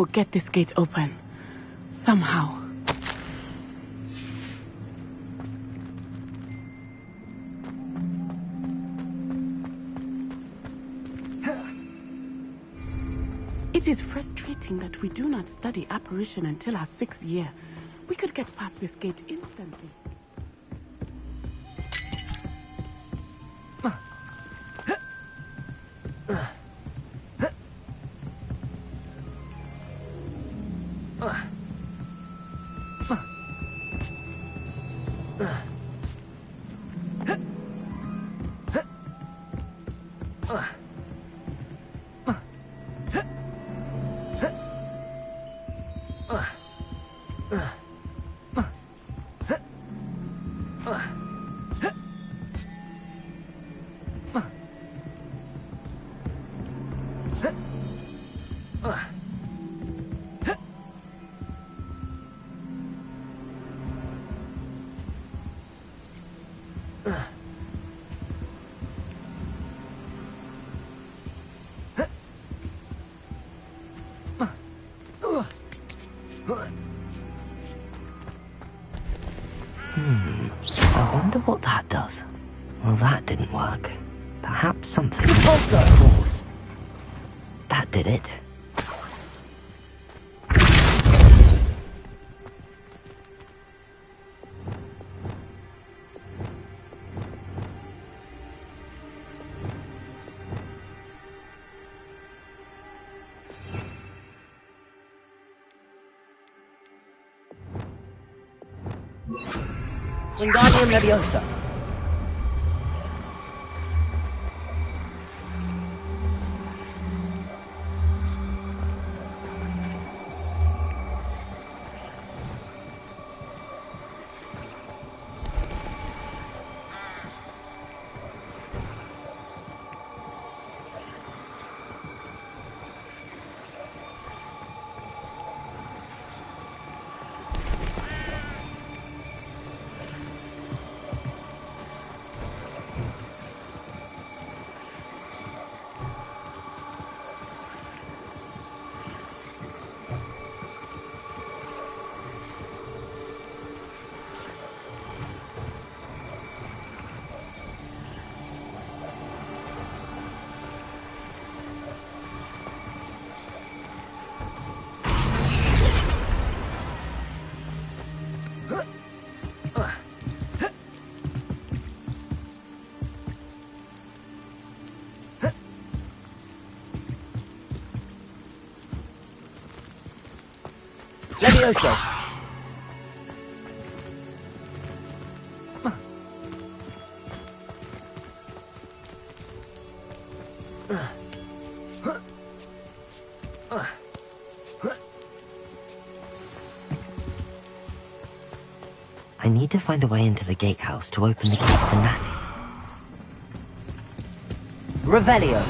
will get this gate open. Somehow. It is frustrating that we do not study apparition until our 6th year. We could get past this gate instantly. I wonder what that does. Well, that didn't work. Perhaps something... Of course. That did it. Wingardium Leviosa. Leviosa. I need to find a way into the gatehouse to open the gate for Natty. Revelio.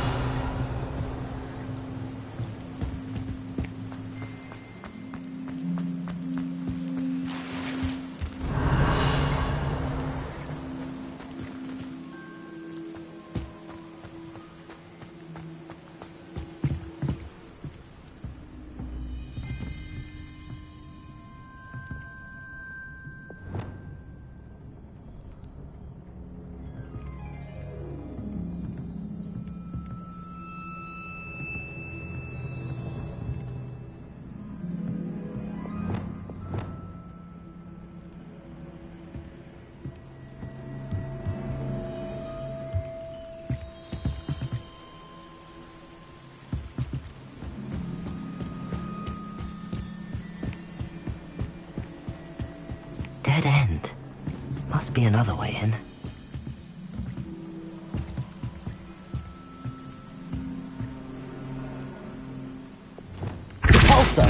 Dead end. Must be another way in. Repulsor!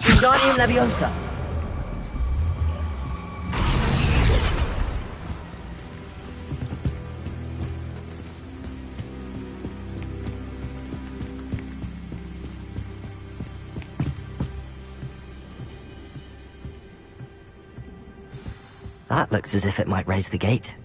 Wingardium Leviosa! That looks as if it might raise the gate.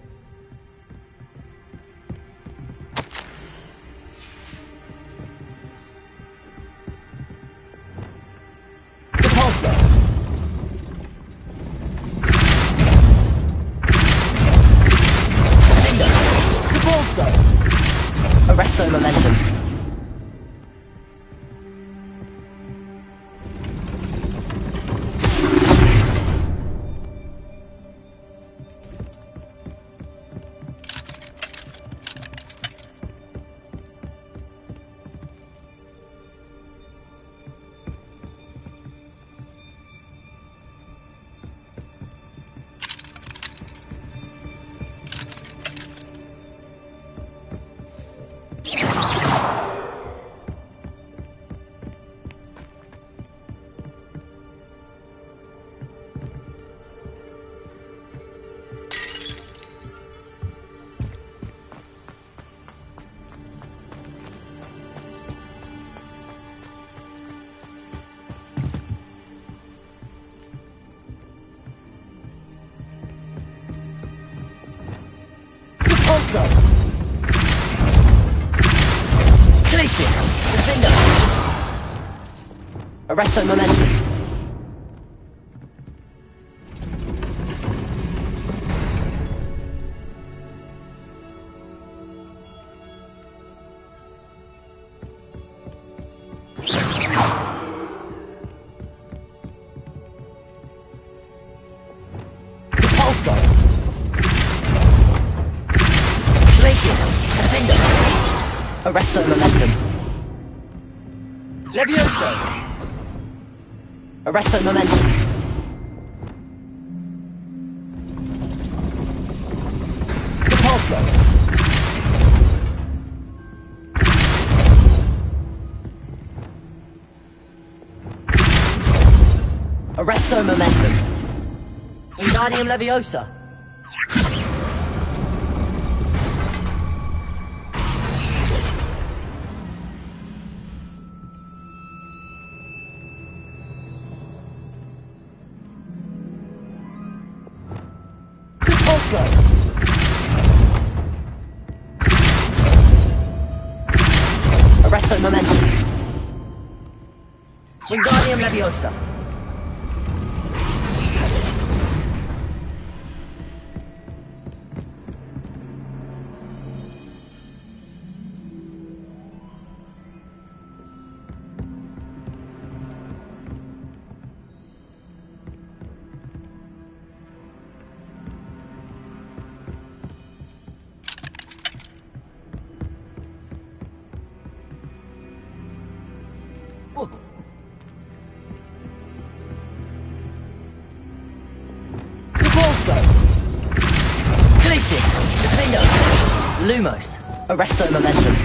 Arresto momentum. Also, Glacius, Defender. Arresto momentum. Also, Arresto momentum. Levioso. Arresto momentum. Repulso. Arresto momentum. Wingardium Leviosa. Arresto momentum. Wingardium Leviosa. Glacius, Defender. Lumos, Arresto momentum.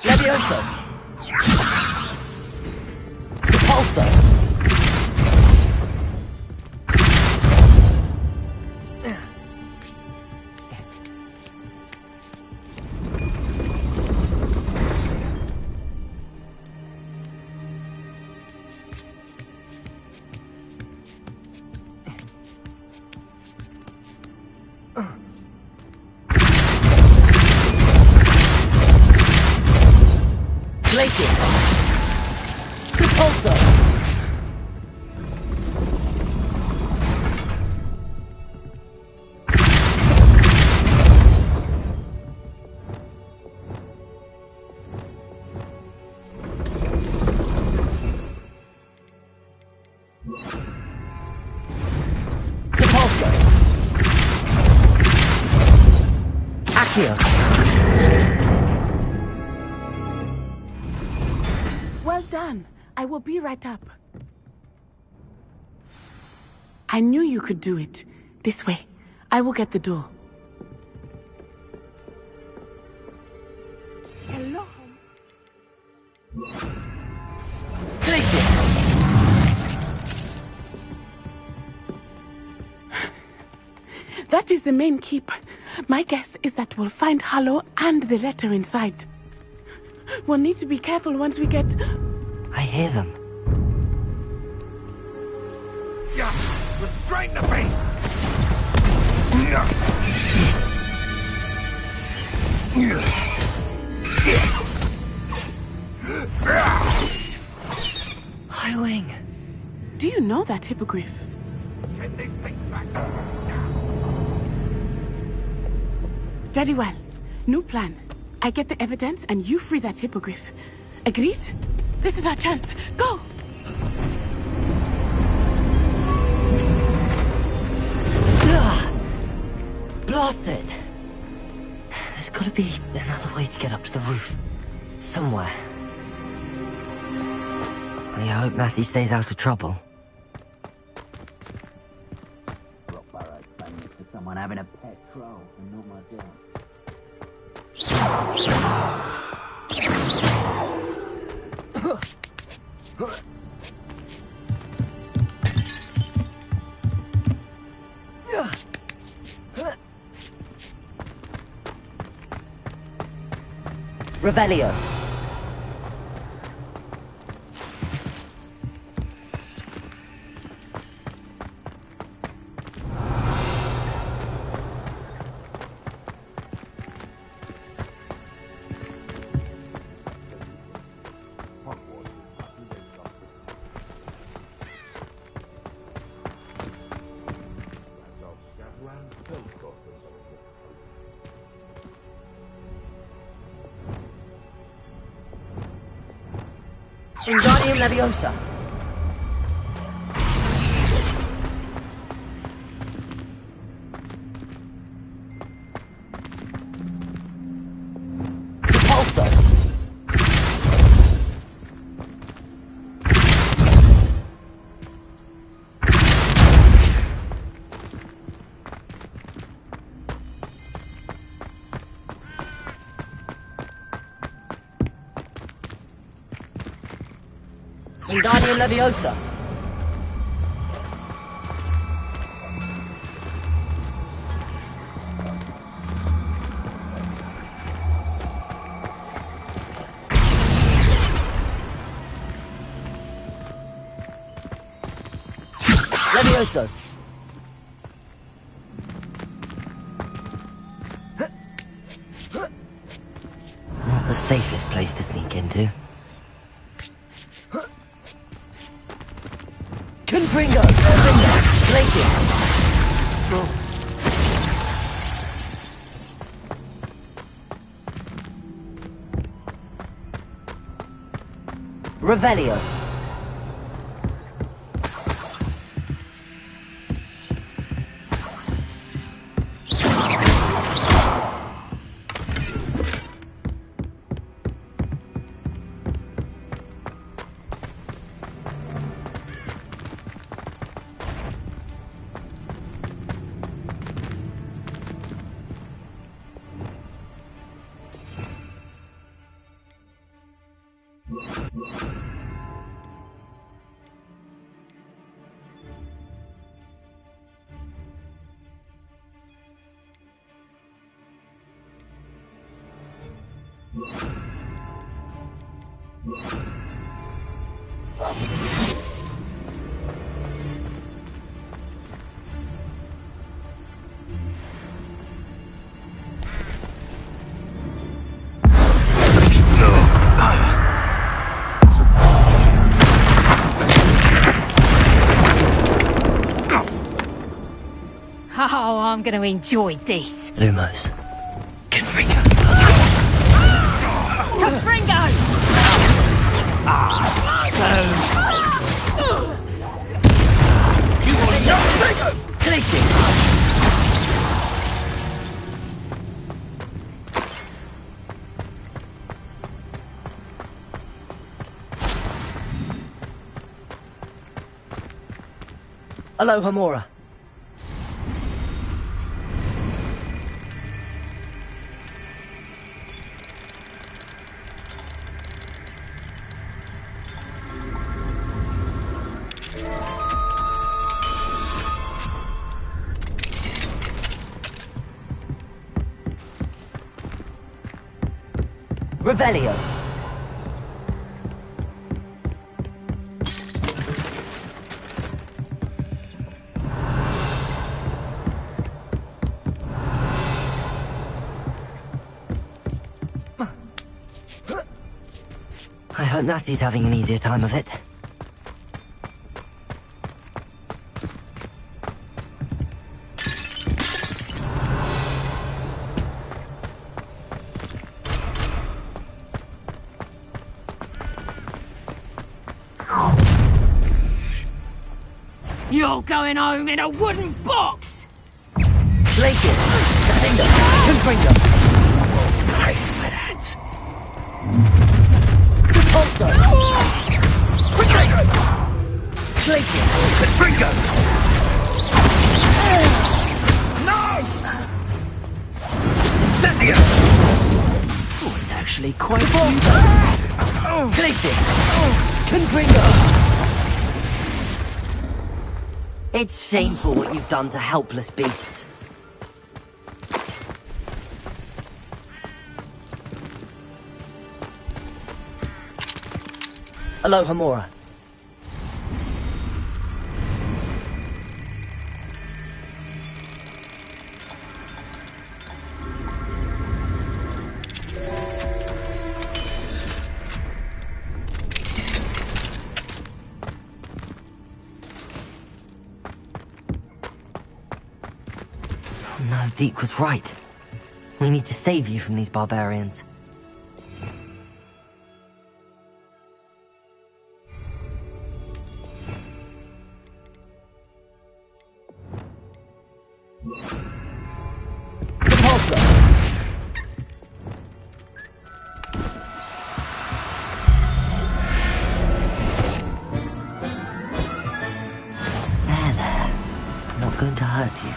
Levioso. Repulso. Glacius. Repulso. Repulso. Accio. almost done. I will be right up. I knew you could do it. This way. I will get the door. Hello. Places! That is the main keep. My guess is that we'll find Hollow and the letter inside. We'll need to be careful once we get... I hear them. Yeah, restrain the beast! High Wing. Do you know that hippogriff? Get this thing back. Very well. New plan. I get the evidence and you free that hippogriff. Agreed? This is our chance. Go! Blast it! There's gotta be another way to get up to the roof. Somewhere. I hope Matty stays out of trouble. Rockbarrow famous for someone having a pet troll and not much else. Revelio. Wingardium Leviosa. Repulso. Wingardium Leviosa. Levioso. Not the safest place to sneak into. Confringo! Places! Revelio. Oh, I'm going to enjoy this. Lumos. Confringo. Confringo! You will not take it! Places! Aloha Mora. Revelio. I hope Natty's having an easier time of it. You're going home in a wooden box! Glaciers! Defender! Confringo! Pay for that! Also! Potato! Glaciers! Confringo! No! Incendio! Oh, it's actually quite awesome! Glaciers! Confringo! It's shameful what you've done to helpless beasts. Aloha Mora. No, Deke was right. We need to save you from these barbarians. There. Not going to hurt you.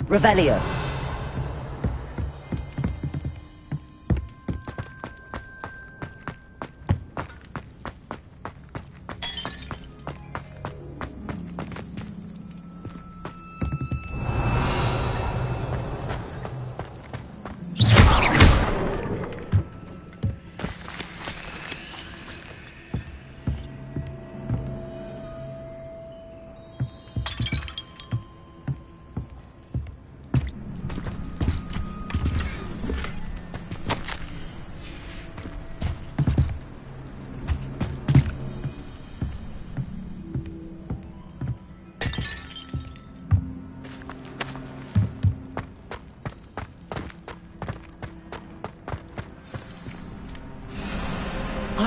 Revelio.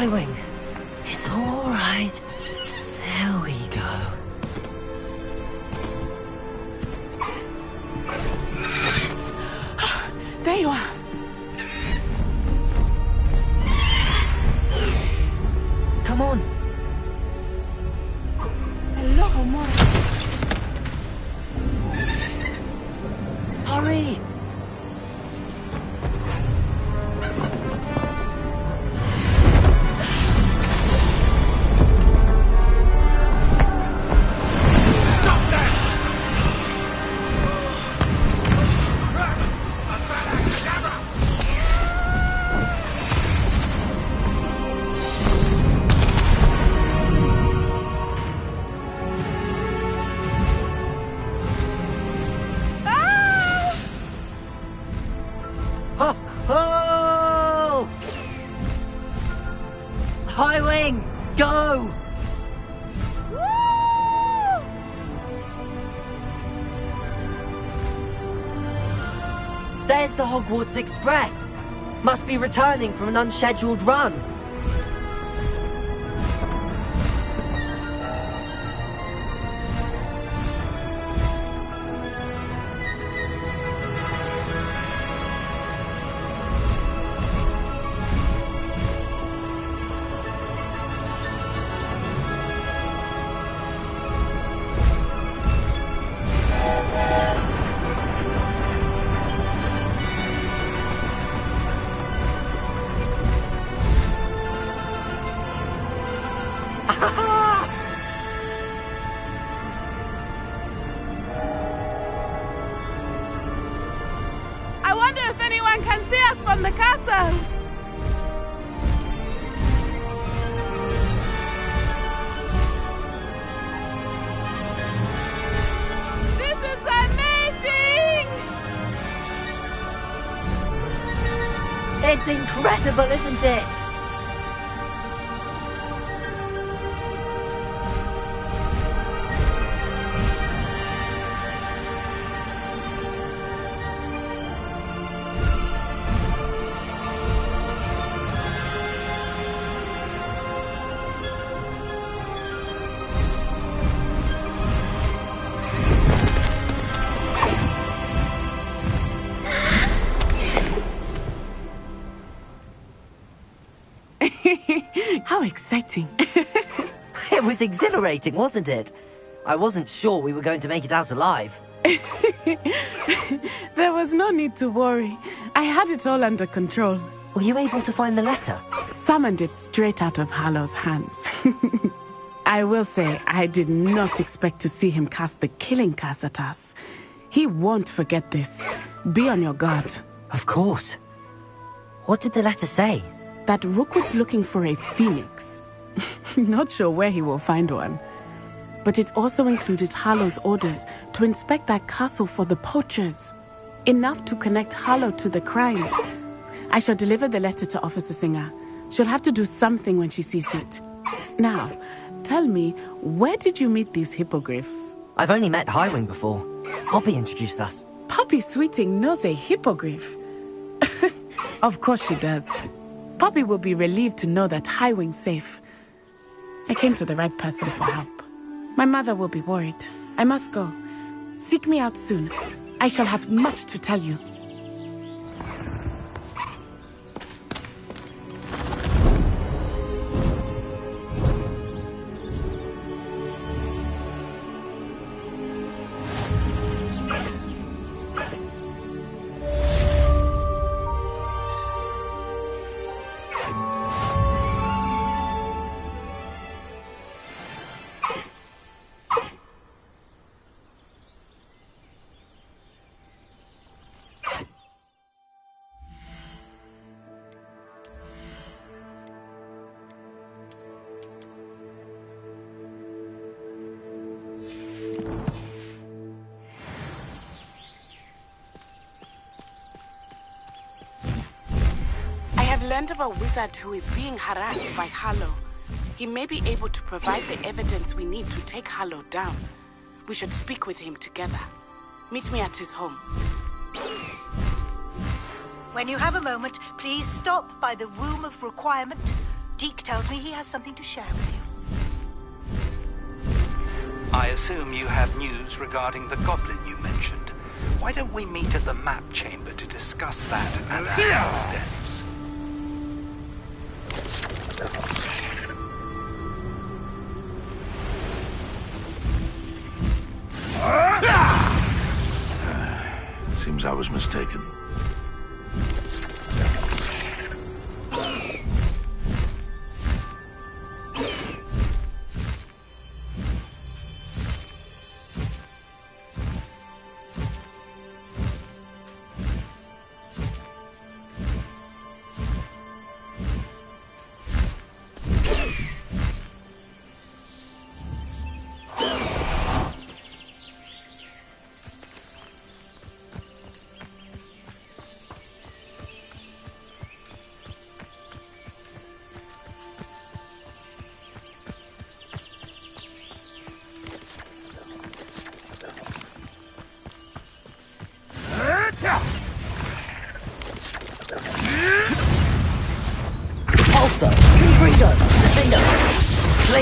Wing. It's all right. There we go. There you are. Come on. Hello, Mora. Hurry. Highwing! Go! There's the Hogwarts Express! Must be returning from an unscheduled run. I wonder if anyone can see us from the castle. This is amazing! It's incredible, isn't it? How exciting. It was exhilarating, wasn't it? I wasn't sure we were going to make it out alive. There was no need to worry. I had it all under control. Were you able to find the letter? Summoned it straight out of Hallow's hands. I will say, I did not expect to see him cast the killing curse at us. He won't forget this. Be on your guard. Of course. What did the letter say? That Rookwood's looking for a phoenix. Not sure where he will find one. But it also included Hallow's orders to inspect that castle for the poachers. Enough to connect Hallow to the crimes. I shall deliver the letter to Officer Singer. She'll have to do something when she sees it. Now, tell me, where did you meet these hippogriffs? I've only met Highwing before. Poppy introduced us. Poppy Sweeting knows a hippogriff. Of course she does. Poppy will be relieved to know that Highwing's safe. I came to the right person for help. My mother will be worried. I must go. Seek me out soon. I shall have much to tell you. Learned of a wizard who is being harassed by Hallow. He may be able to provide the evidence we need to take Hallow down. We should speak with him together. Meet me at his home. When you have a moment, please stop by the Room of Requirement. Deke tells me he has something to share with you. I assume you have news regarding the goblin you mentioned. Why don't we meet at the map chamber to discuss that and our next steps? Seems I was mistaken.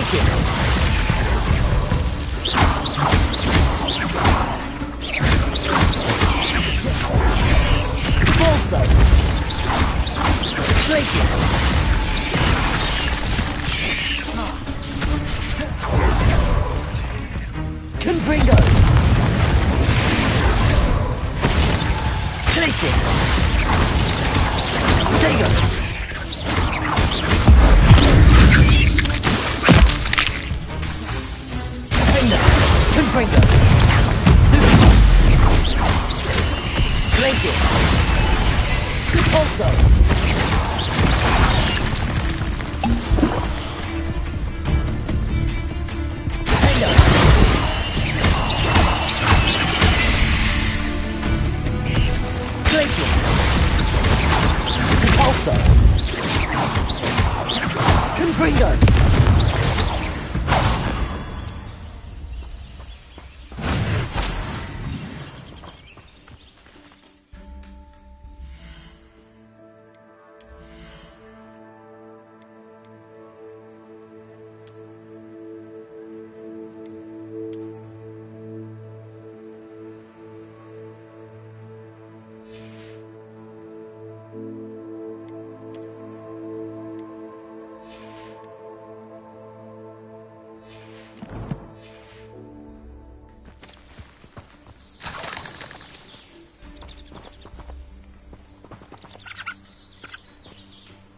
Glaciers! Also! Glaciers! Confringo! Glaciers! Dago! Confringo! Glaciers! Also! Glaciers! Also! Confringo!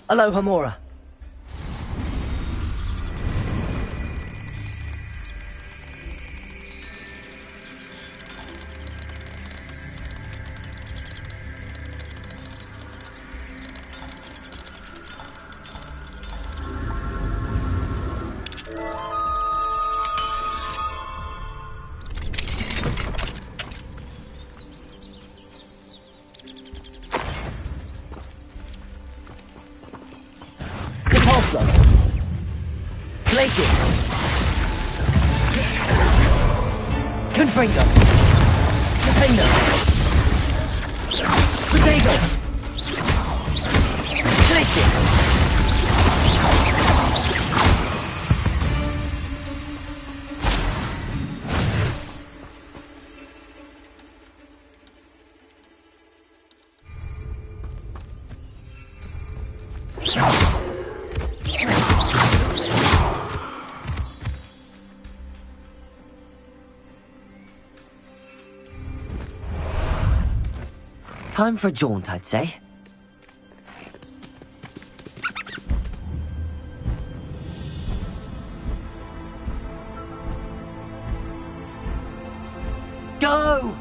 Hello, Hamura. Glaciers! Confringo! Defender! Potato! Glaciers! Time for a jaunt, I'd say. Go!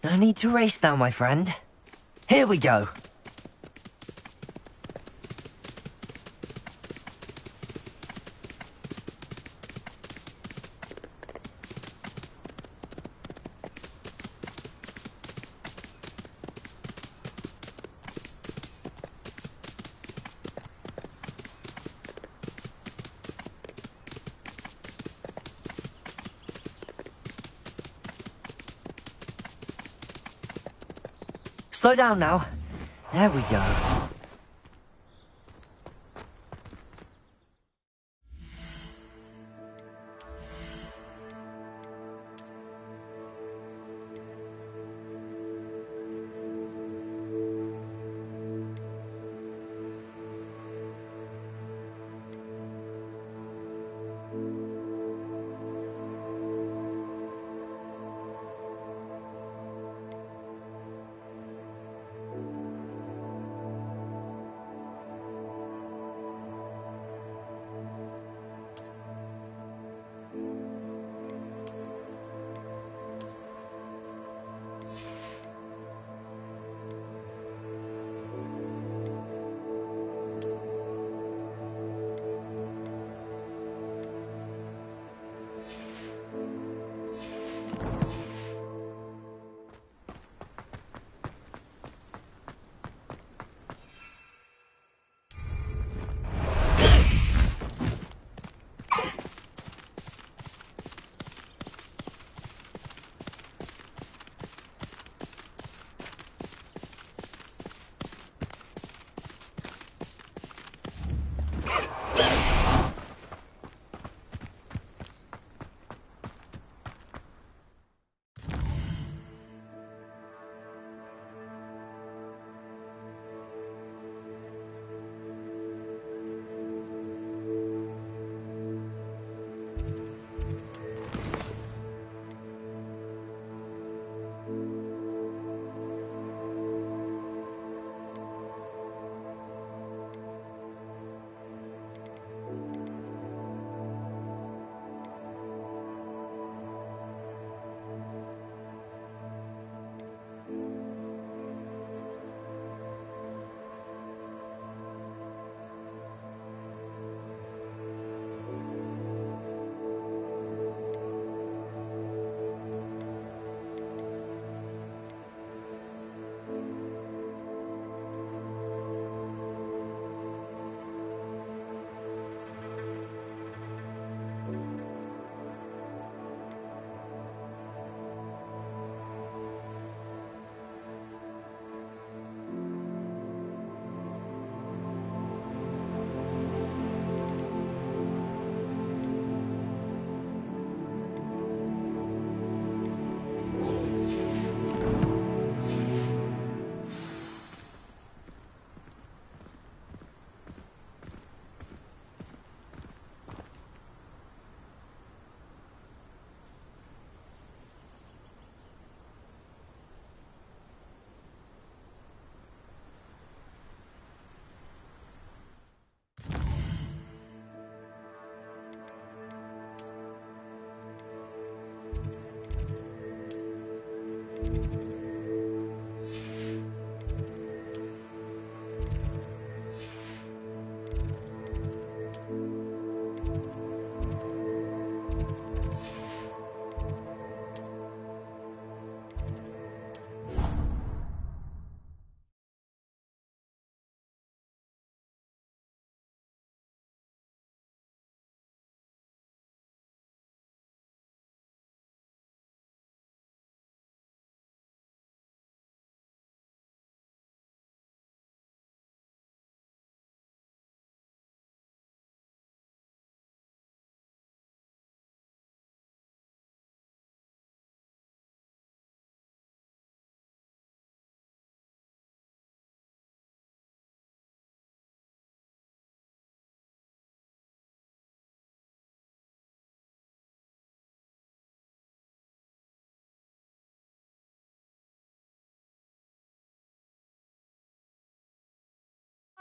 No need to race now, my friend. Here we go. Slow down now. There we go.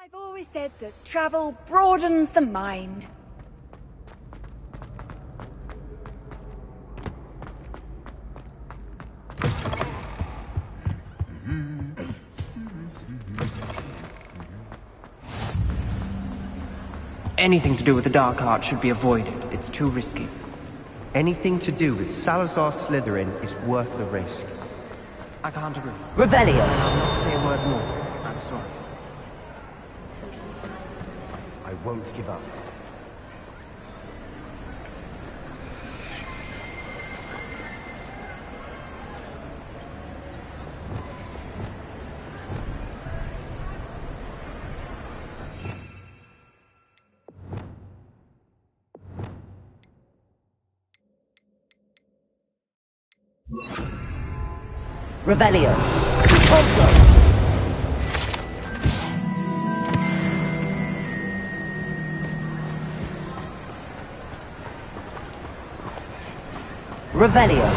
I've always said that travel broadens the mind. Anything to do with the dark art should be avoided. It's too risky. Anything to do with Salazar Slytherin is worth the risk. I can't agree. Revelio! I'll not say a word more. I'm sorry. I won't give up. Revelio! Revelio!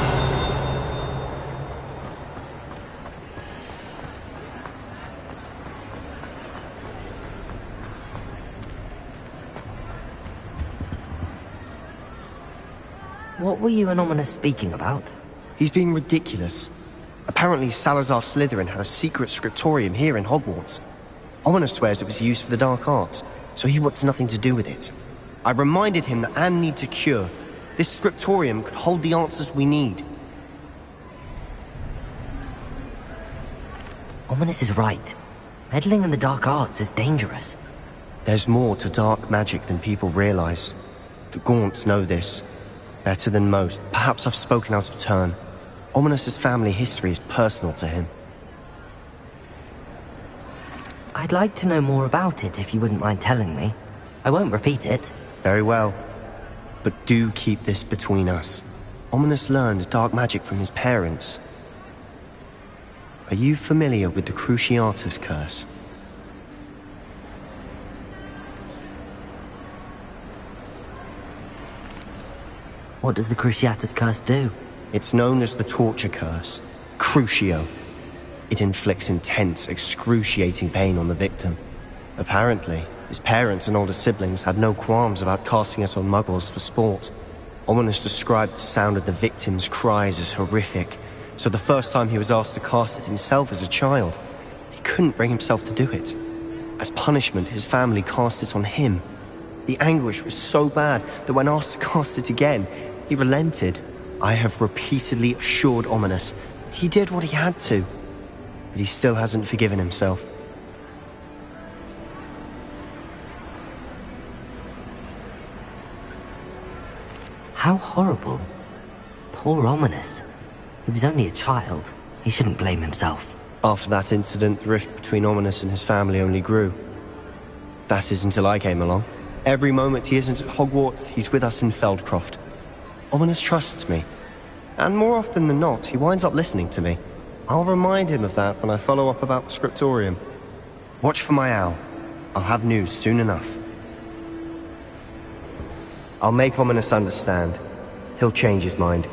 What were you and Ominous speaking about? He's being ridiculous. Apparently Salazar Slytherin had a secret scriptorium here in Hogwarts. Ominous swears it was used for the dark arts, so he wants nothing to do with it. I reminded him that Anne needs a cure. This scriptorium could hold the answers we need. Ominous is right. Meddling in the dark arts is dangerous. There's more to dark magic than people realize. The Gaunts know this. Better than most. Perhaps I've spoken out of turn. Ominous's family history is personal to him. I'd like to know more about it if you wouldn't mind telling me. I won't repeat it. Very well. But do keep this between us. Ominous learned dark magic from his parents. Are you familiar with the Cruciatus Curse? What does the Cruciatus Curse do? It's known as the Torture Curse. Crucio. It inflicts intense, excruciating pain on the victim. Apparently, his parents and older siblings had no qualms about casting it on muggles for sport. Ominous described the sound of the victim's cries as horrific, so the first time he was asked to cast it himself as a child, he couldn't bring himself to do it. As punishment, his family cast it on him. The anguish was so bad that when asked to cast it again, he relented. I have repeatedly assured Ominous that he did what he had to, but he still hasn't forgiven himself. How horrible. Poor Ominous. He was only a child. He shouldn't blame himself. After that incident, the rift between Ominous and his family only grew. That is until I came along. Every moment he isn't at Hogwarts, he's with us in Feldcroft. Ominous trusts me. And more often than not, he winds up listening to me. I'll remind him of that when I follow up about the scriptorium. Watch for my owl. I'll have news soon enough. I'll make Ominous understand. He'll change his mind.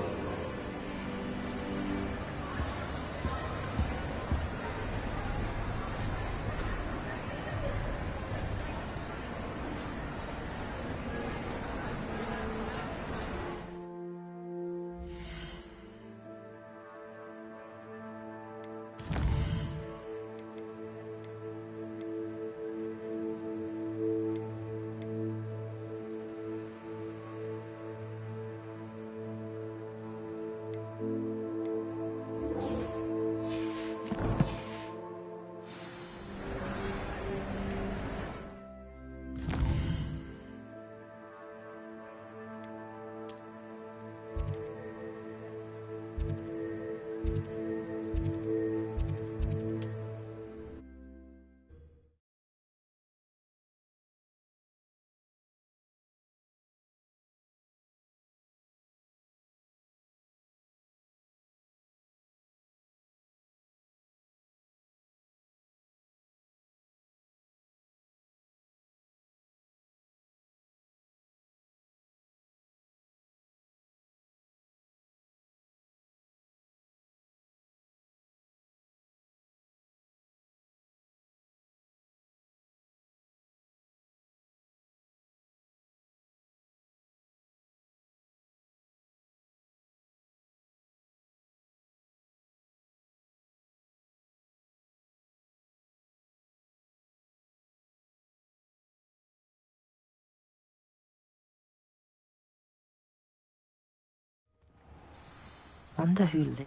Wonder who lived...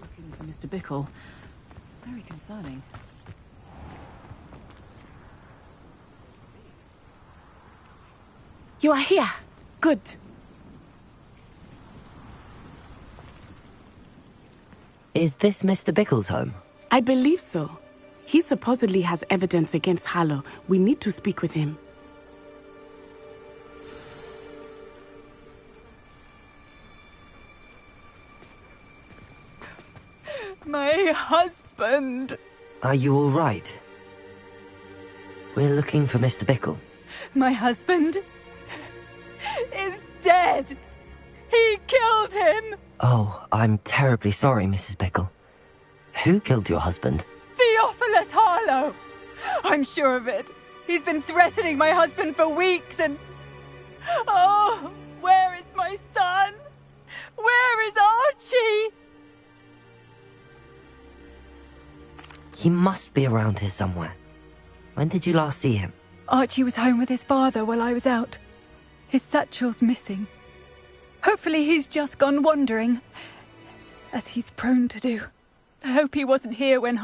Looking for Mr. Bickle. Very concerning. You are here. Good. Is this Mr. Bickle's home? I believe so. He supposedly has evidence against Harlow. We need to speak with him. My husband! Are you all right? We're looking for Mr. Bickle. My husband is dead! He killed him! Oh, I'm terribly sorry, Mrs. Bickle. Who killed your husband? Theophilus Harlow! I'm sure of it. He's been threatening my husband for weeks and... Oh, where is my son? Where is Archie? He must be around here somewhere. When did you last see him? Archie was home with his father while I was out. His satchel's missing. Hopefully he's just gone wandering, as he's prone to do. I hope he wasn't here when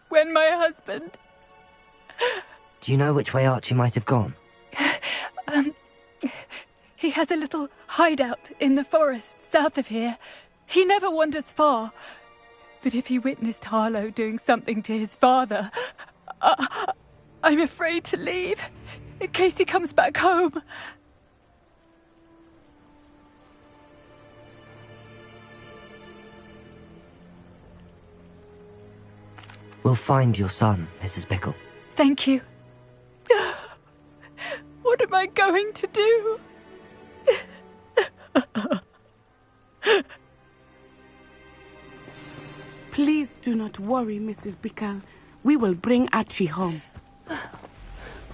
when my husband... Do you know which way Archie might have gone? He has a little hideout in the forest south of here. He never wanders far. But if he witnessed Harlow doing something to his father, I'm afraid to leave, in case he comes back home. We'll find your son, Mrs. Bickle. Thank you. What am I going to do? Please do not worry, Mrs. Bickle. We will bring Archie home.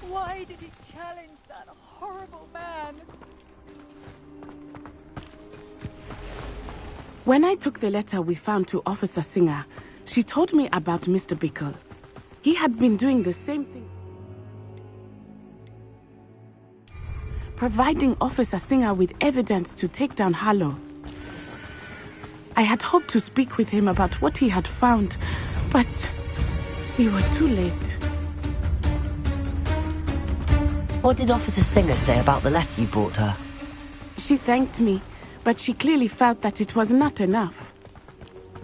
Why did he challenge that horrible man? When I took the letter we found to Officer Singer, she told me about Mr. Bickle. He had been doing the same thing. Providing Officer Singer with evidence to take down Harlow. I had hoped to speak with him about what he had found, but we were too late. What did Officer Singer say about the letter you brought her? She thanked me, but she clearly felt that it was not enough.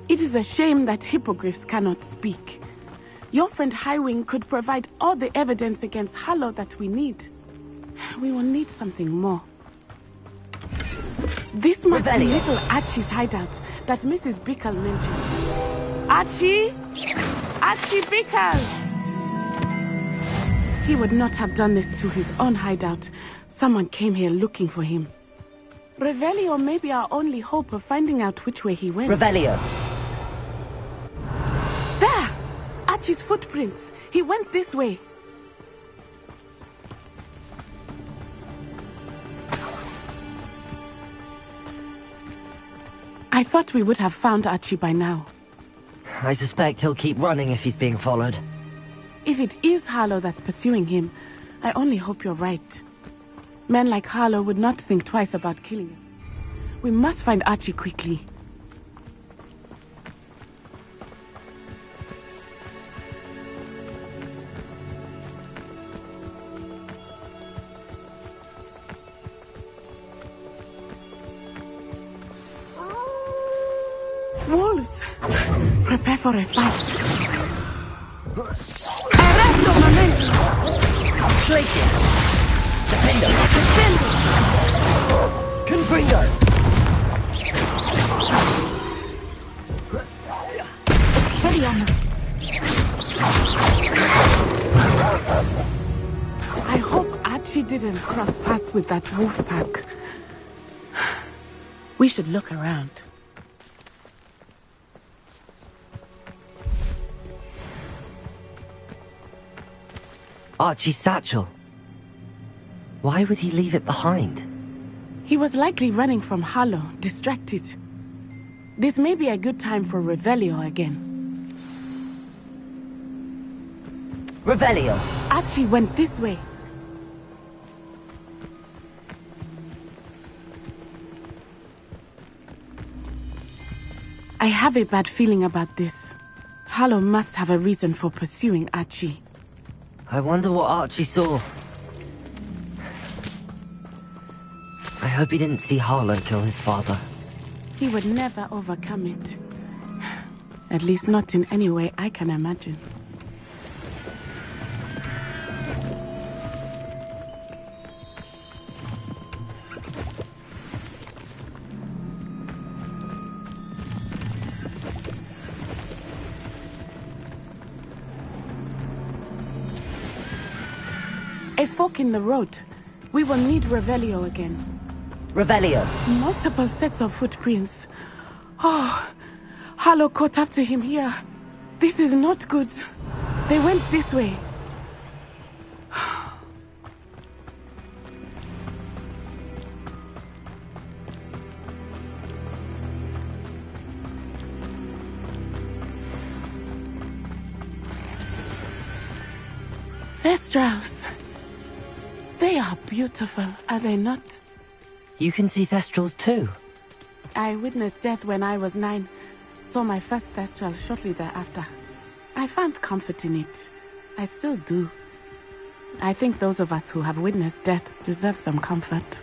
It is a shame that hippogriffs cannot speak. Your friend Highwing could provide all the evidence against Harlow that we need. We will need something more. This must be little Archie's hideout that Mrs. Bickle mentioned. Archie? Archie Bickle! He would not have done this to his own hideout. Someone came here looking for him. Revelio may be our only hope of finding out which way he went. Revelio! There! Archie's footprints. He went this way. I thought we would have found Archie by now. I suspect he'll keep running if he's being followed. If it is Harlow that's pursuing him, I only hope you're right. Men like Harlow would not think twice about killing him. We must find Archie quickly. Wolves! Prepare for a fight. Arresto momento! Place it! Defendo! Confringo! Expelliarmus! I hope Archie didn't cross paths with that wolf pack. We should look around. Archie's satchel. Why would he leave it behind? He was likely running from Harlow, distracted. This may be a good time for Revelio again. Revelio! Archie went this way. I have a bad feeling about this. Harlow must have a reason for pursuing Archie. I wonder what Archie saw. I hope he didn't see Harlow kill his father. He would never overcome it. At least not in any way I can imagine. A fork in the road. We will need Revelio again. Revelio? Multiple sets of footprints. Oh, Harlow caught up to him here. This is not good. They went this way. Thestrals. They are beautiful, are they not? You can see Thestrals too? I witnessed death when I was 9. Saw my first Thestral shortly thereafter. I found comfort in it. I still do. I think those of us who have witnessed death deserve some comfort.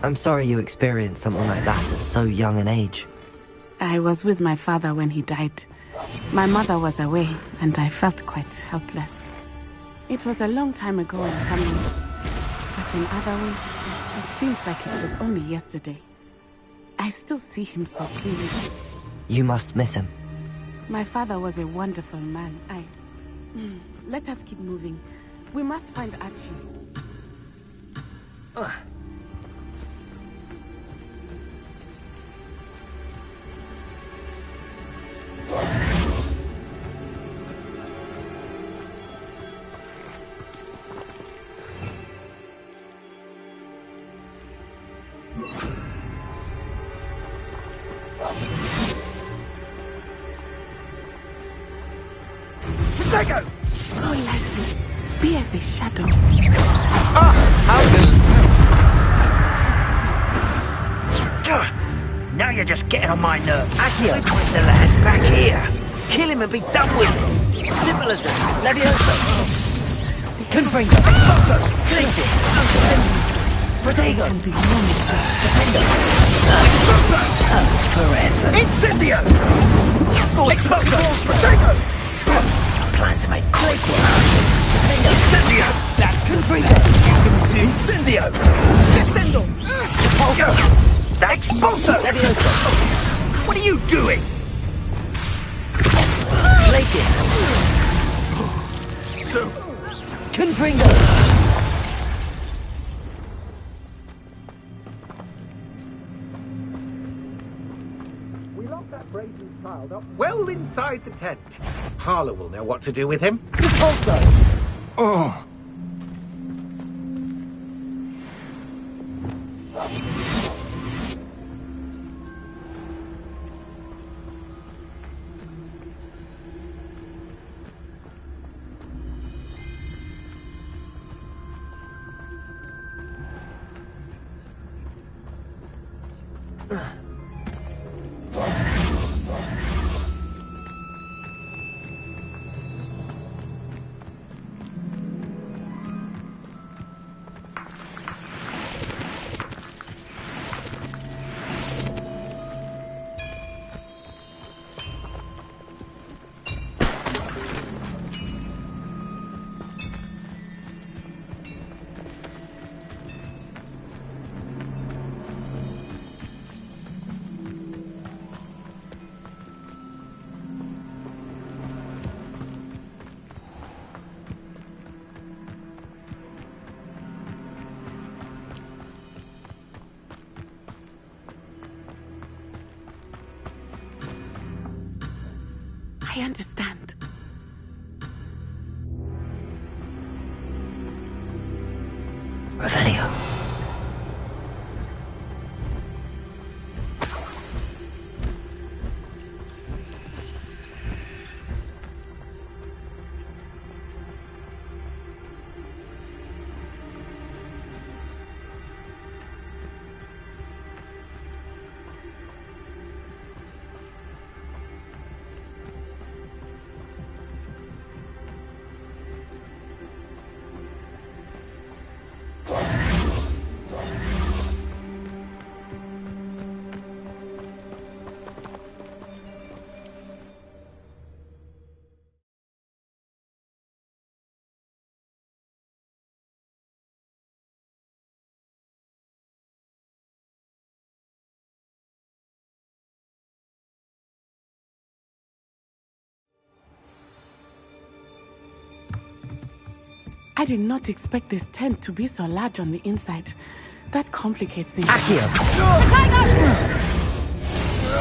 I'm sorry you experienced something like that at so young an age. I was with my father when he died. My mother was away, and I felt quite helpless. It was a long time ago in some ways, but in other ways, it seems like it was only yesterday. I still see him so clearly. You must miss him. My father was a wonderful man. Let us keep moving. We must find Archie. Lego! Oh, lightly. Be as a shadow. Now you're just getting on my nerves. Accio, bring the lad back here. Kill him and be done with it. Simple as that. Levioso. Confringo. Expulso. Glacis. Protego. Defendo. Forever. Incendio. Expulso. Protego. I plan to make Glacis. Defendo. Incendio. That's Confringo. Incendio. Defendo. Expulso. Expulso! Levioso! What are you doing? Glacius! So... Confringo! We locked that brazen child up well inside the tent. Harlow will know what to do with him. Also! Oh! I understand. Revelio. I did not expect this tent to be so large on the inside. That complicates things. Accio!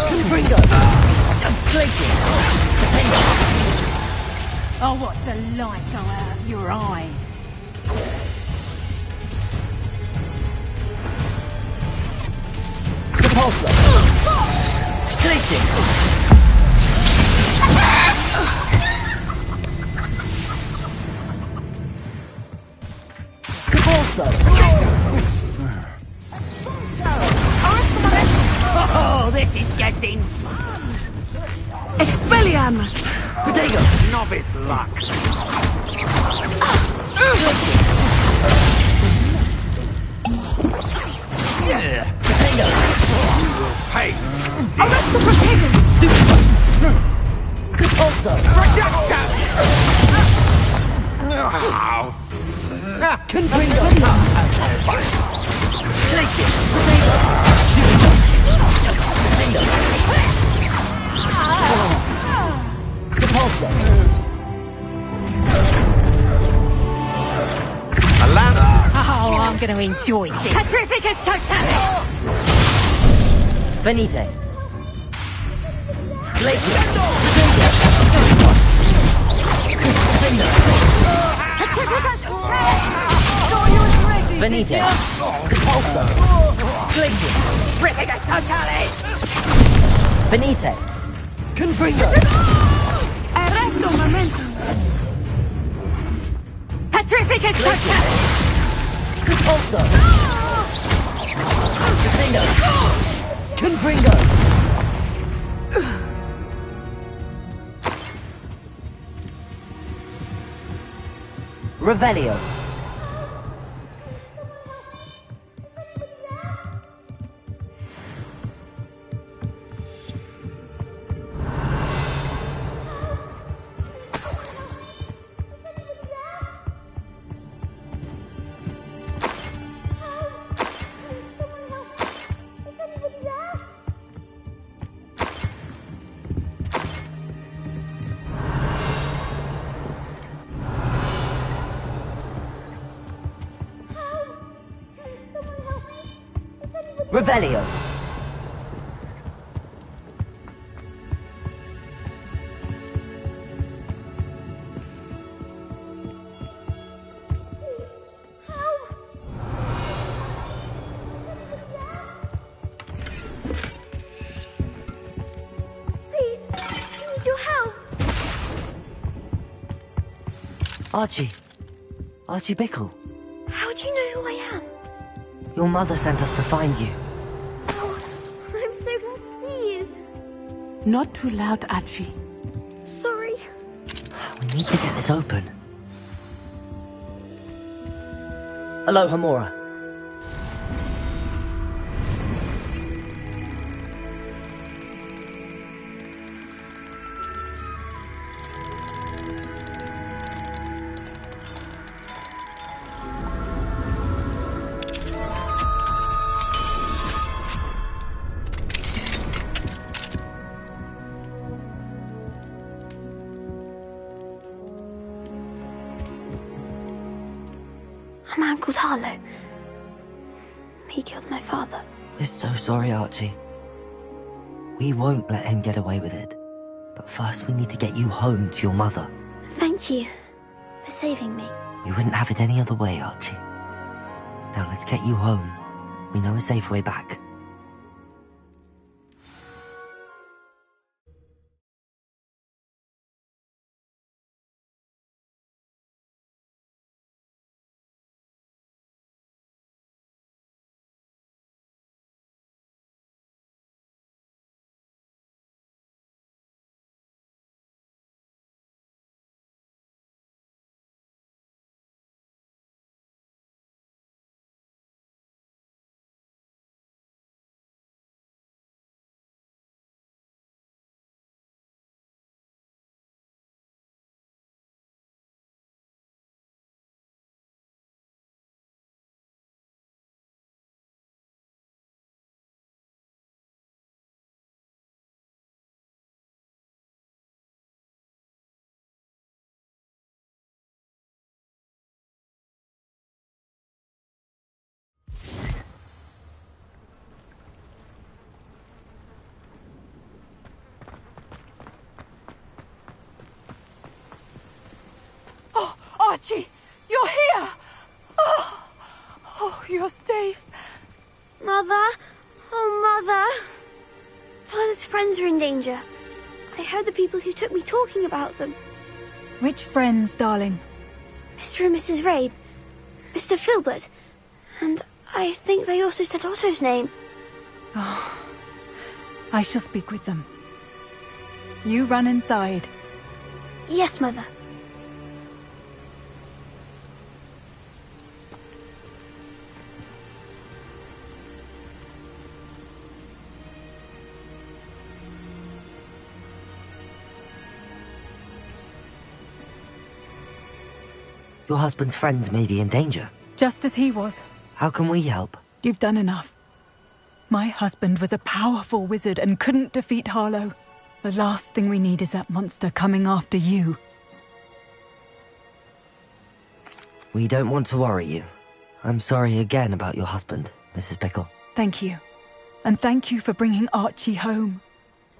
Confringo! Places! I'll watch the light go out of your eyes. Repulsor! Places! Oh, this is getting Expelliarmus! Potato! Novice luck. Potato! Hey, Arrest the Protego! Stupid! Repulsor! Confringo! Places! Potato! Repulsor! Oh, I'm going to enjoy this. Petrificus totalis! Venite! Places! Venite! Repulsor! Places! Petrificus totalis! Venite! Confringo! Arresto momentum! Petrificus totalis! Repulsor! Potato! Confringo! Revelio! Revelio! Please, I need your help. Archie. Archie Bickle. How do you know who I am? Your mother sent us to find you. Oh, I'm so glad to see you. Not too loud, Archie. Sorry. We need to get this open. Hello, Hamura. A man called Harlow. He killed my father. We're so sorry, Archie. We won't let him get away with it. But first we need to get you home to your mother. Thank you for saving me. We wouldn't have it any other way, Archie. Now let's get you home. We know a safe way back. Archie, you're here! Oh, you're safe. Mother? Oh, Mother! Father's friends are in danger. I heard the people who took me talking about them. Which friends, darling? Mr. and Mrs. Rabe, Mr. Filbert, and I think they also said Otto's name. Oh, I shall speak with them. You run inside. Yes, Mother. Your husband's friends may be in danger. Just as he was. How can we help? You've done enough. My husband was a powerful wizard and couldn't defeat Harlow. The last thing we need is that monster coming after you. We don't want to worry you. I'm sorry again about your husband, Mrs. Pickle. Thank you. And thank you for bringing Archie home.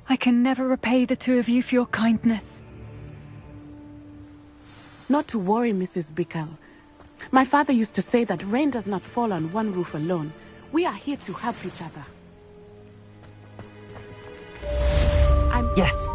I can never repay the two of you for your kindness. Not to worry, Mrs. Bickle. My father used to say that rain does not fall on one roof alone. We are here to help each other. Yes.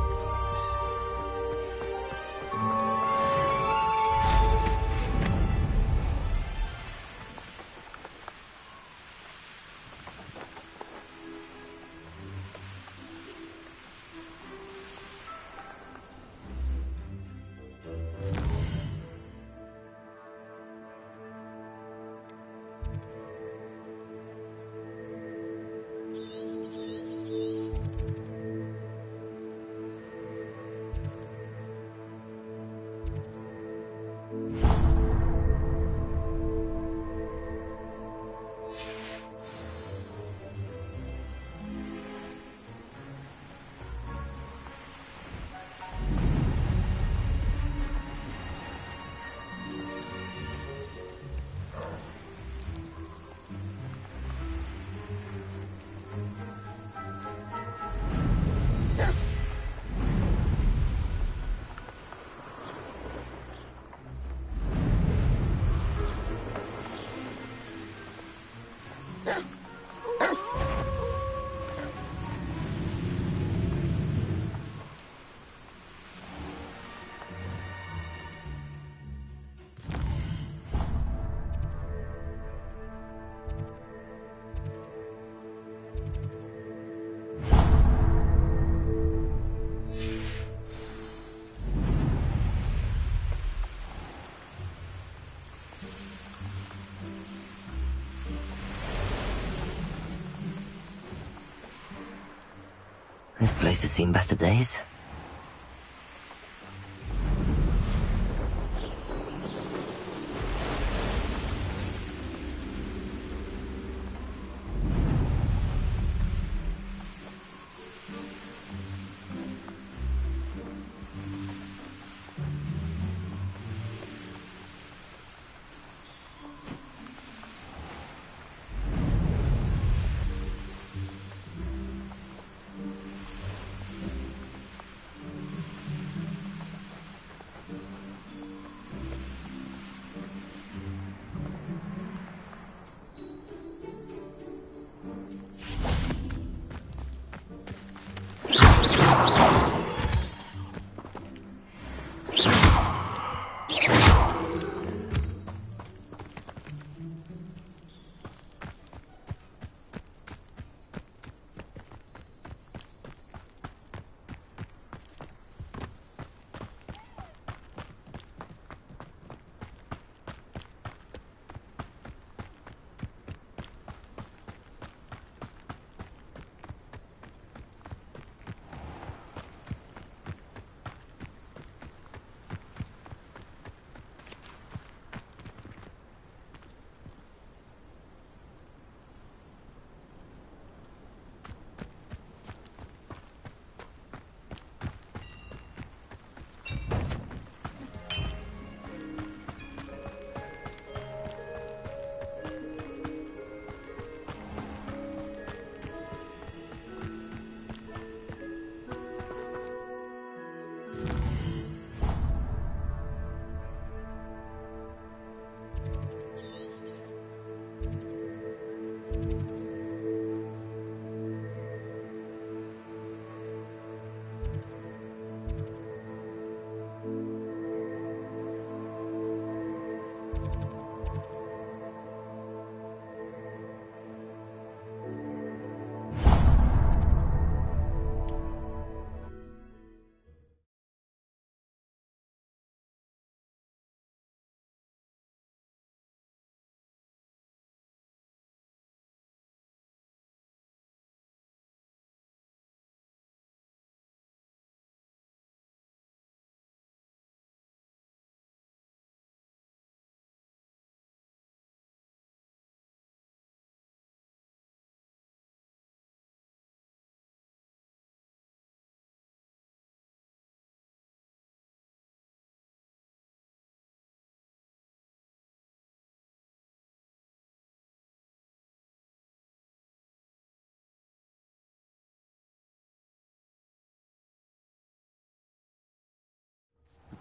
This place has seen better days.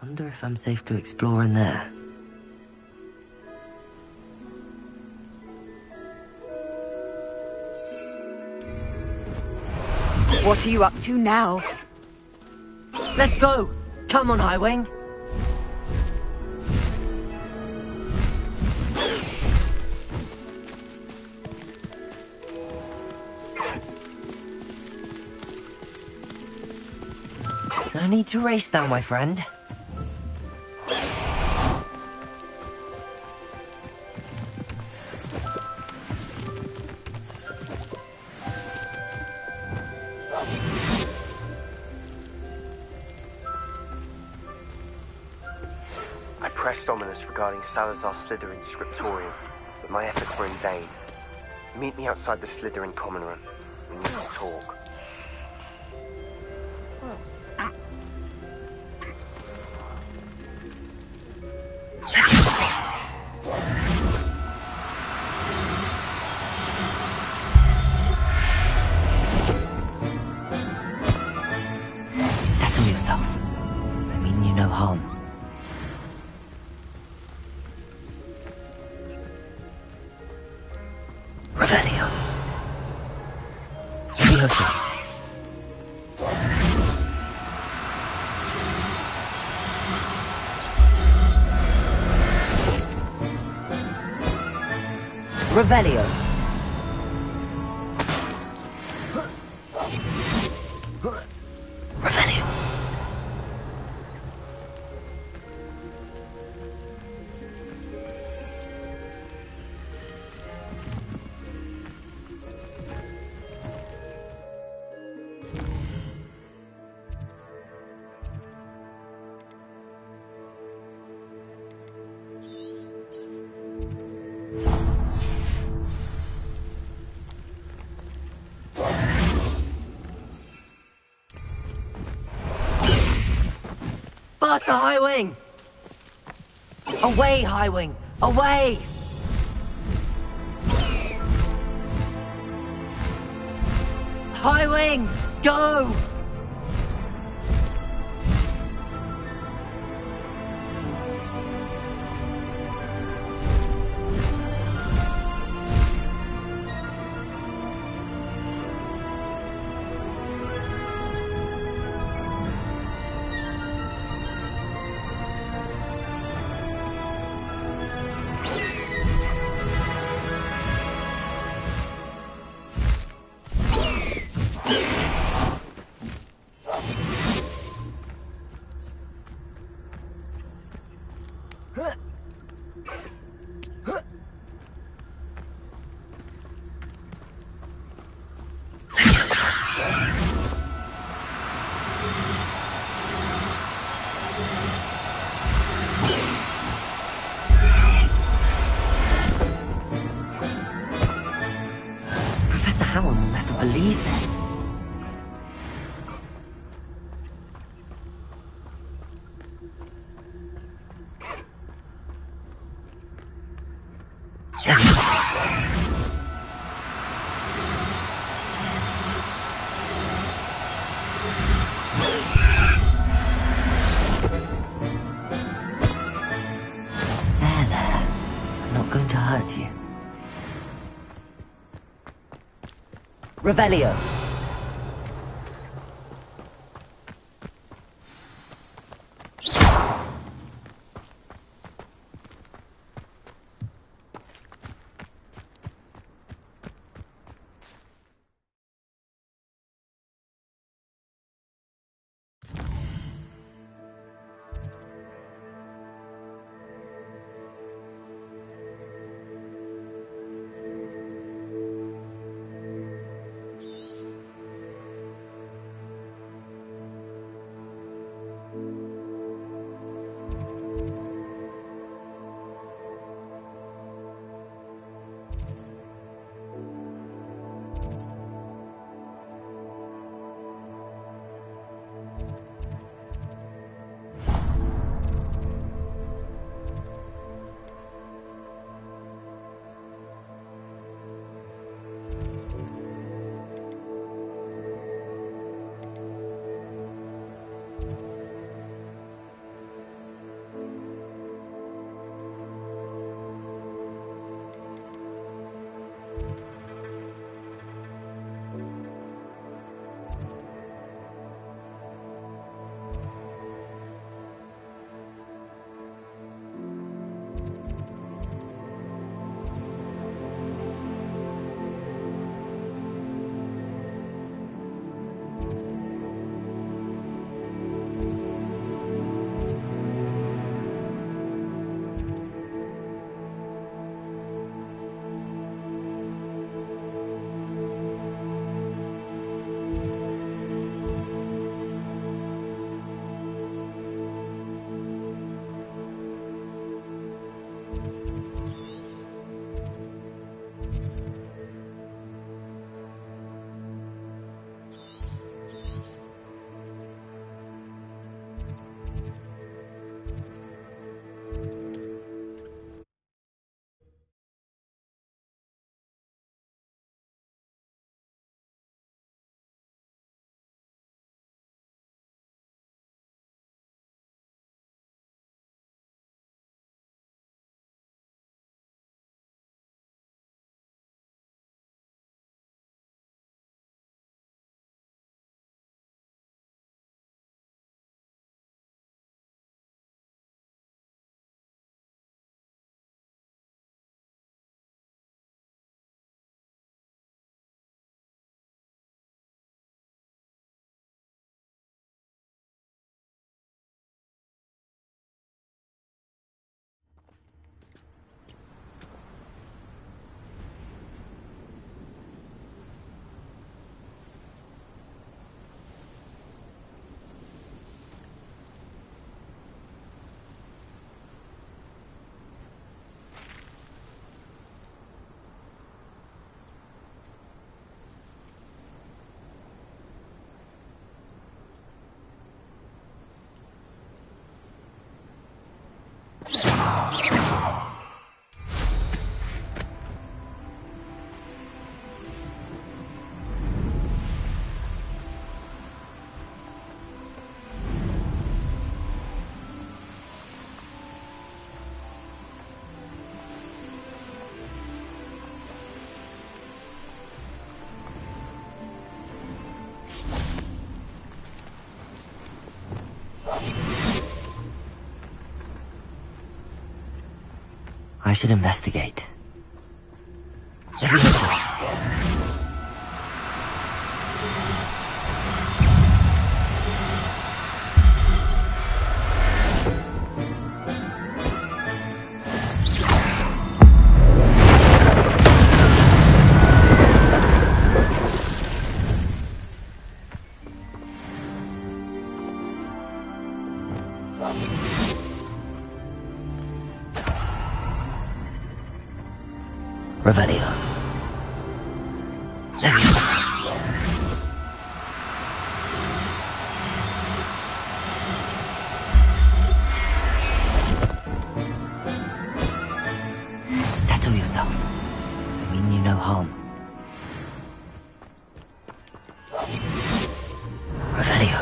Wonder if I'm safe to explore in there. What are you up to now? Let's go! Come on, Highwing! No need to race now, my friend. I pressed ominous regarding Salazar Slytherin's scriptorium, but my efforts were in vain. Meet me outside the Slytherin common room. We need to talk. Settle yourself. I mean you no harm. Revelio. Leviosa. Revelio. Revelio. Faster, Highwing! Away, Highwing! Away! Highwing! Go! Professor Howard will never believe this. There. I'm not going to hurt you. Revelio. I should investigate. Revelio. Settle yourself. I mean you no harm. Revelio.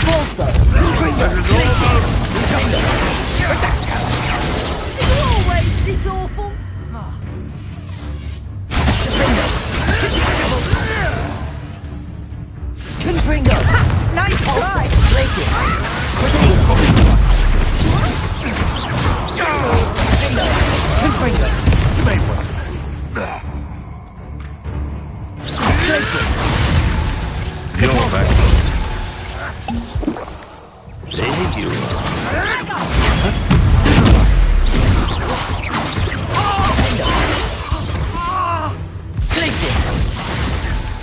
Also, always this awful. Confringo! Nice try! Confringo! You made one. You're back. There you are.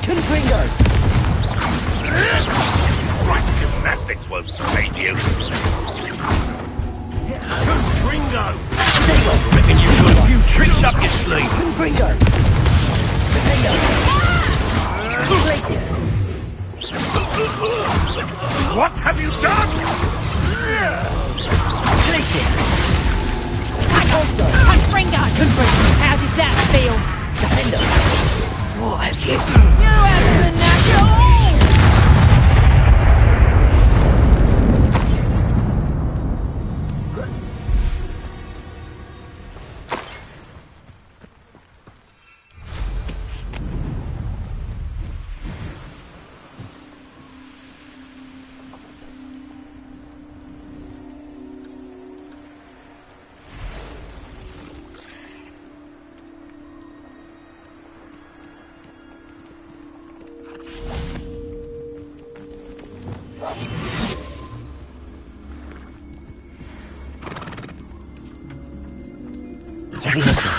Confringo! Trying gymnastics won't save you. Confringo! I reckon you've got a few tricks up your sleeve. Confringo! Places! What have you done? Places! Also, Confringo! How did that feel? Defender! What have you? You have the natural! theatre.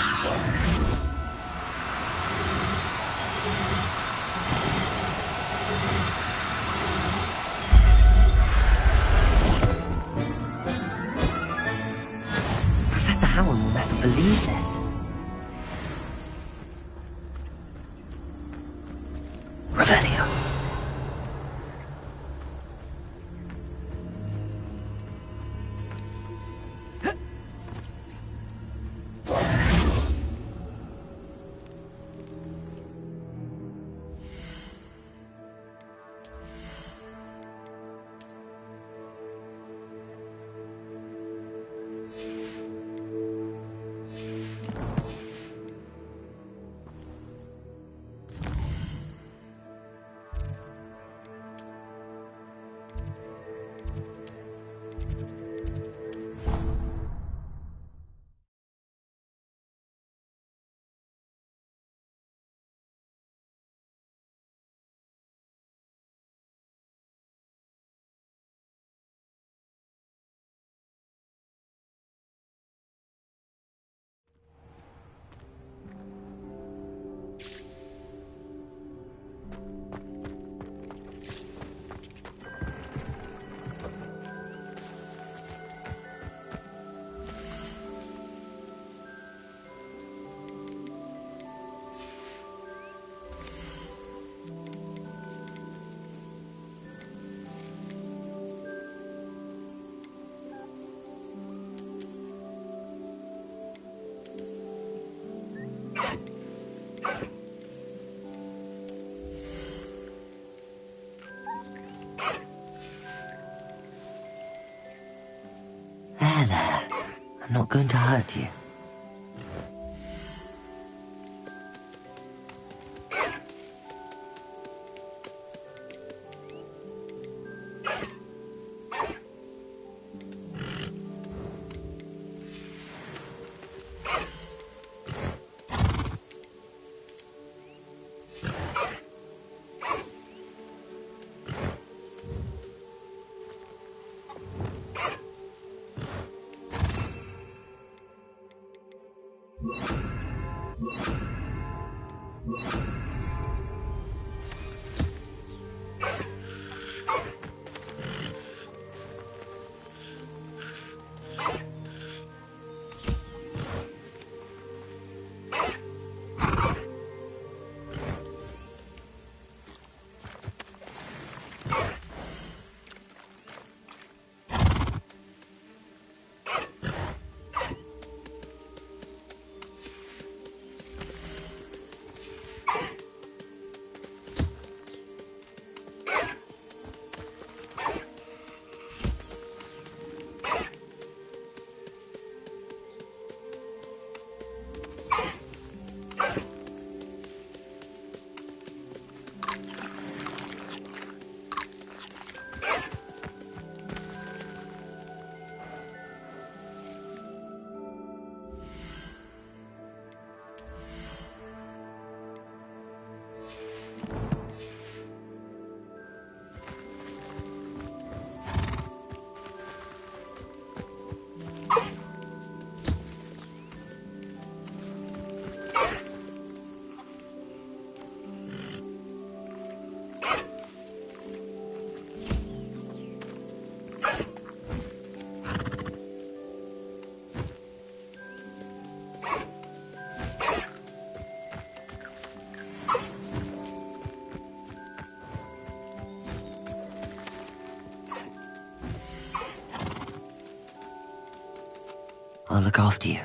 Professor Howard will never believe this. Revelio. There. I'm not going to hurt you. I'll look after you.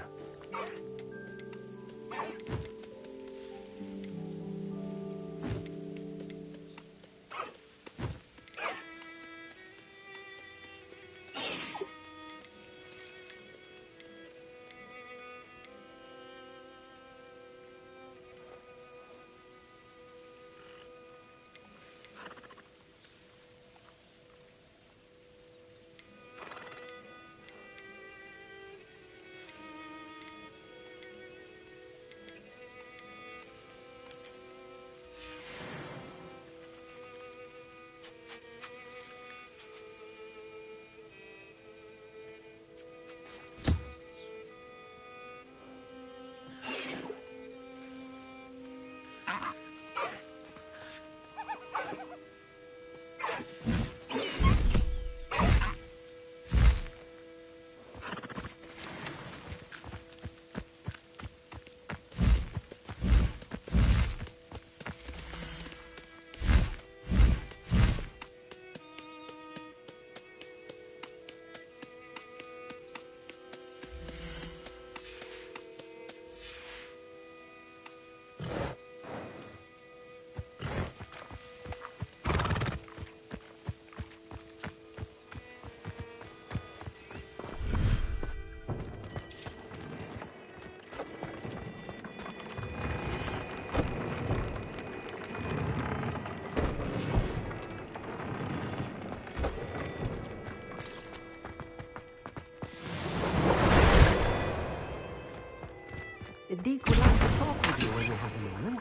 Deek would like to talk with you when you have a moment.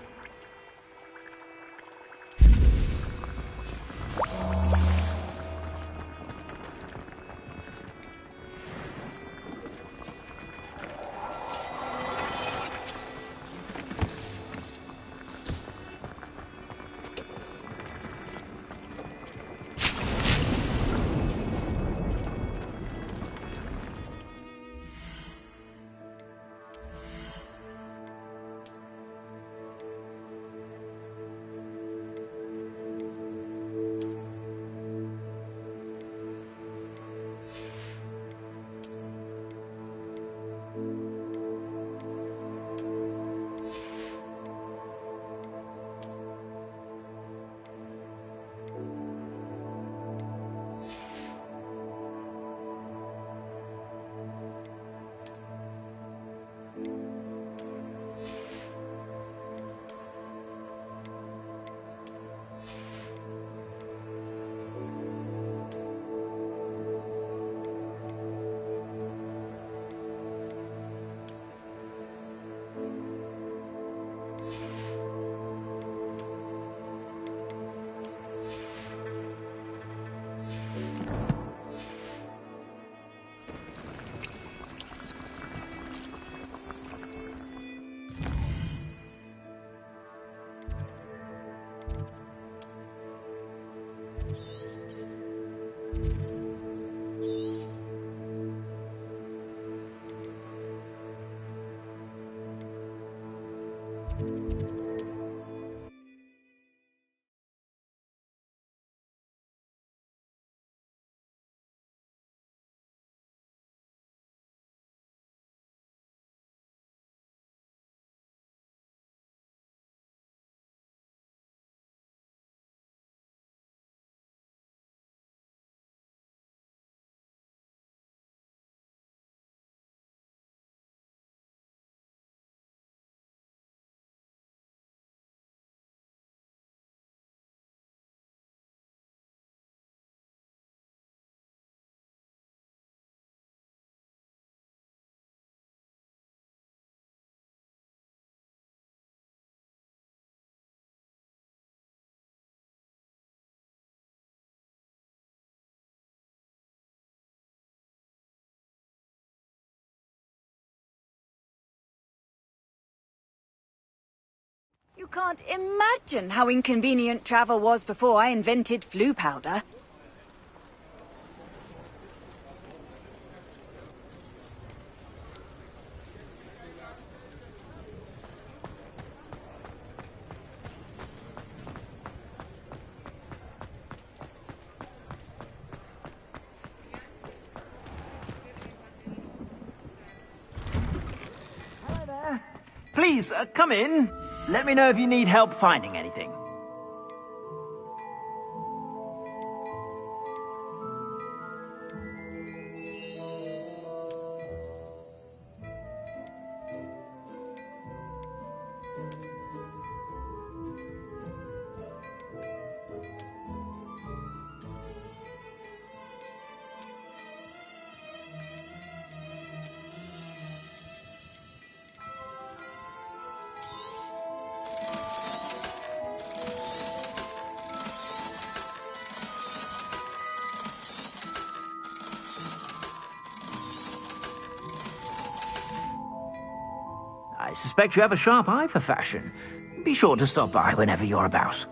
You can't imagine how inconvenient travel was before I invented flu powder. Please, come in. Let me know if you need help finding anything. I suspect you have a sharp eye for fashion. Be sure to stop by whenever you're about.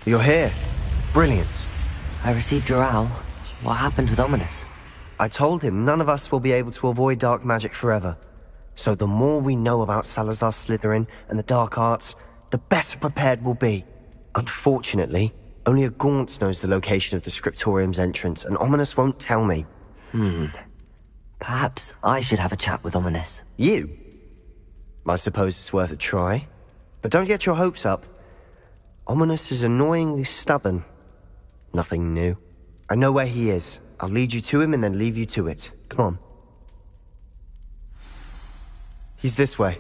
You're here. Brilliant. I received your owl. What happened with Ominous? I told him none of us will be able to avoid dark magic forever. So the more we know about Salazar Slytherin and the dark arts, the better prepared we'll be. Unfortunately, only a Gaunt knows the location of the Scriptorium's entrance, and Ominous won't tell me. Perhaps I should have a chat with Ominous. You? I suppose it's worth a try. But don't get your hopes up. Ominous is annoyingly stubborn. Nothing new. I know where he is. I'll lead you to him and then leave you to it. Come on. He's this way.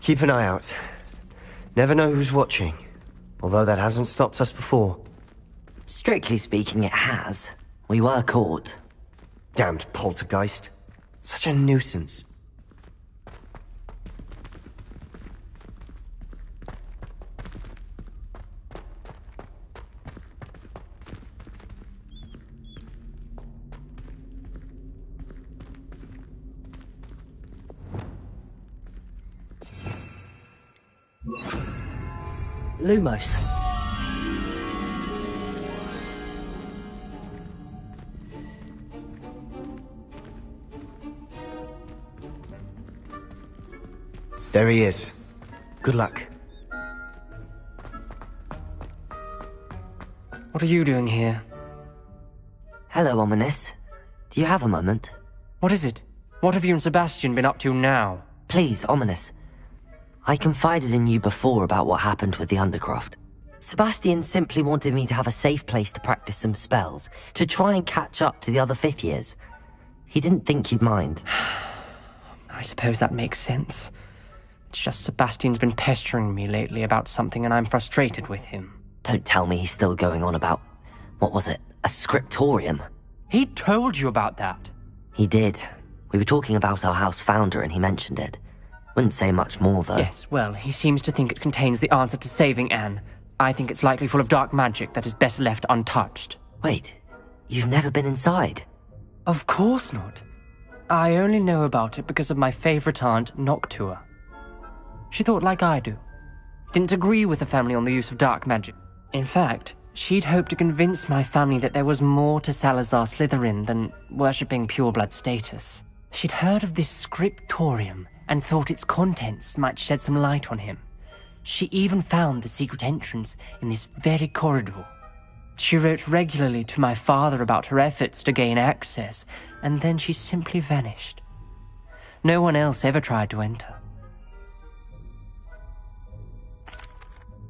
Keep an eye out. Never know who's watching. Although that hasn't stopped us before. Strictly speaking, it has. We were caught. Damned poltergeist. Such a nuisance. Lumos. There he is. Good luck. What are you doing here? Hello, Ominous. Do you have a moment? What is it? What have you and Sebastian been up to now? Please, Ominous. I confided in you before about what happened with the Undercroft. Sebastian simply wanted me to have a safe place to practice some spells, to try and catch up to the other fifth years. He didn't think you'd mind. I suppose that makes sense. It's just Sebastian's been pestering me lately about something and I'm frustrated with him. Don't tell me he's still going on about, what was it, a scriptorium? He told you about that? He did. We were talking about our house founder and he mentioned it. Wouldn't say much more, though. Yes, well, he seems to think it contains the answer to saving Anne. I think it's likely full of dark magic that is better left untouched. Wait, you've never been inside? Of course not. I only know about it because of my favorite aunt, Noctua. She thought like I do. Didn't agree with the family on the use of dark magic. In fact, she'd hoped to convince my family that there was more to Salazar Slytherin than worshipping pureblood status. She'd heard of this scriptorium and thought its contents might shed some light on him. She even found the secret entrance in this very corridor. She wrote regularly to my father about her efforts to gain access, and then she simply vanished. No one else ever tried to enter.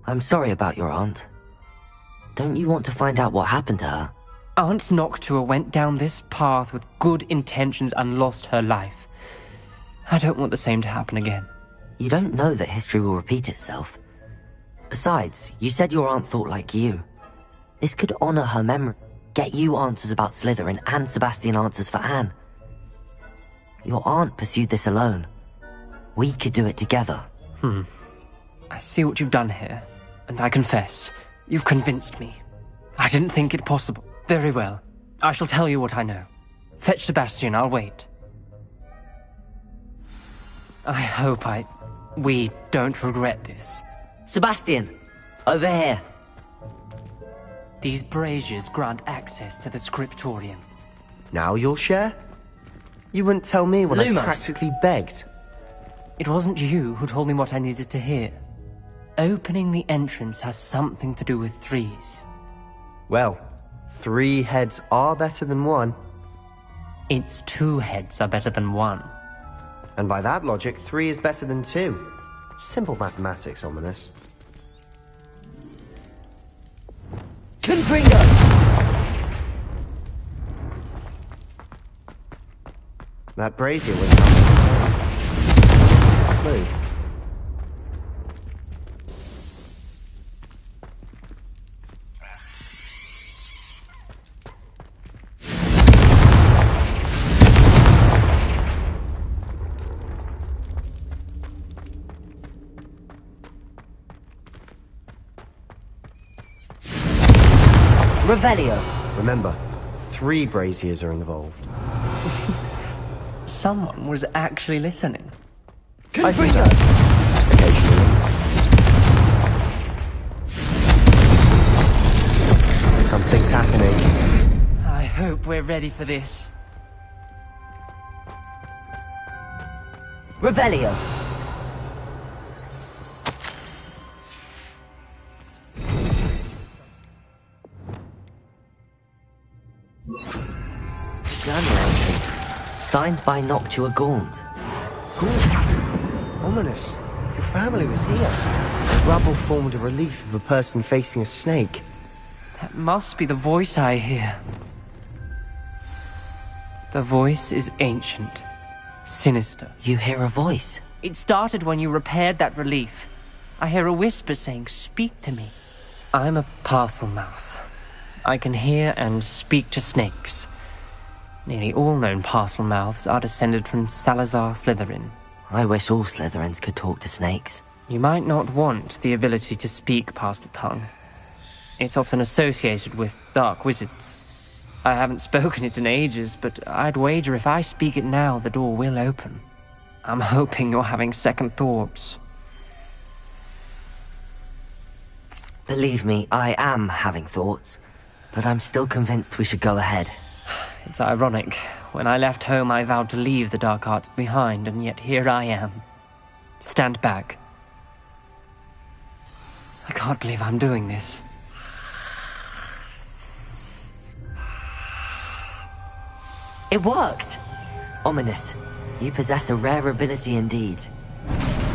I'm sorry about your aunt. Don't you want to find out what happened to her? Aunt Noctua went down this path with good intentions and lost her life. I don't want the same to happen again. You don't know that history will repeat itself. Besides, you said your aunt thought like you. This could honor her memory, get you answers about Slytherin and Sebastian answers for Anne. Your aunt pursued this alone. We could do it together. I see what you've done here, and I confess, you've convinced me. I didn't think it possible. Very well. I shall tell you what I know. Fetch Sebastian, I'll wait. I hope we don't regret this. Sebastian! Over here! These braziers grant access to the scriptorium. Now you'll share? You wouldn't tell me when I Lumos. practically begged. It wasn't you who told me what I needed to hear. Opening the entrance has something to do with threes. Well, 3 heads are better than 1. It's 2 heads are better than 1. And by that logic, 3 is better than 2. Simple mathematics, Ominous. Confringo! That brazier was not it's a clue. Revelio. Remember, 3 braziers are involved. Someone was actually listening. I do that. Occasionally. Something's happening. I hope we're ready for this. Revelio. Journal entry. Signed by Noctua Gaunt. Gaunt? Ominous. Your family was here. The rubble formed a relief of a person facing a snake. That must be the voice I hear. The voice is ancient. Sinister. You hear a voice? It started when you repaired that relief. I hear a whisper saying, "Speak to me." I'm a parcel mouth. I can hear and speak to snakes. Nearly all known parcel mouths are descended from Salazar Slytherin. I wish all Slytherins could talk to snakes. You might not want the ability to speak parcel tongue. It's often associated with dark wizards. I haven't spoken it in ages, but I'd wager if I speak it now, the door will open. I'm hoping you're having second thoughts. Believe me, I am having thoughts, but I'm still convinced we should go ahead. It's ironic. When I left home, I vowed to leave the dark arts behind, and yet here I am. Stand back. I can't believe I'm doing this. It worked! Ominous, you possess a rare ability indeed.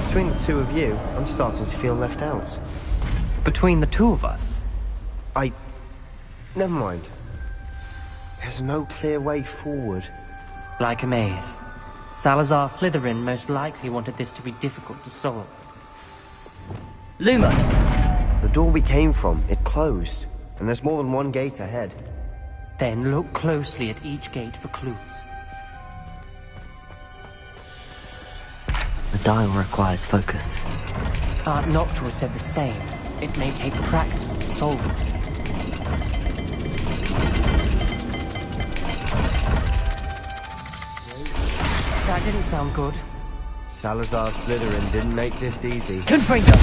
Between the 2 of you, I'm starting to feel left out. Between the 2 of us? Never mind. There's no clear way forward. Like a maze. Salazar Slytherin most likely wanted this to be difficult to solve. Lumos! The door we came from, it closed. And there's more than 1 gate ahead. Then look closely at each gate for clues. The dial requires focus. Art Noctua said the same. It may take practice to solve it. That didn't sound good. Salazar Slytherin didn't make this easy. Confringo!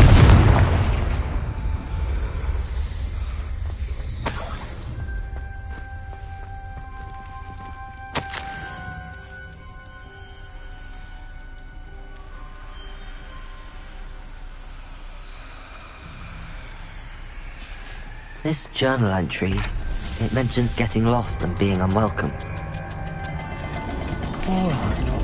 This journal entry, it mentions getting lost and being unwelcome. Poor Art Noctua.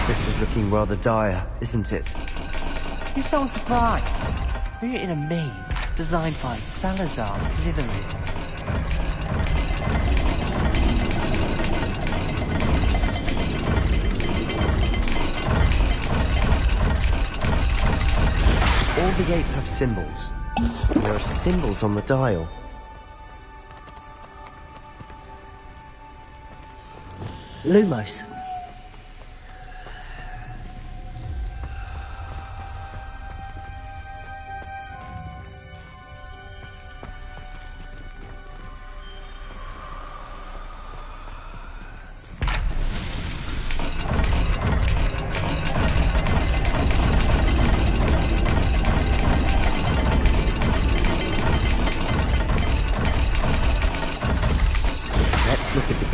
This is looking rather dire, isn't it? You sound surprised. We're in a maze designed by Salazar Slytherin. All the gates have symbols. And there are symbols on the dial. Lumos.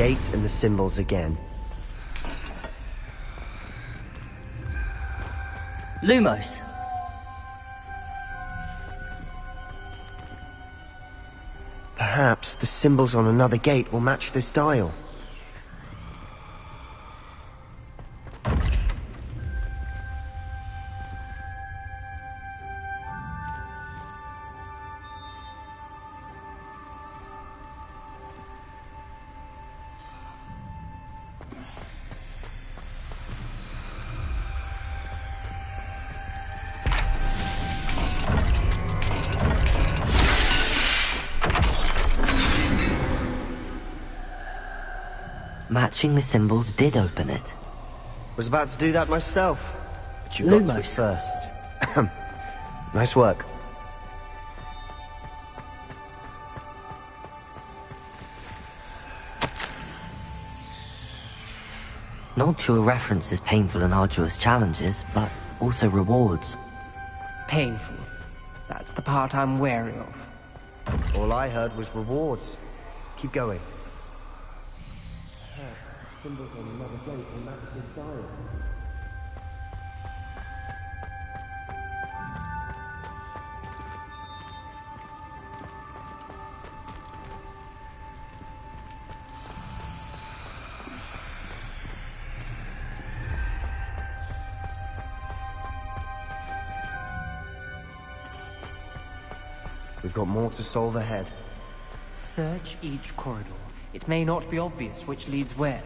gate and the symbols again. Lumos. Perhaps the symbols on another gate will match this dial. Matching the symbols did open it. Was about to do that myself, but you got to it first. Nice work. Noctua references painful and arduous challenges, but also rewards. Painful. That's the part I'm wary of. All I heard was rewards. Keep going. Symbols on another gate will match this dial. We've got more to solve ahead. Search each corridor. It may not be obvious which leads where.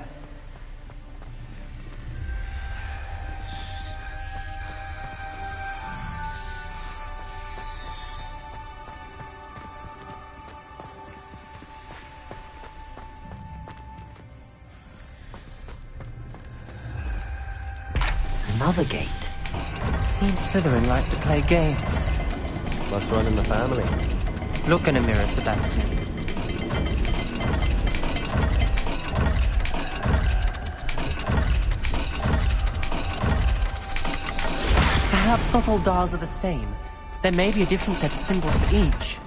Another gate. Seems Slytherin like to play games. Must run in the family. Look in a mirror, Sebastian. Perhaps not all dials are the same. There may be a different set of symbols for each.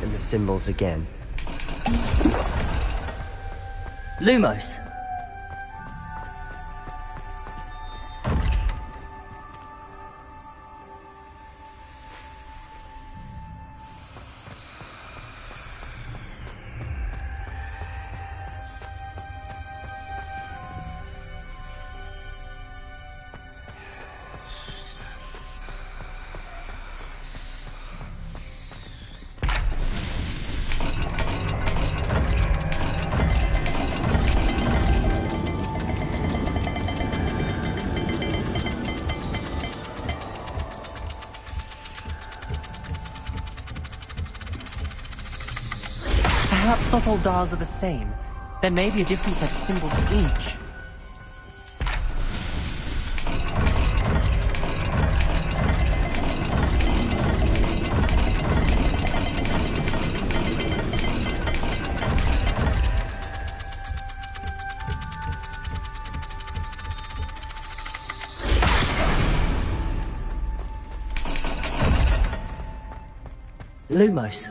And the symbols again. Lumos. Perhaps not all dials are the same. There may be a different set of symbols for each. Lumos.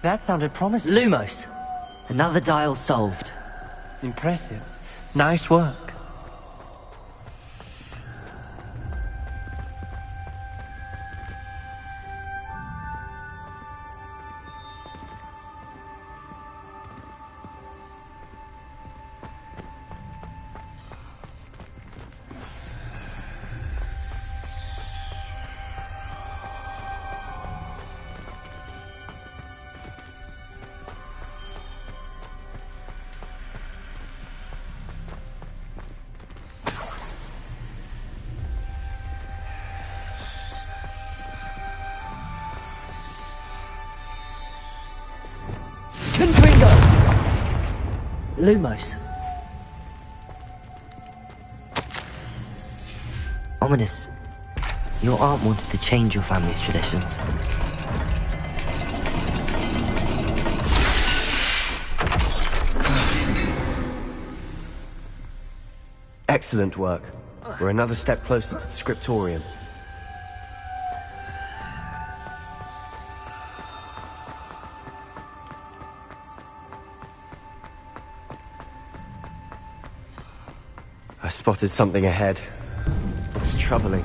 That sounded promising. Lumos. Another dial solved. Impressive. Nice work. Lumos. Ominous. Your aunt wanted to change your family's traditions. Excellent work. We're another step closer to the scriptorium. I spotted something ahead. Looks troubling.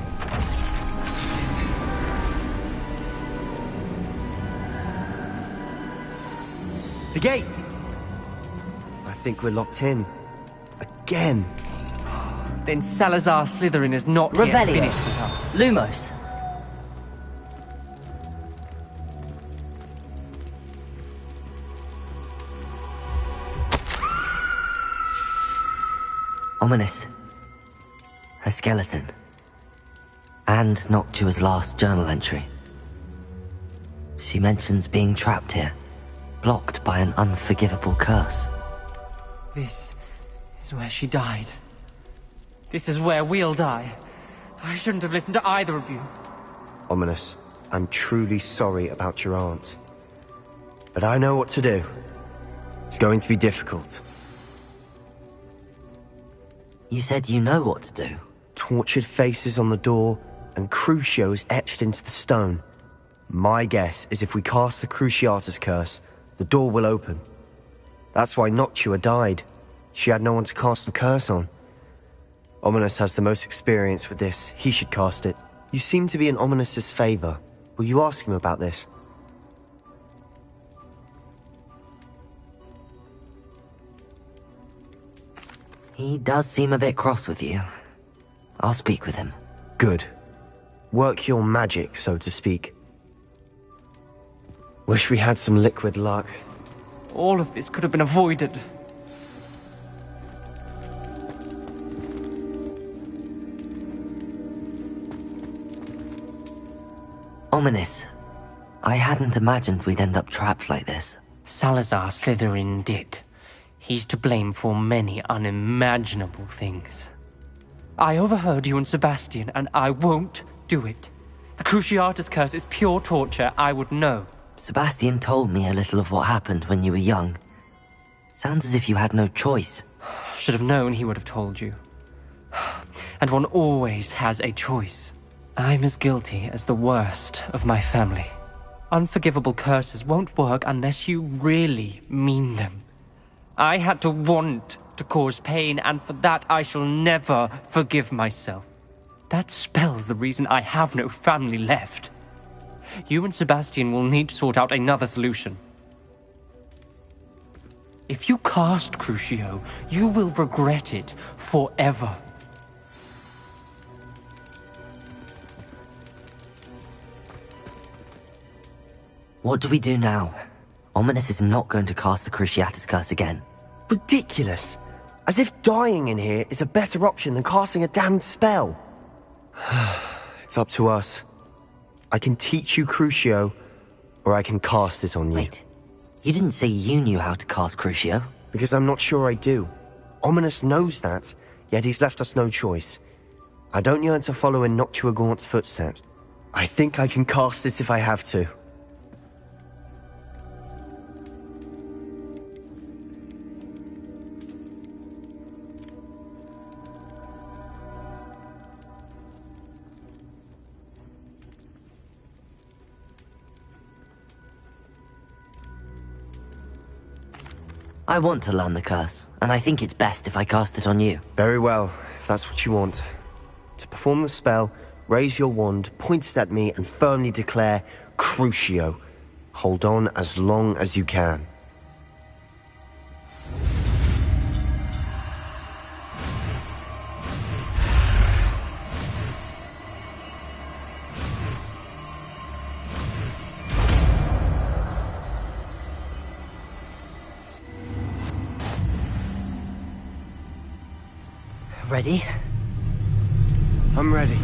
The gate! I think we're locked in. Again. Then Salazar Slytherin is not yet Revelio. finished with us. Lumos. Ominous. Her skeleton. And Noctua's last journal entry. She mentions being trapped here, blocked by an unforgivable curse. This is where she died. This is where we'll die. I shouldn't have listened to either of you. Ominous, I'm truly sorry about your aunt. But I know what to do. It's going to be difficult. You said you know what to do. Tortured faces on the door, and Crucios etched into the stone. My guess is if we cast the Cruciatus curse, the door will open. That's why Noctua died. She had no one to cast the curse on. Ominous has the most experience with this. He should cast it. You seem to be in Ominous's favor. Will you ask him about this? He does seem a bit cross with you. I'll speak with him. Good. Work your magic, so to speak. Wish we had some liquid luck. All of this could have been avoided. Ominous. I hadn't imagined we'd end up trapped like this. Salazar Slytherin did. He's to blame for many unimaginable things. I overheard you and Sebastian, and I won't do it. The Cruciatus curse is pure torture, I would know. Sebastian told me a little of what happened when you were young. Sounds as if you had no choice. Should have known he would have told you. And one always has a choice. I'm as guilty as the worst of my family. Unforgivable curses won't work unless you really mean them. I had to want to cause pain, and for that I shall never forgive myself. That spells the reason I have no family left. You and Sebastian will need to sort out another solution. If you cast Crucio, you will regret it forever. What do we do now? Ominous is not going to cast the Cruciatus curse again. Ridiculous! As if dying in here is a better option than casting a damned spell. It's up to us. I can teach you Crucio, or I can cast it on you. Wait, you didn't say you knew how to cast Crucio? Because I'm not sure I do. Ominous knows that, yet he's left us no choice. I don't yearn to follow in Noctua Gaunt's footsteps. I think I can cast it if I have to. I want to learn the curse, and I think it's best if I cast it on you. Very well, if that's what you want. To perform the spell, raise your wand, point it at me, and firmly declare, Crucio. Hold on as long as you can. Ready? I'm ready.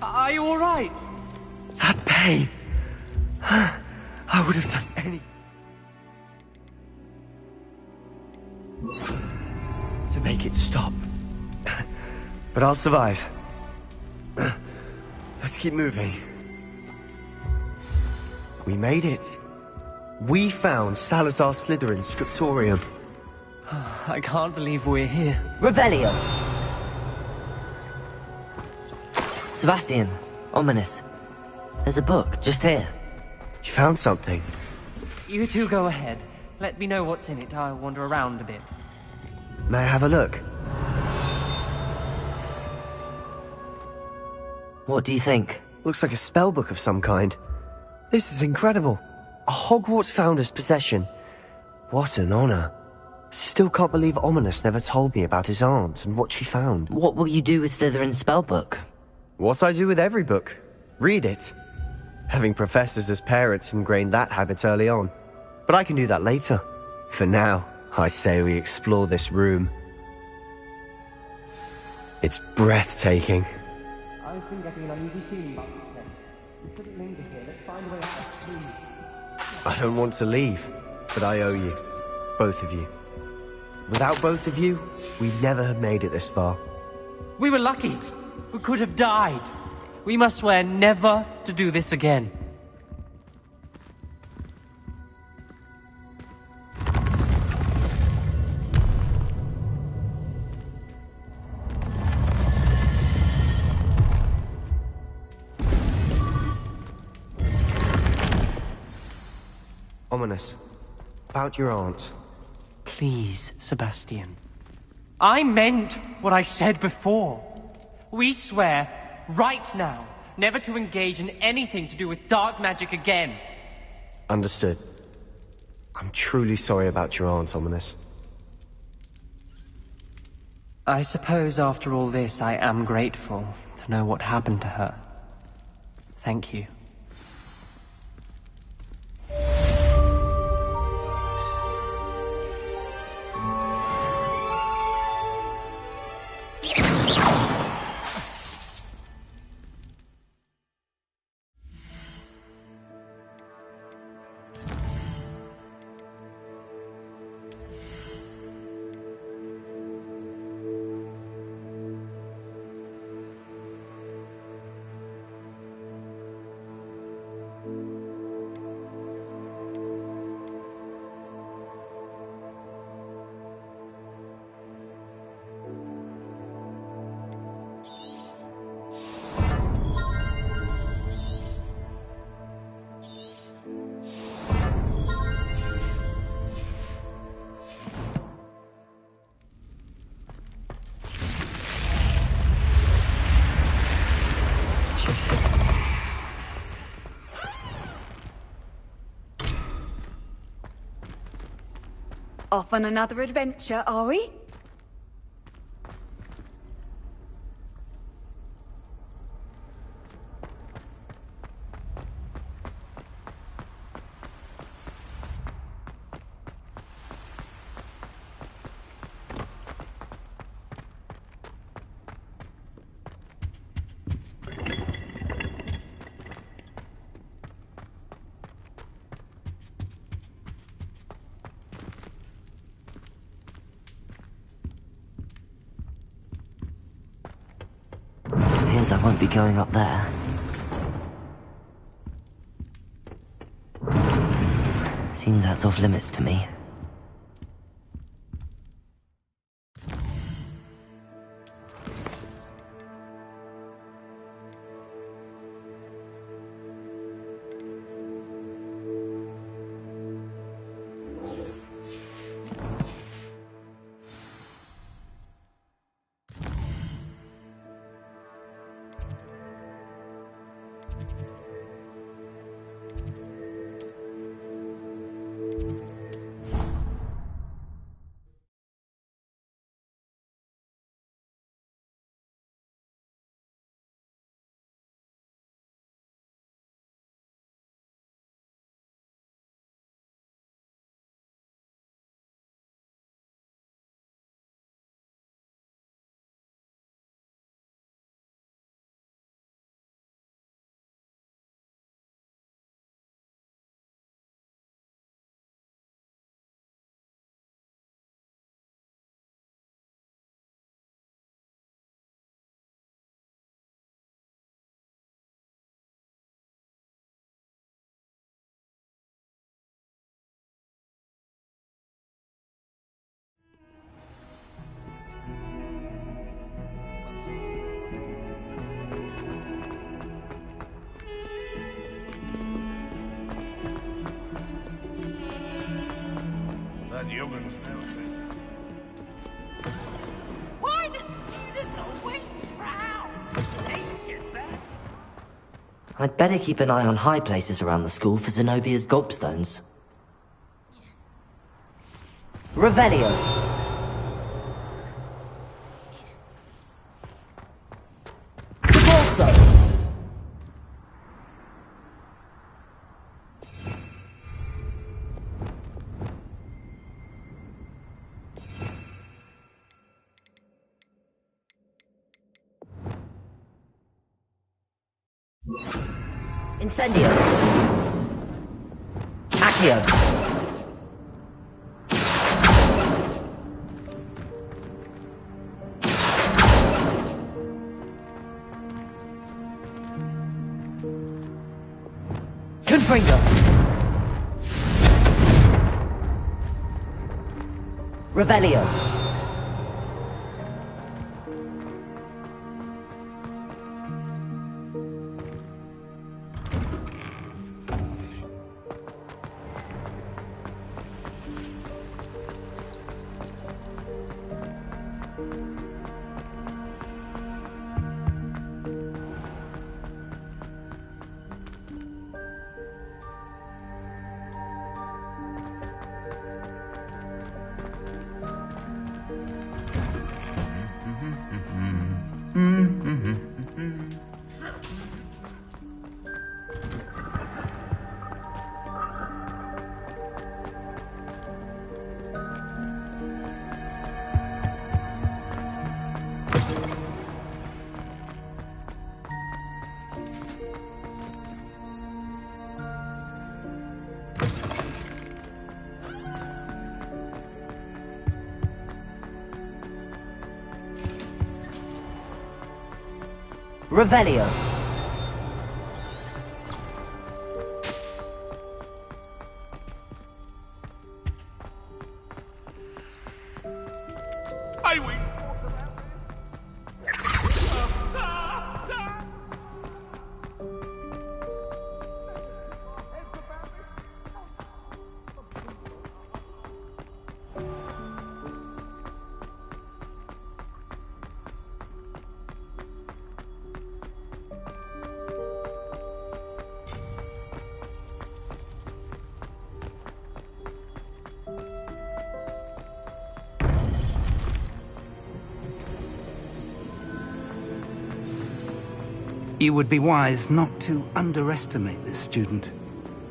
Are you all right? That pain. I would have done anything to make it stop. But I'll survive. Let's keep moving. We made it. We found Salazar Slytherin's scriptorium. I can't believe we're here. Revelio! Sebastian, ominous. There's a book, just here. You found something. You two go ahead. Let me know what's in it. I'll wander around a bit. May I have a look? What do you think? Looks like a spellbook of some kind. This is incredible. A Hogwarts founder's possession. What an honor. Still can't believe Ominous never told me about his aunt and what she found. What will you do with Slytherin's spellbook? What I do with every book. Read it. Having professors as parents ingrained that habit early on. But I can do that later. For now, I say we explore this room. It's breathtaking. I've been getting an uneasy feeling about this place. We couldn't linger here. Let's find a way out, please. I don't want to leave, but I owe you. Both of you. Without both of you, we'd never have made it this far. We were lucky. We could have died. We must swear never to do this again. Ominous. About your aunt. Please, Sebastian. I meant what I said before. We swear, right now, never to engage in anything to do with dark magic again. Understood. I'm truly sorry about your aunt, Ominous. I suppose after all this, I am grateful to know what happened to her. Thank you. Off on another adventure, are we? suppose I won't be going up there. Seems that's off limits to me. Why do students always frown? I'd better keep an eye on high places around the school for Zenobia's gobstones. Revelio! Repulso! Incendio! Accio! Confringo! Revelio! Revelio. I win. You would be wise not to underestimate this student.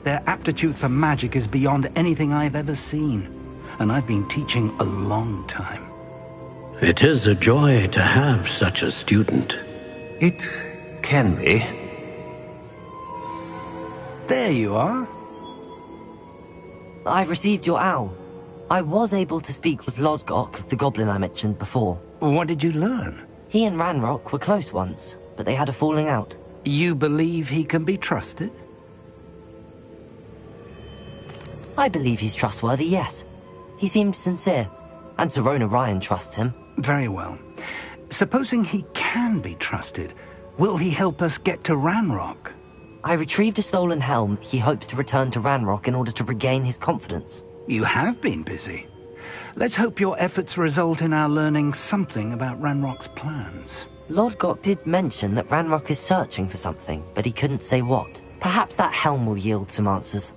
Their aptitude for magic is beyond anything I've ever seen, and I've been teaching a long time. It is a joy to have such a student. It can be. There you are. I received your owl. I was able to speak with Lodgok, the goblin I mentioned before. What did you learn? He and Ranrock were close once. but they had a falling out. You believe he can be trusted? I believe he's trustworthy, yes. He seemed sincere, and Sirona Ryan trusts him. Very well. Supposing he can be trusted, will he help us get to Ranrock? I retrieved a stolen helm. He hopes to return to Ranrock in order to regain his confidence. You have been busy. Let's hope your efforts result in our learning something about Ranrock's plans. Lord Gok did mention that Ranrock is searching for something, but he couldn't say what. Perhaps that helm will yield some answers.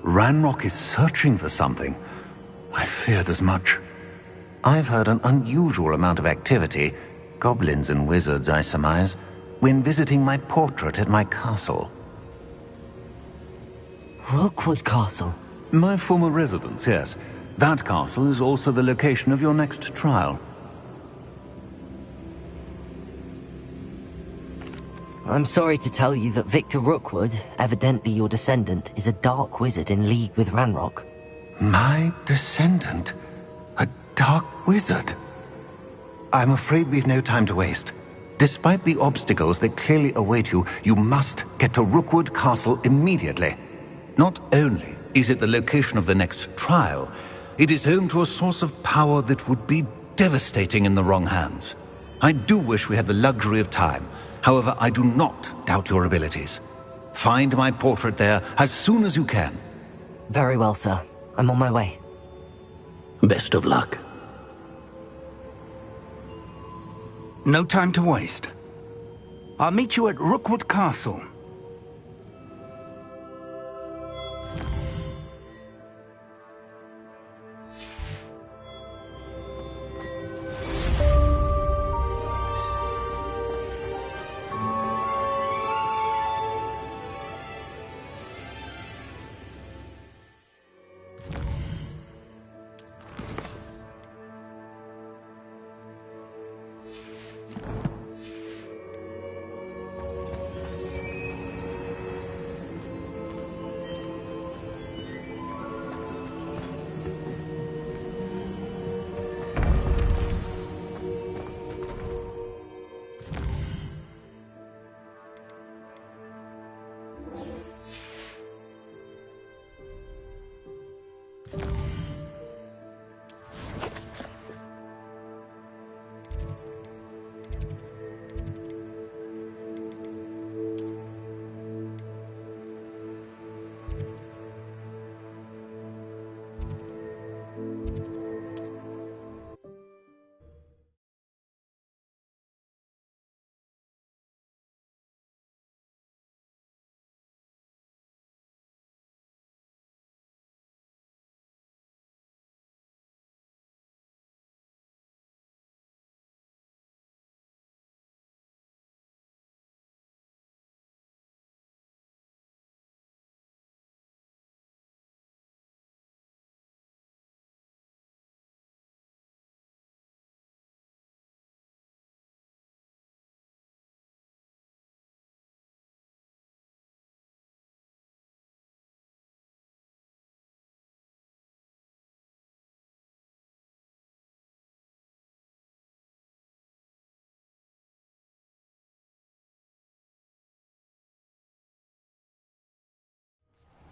Ranrock is searching for something. I feared as much. I've heard an unusual amount of activity, goblins and wizards, I surmise, when visiting my portrait at my castle. Rookwood Castle? My former residence, yes. That castle is also the location of your next trial. I'm sorry to tell you that Victor Rookwood, evidently your descendant, is a dark wizard in league with Ranrock. My descendant? A dark wizard? I'm afraid we've no time to waste. Despite the obstacles that clearly await you, you must get to Rookwood Castle immediately. Not only is it the location of the next trial, it is home to a source of power that would be devastating in the wrong hands. I do wish we had the luxury of time. However, I do not doubt your abilities. Find my portrait there as soon as you can. Very well, sir. I'm on my way. Best of luck. No time to waste. I'll meet you at Rookwood Castle.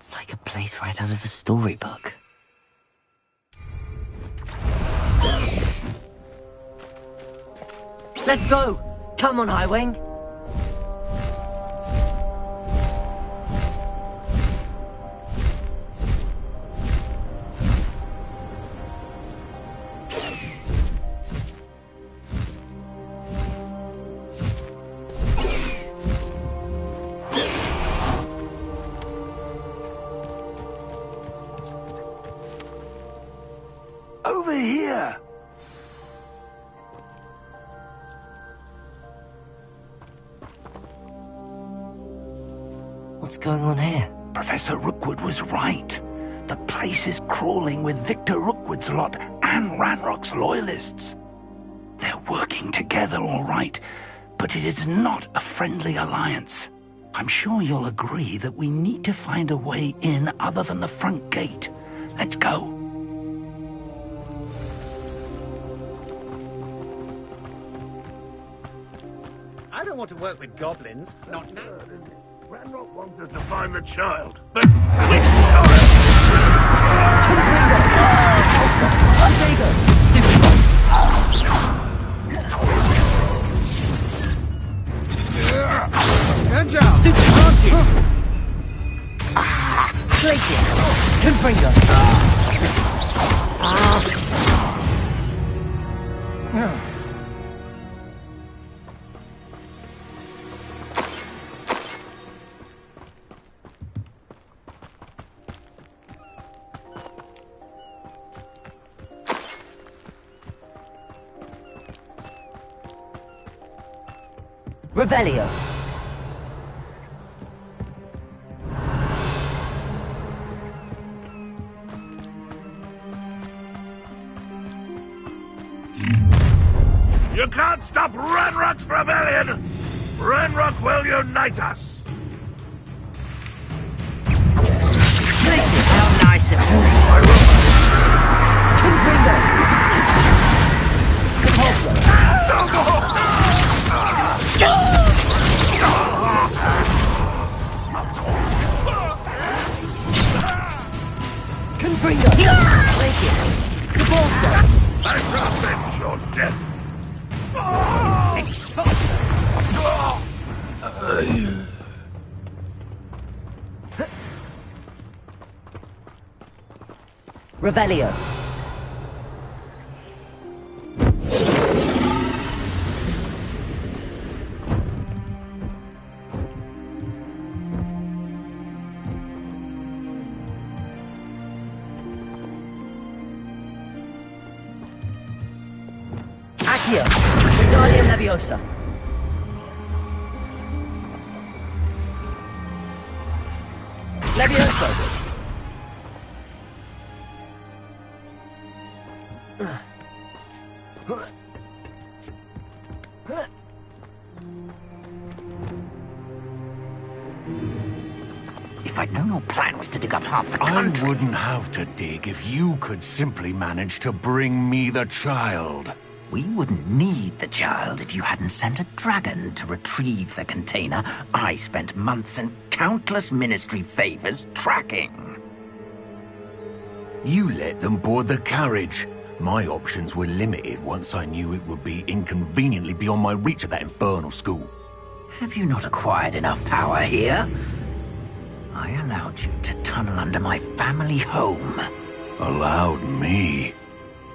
It's like a place right out of a storybook. Let's go! Come on, Highwing! Over here! What's going on here? Professor Rookwood was right. The place is crawling with Victor Rookwood's lot and Ranrock's loyalists. They're working together, all right, but it is not a friendly alliance. I'm sure you'll agree that we need to find a way in other than the front gate. Let's go. don't want to work with goblins. Not now. Ranrock wants us to find the child. But which child? Belajar! Stupid, aren't you? Glacier! Confringo! Revelio. You can't stop Ranrock's rebellion! Ranrock will unite us! Places how nice and sweet. Confringo! Compulso! Confringo! Places! Compulso! I shall avenge your death! Revelio. Accio! Wingardium Leviosa! Leviosa! If I'd known your plan was to dig up half the country... I wouldn't have to dig if you could simply manage to bring me the child. We wouldn't need the child if you hadn't sent a dragon to retrieve the container I spent months and countless ministry favors tracking. You let them board the carriage. My options were limited once I knew it would be inconveniently beyond my reach at that infernal school. Have you not acquired enough power here? I allowed you to tunnel under my family home. Allowed me?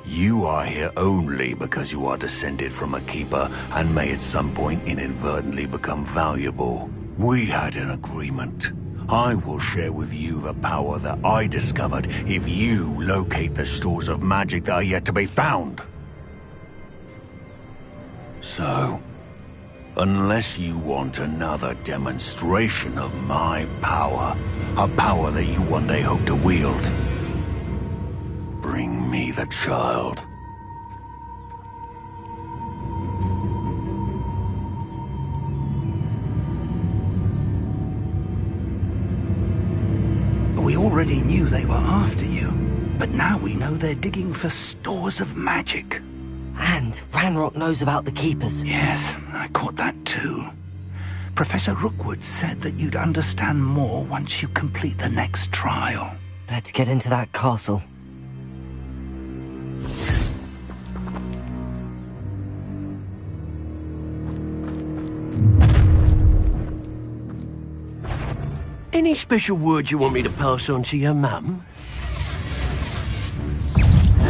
You are here only because you are descended from a keeper and may at some point inadvertently become valuable. We had an agreement. I will share with you the power that I discovered if you locate the stores of magic that are yet to be found. So, unless you want another demonstration of my power, a power that you one day hope to wield, bring me the child. We already knew they were after you, but now we know they're digging for stores of magic. And Ranrock knows about the Keepers. Yes, I caught that too. Professor Rookwood said that you'd understand more once you complete the next trial. Let's get into that castle. Any special words you want me to pass on to your mum?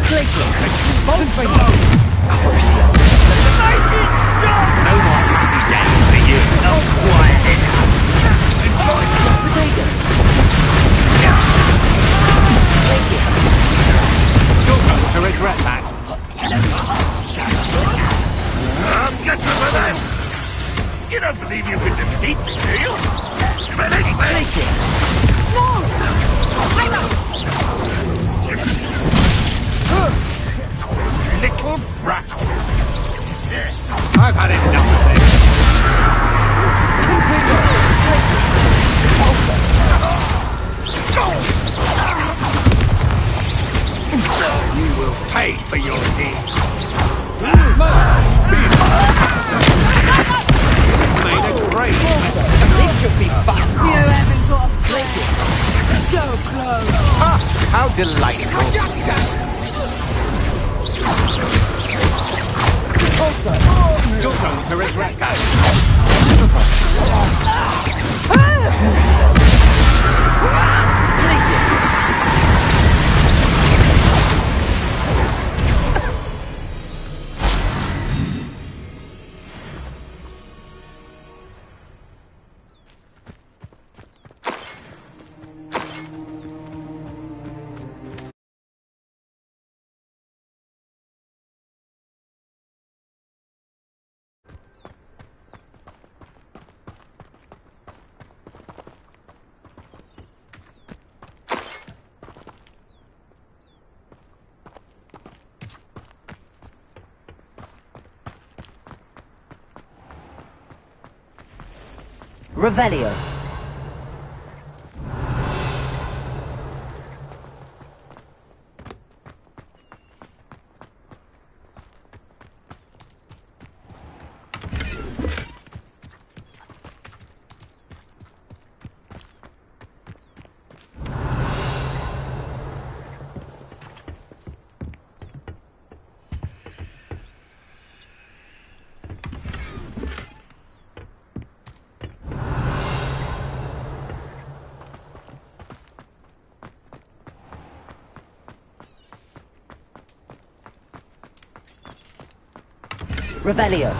Glacier! Crucio! No more happy days for you. Oh, quiet it. You're going to regret that. Get over them! You don't believe you can defeat me, do you? Glacier! Little brat. I've had enough of this. You will pay for your deeds. close! Ah, how delightful! You're going to regret that. Revelio. Revelio.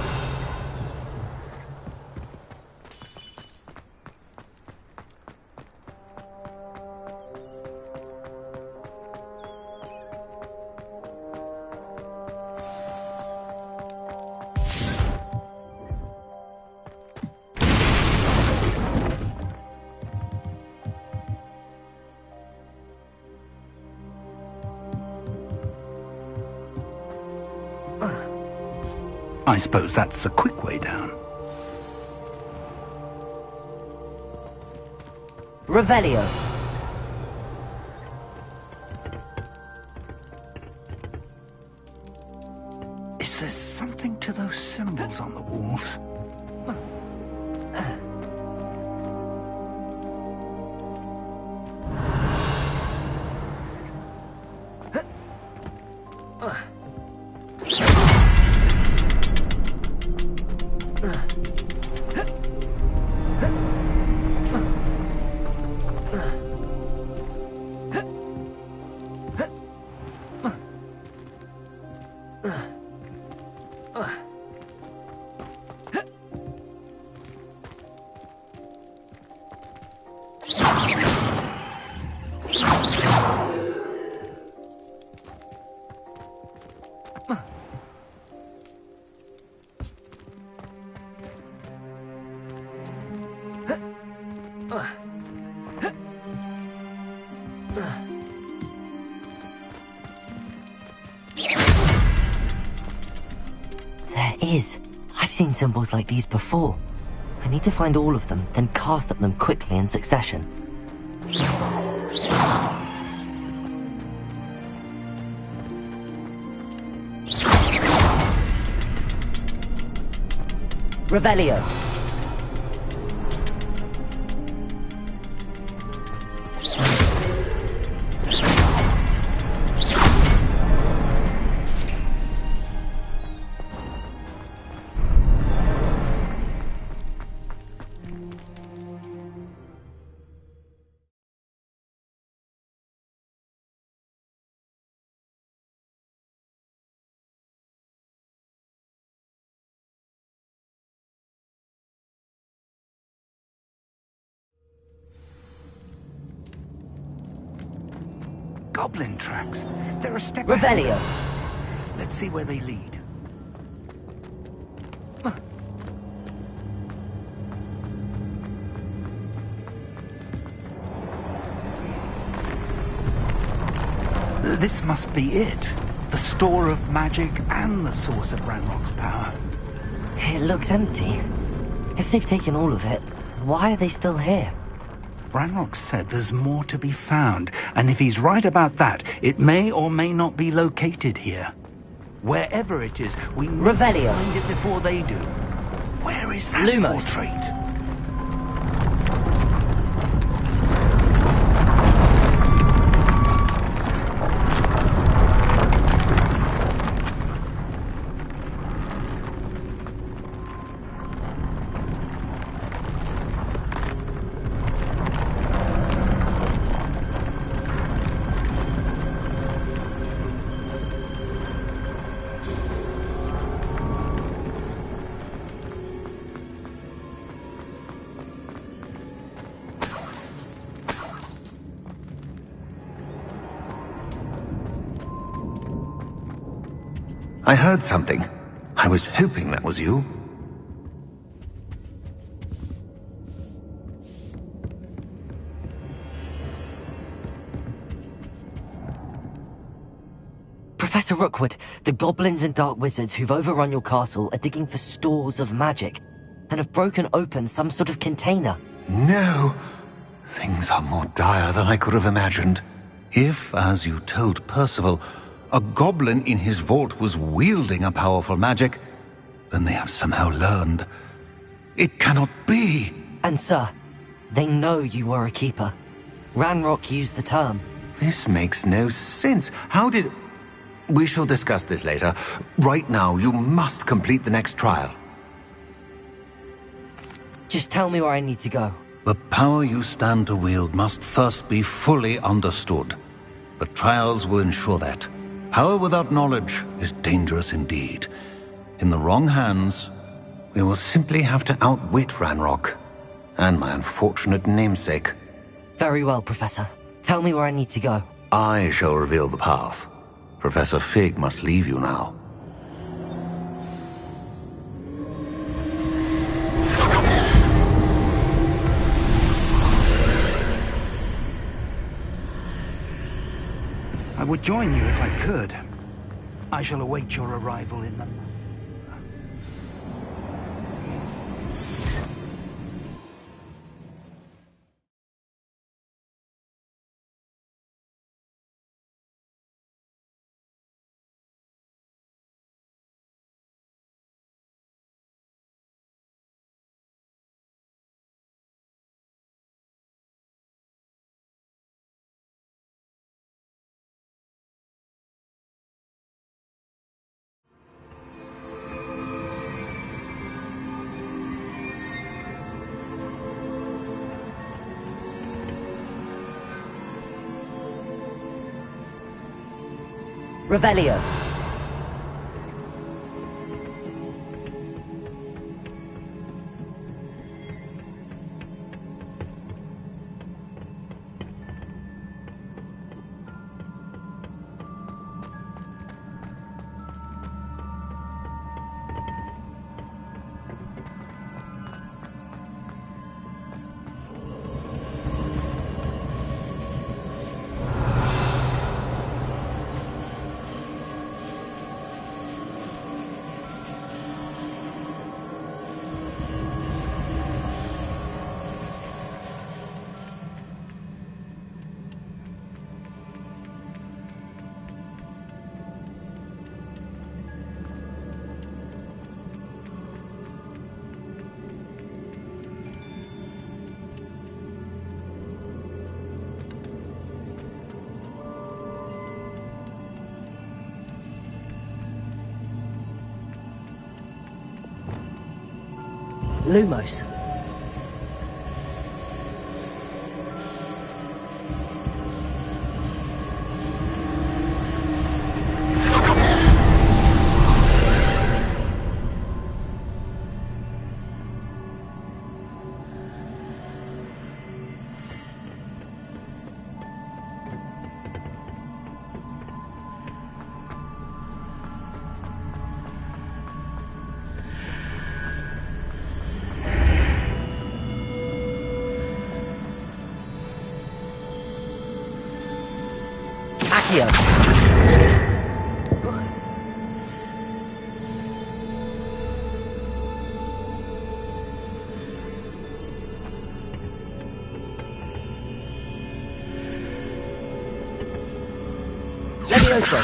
I suppose that's the quick way down. Revelio. Is there something to those symbols on the walls? I've seen symbols like these before. I need to find all of them, then cast at them quickly in succession. Revelio. Goblin tracks. They're a step Revelio. ahead of us. Let's see where they lead. This must be it. The store of magic and the source of Ranrock's power. It looks empty. If they've taken all of it, why are they still here? Ranrock said there's more to be found, and if he's right about that, it may or may not be located here. Wherever it is, we need to find it before they do. Where is that portrait? I heard something. I was hoping that was you. Professor Rookwood, the goblins and dark wizards who've overrun your castle are digging for stores of magic and have broken open some sort of container. No! Things are more dire than I could have imagined. If, as you told Percival, a goblin in his vault was wielding a powerful magic, then they have somehow learned. It cannot be! And sir, they know you were a keeper. Ranrock used the term. This makes no sense. How did... We shall discuss this later. Right now, you must complete the next trial. Just tell me where I need to go. The power you stand to wield must first be fully understood. The trials will ensure that. Power without knowledge is dangerous indeed. In the wrong hands, we will simply have to outwit Ranrock and my unfortunate namesake. Very well, Professor. Tell me where I need to go. I shall reveal the path. Professor Fig must leave you now. I would join you if I could. I shall await your arrival in... Revelio. Lumos. Accio. Levioso.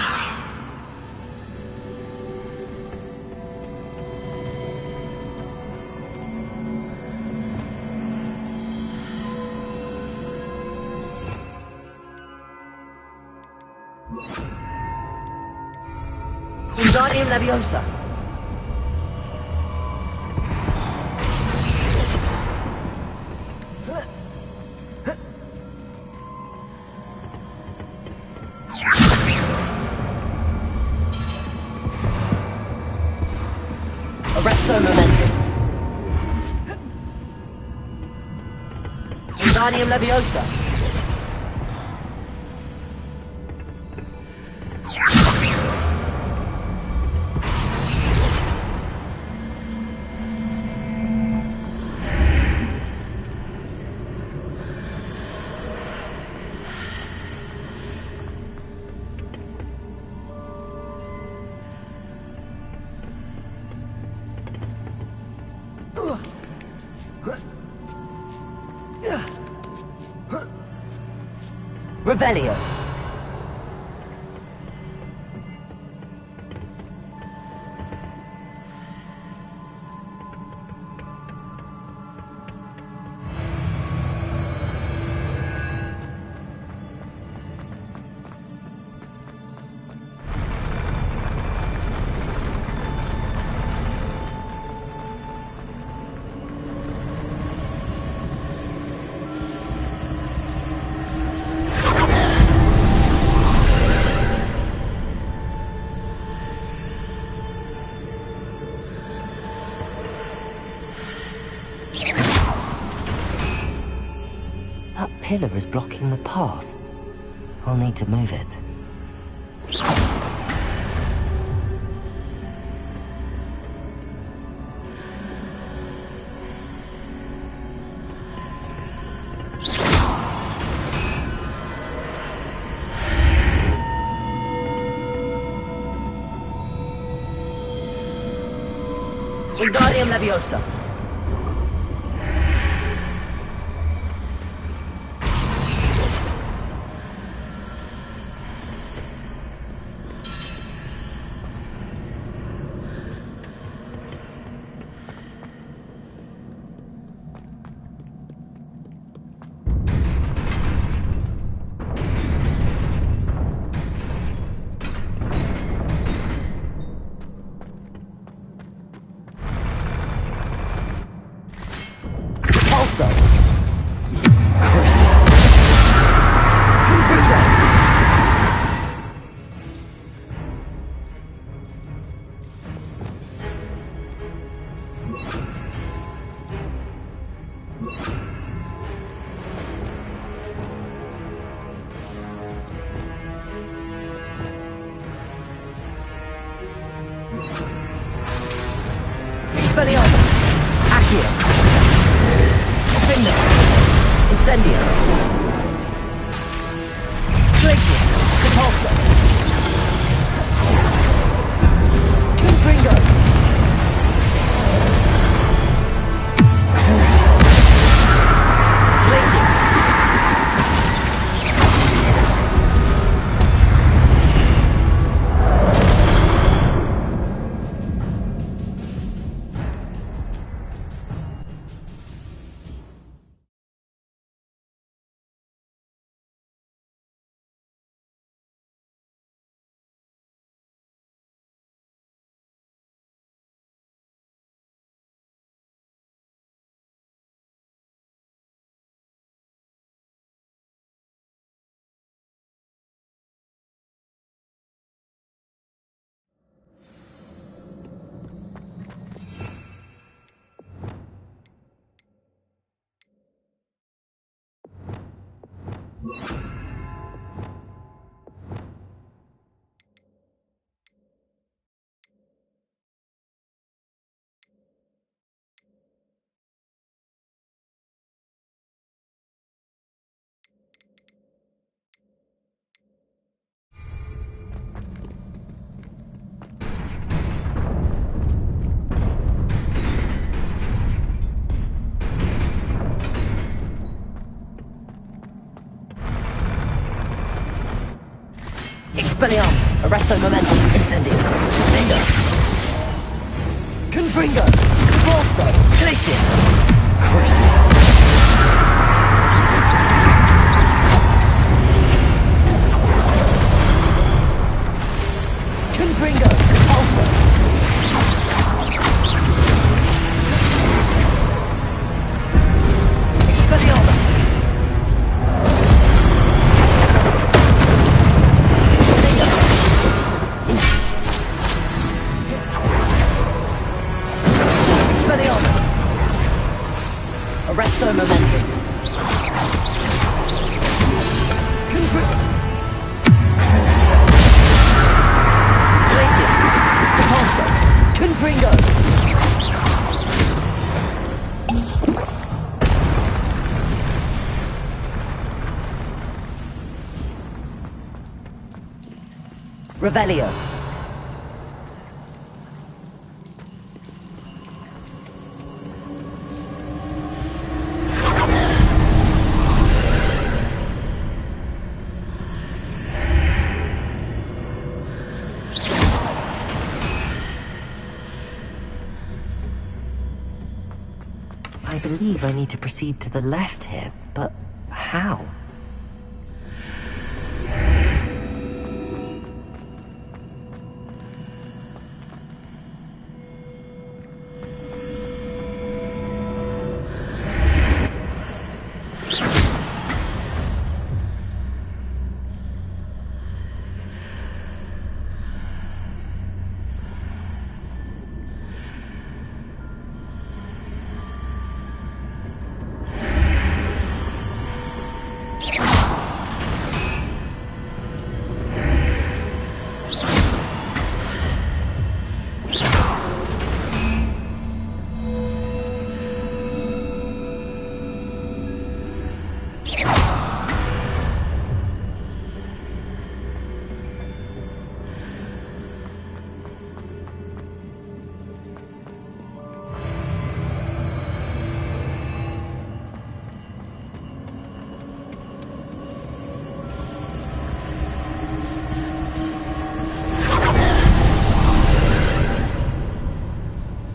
Wingardium Leviosa. Arresto Momentum. Wingardium Leviosa. Revelio. That pillar is blocking the path. I'll need to move it. Wingardium Leviosa. Also, Crucial. Expelliarmus. Accio. Finger. Incendio. Glacius. Repulsor. Confringo. Crucial. Glacius. Expelliarmus. Arresto Momentum. Incendio. Finger. Confringo. Repulso. Glacius. Crucial. Confringo. Repulso. Expelliarmus. Expelliarmus. Arresto Momentum. Glacius. Repulso. Confringo. Revelio. believe I need to proceed to the left here, but how?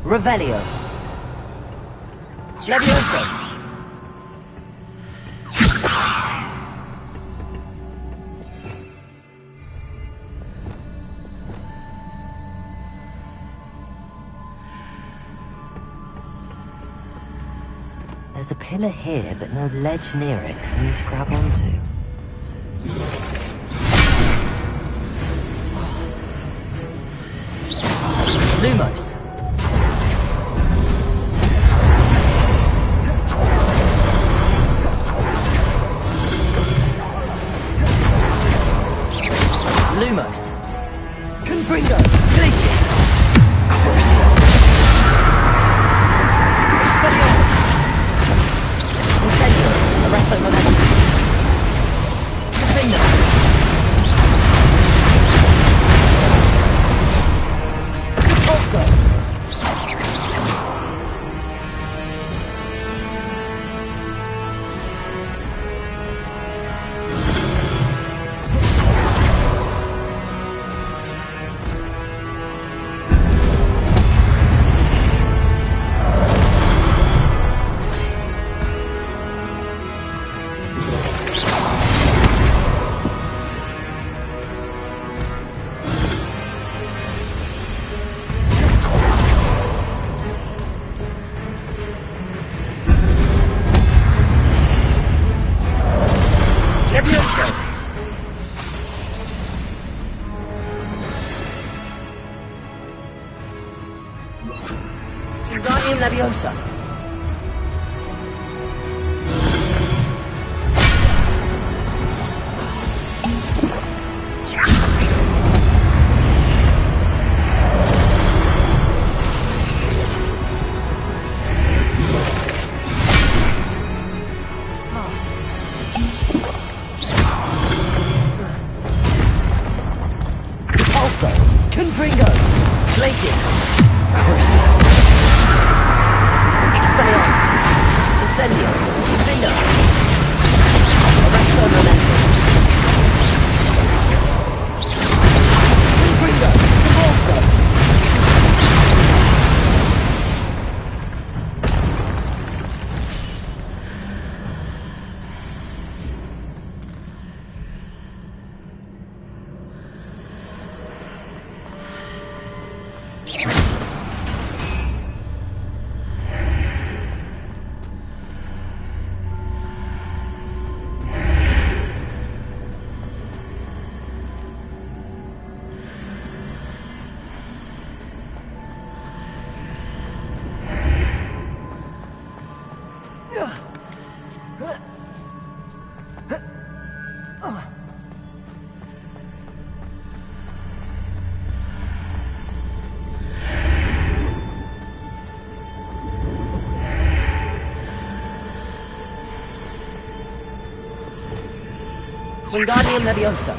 Revelio. Levioso. There's a pillar here, but no ledge near it for me to grab onto. Lumos. Lumos. Confringo. Glacius. Crucio. Expelliarmus. Incendio. Arresto Momentum. Confringo. Also. Wingardium Leviosa. Also, Confringo. Glacius. Crucio. Expelliarmus. Incendio. Confringo. Arresto Momentum. Confringo. Convulso. Wingardium Leviosa.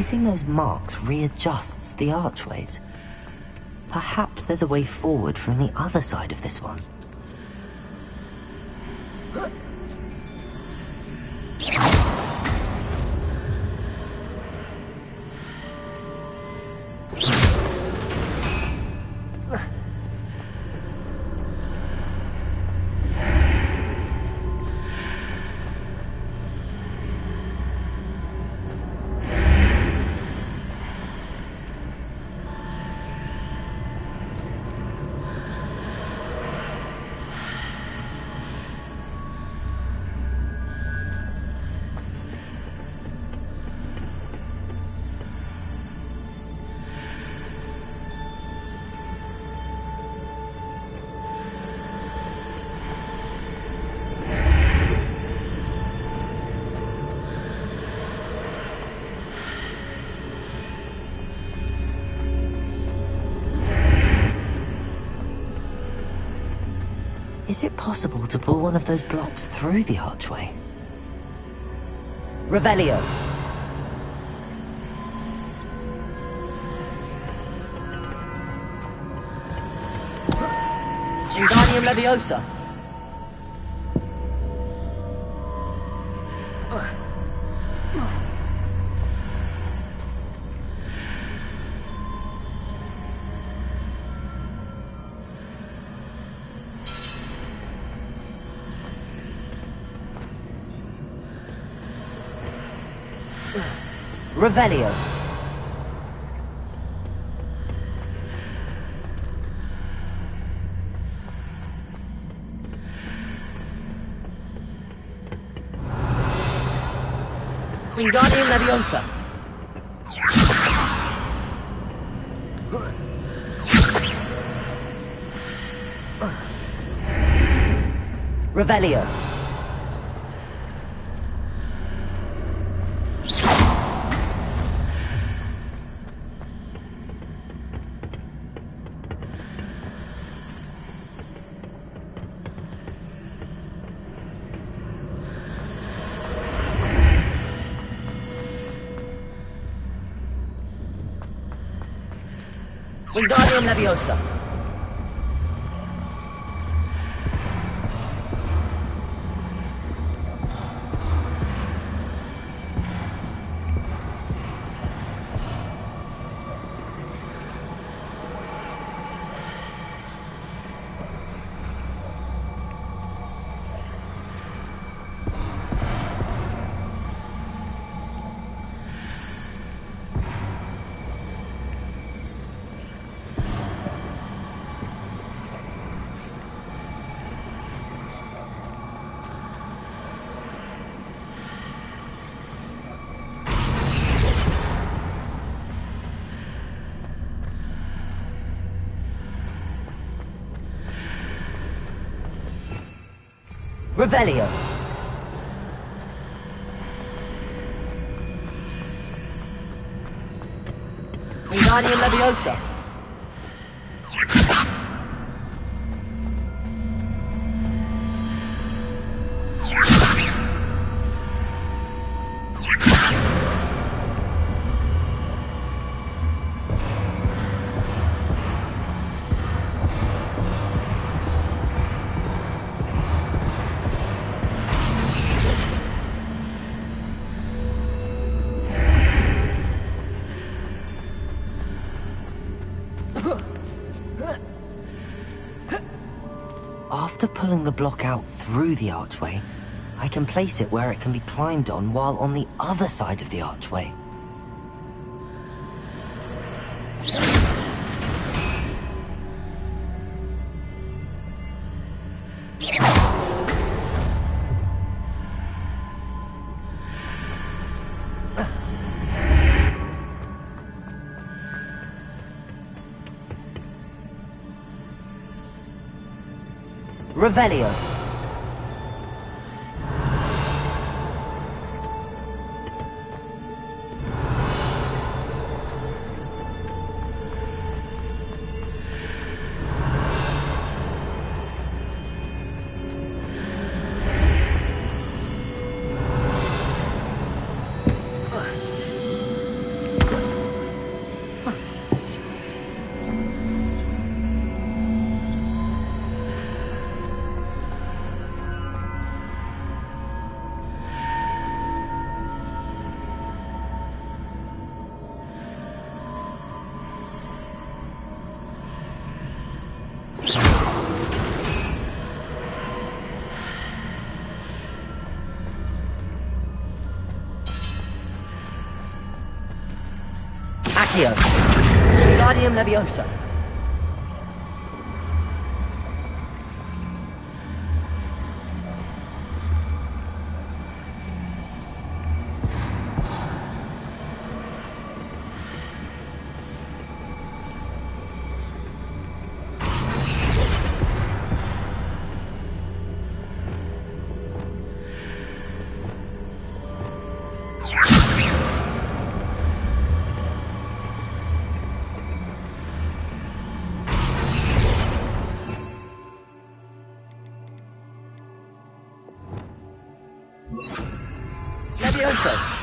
Getting those marks readjusts the archways. Perhaps there's a way forward from the other side of this one. Is it possible to pull one of those blocks through the archway? Revelio! Wingardium Leviosa! Revelio. Wingardium Leviosa. Revelio. Wingardium Leviosa. Revelio. Wingardium Leviosa. After pulling the block out through the archway, I can place it where it can be climbed on while on the other side of the archway. Revelio. Accio. Wingardium Leviosa. Leviosa.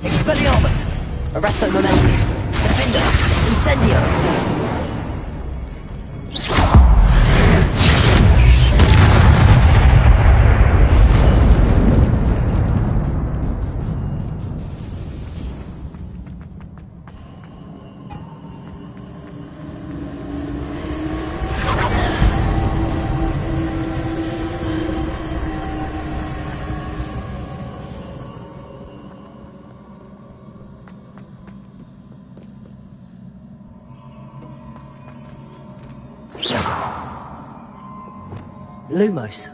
Expelliarmus! Arresto Momenti! Defender! Incendio! Lumos.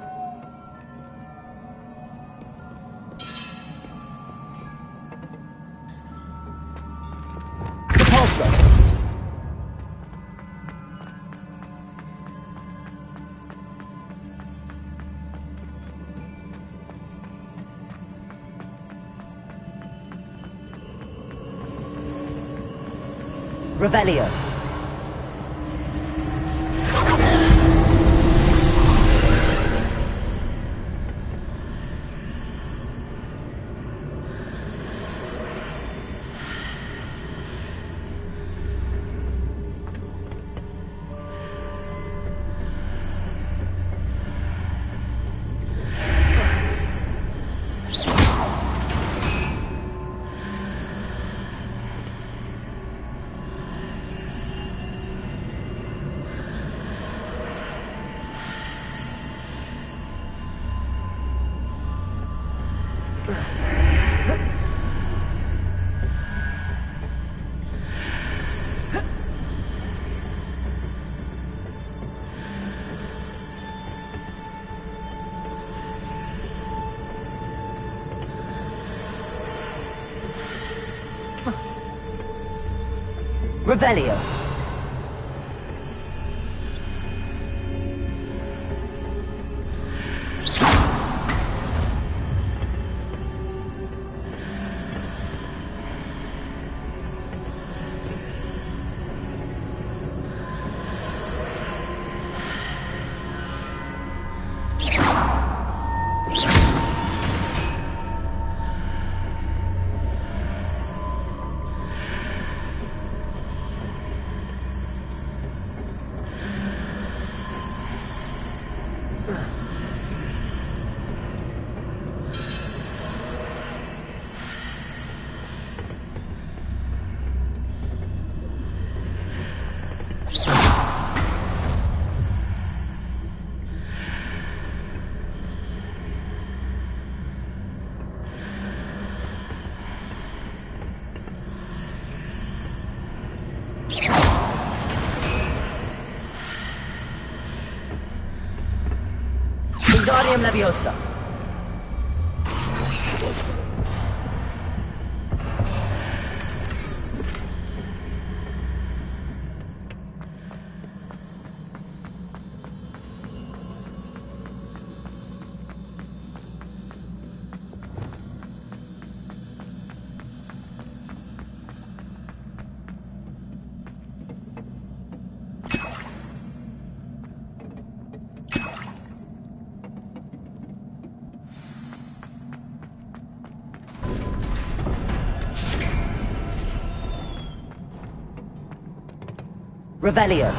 Repulsor. Revelio. Revelio. Wingardium Leviosa. Revelio.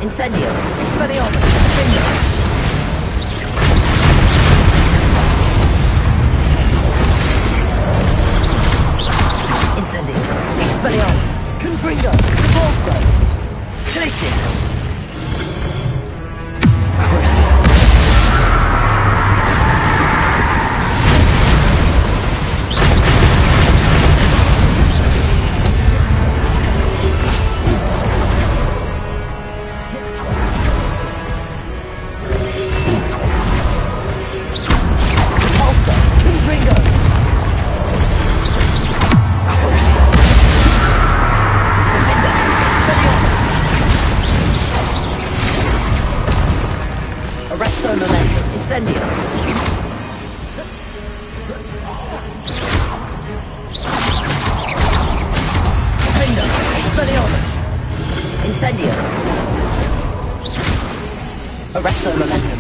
Incendio. Expelliarmus. Incendio. Expelliarmus. Confringo. Repulso. Glacius. Crucio. Arresto Momentum. Incendio. Findo. Expelliarmus. Incendio. Arresto Momentum.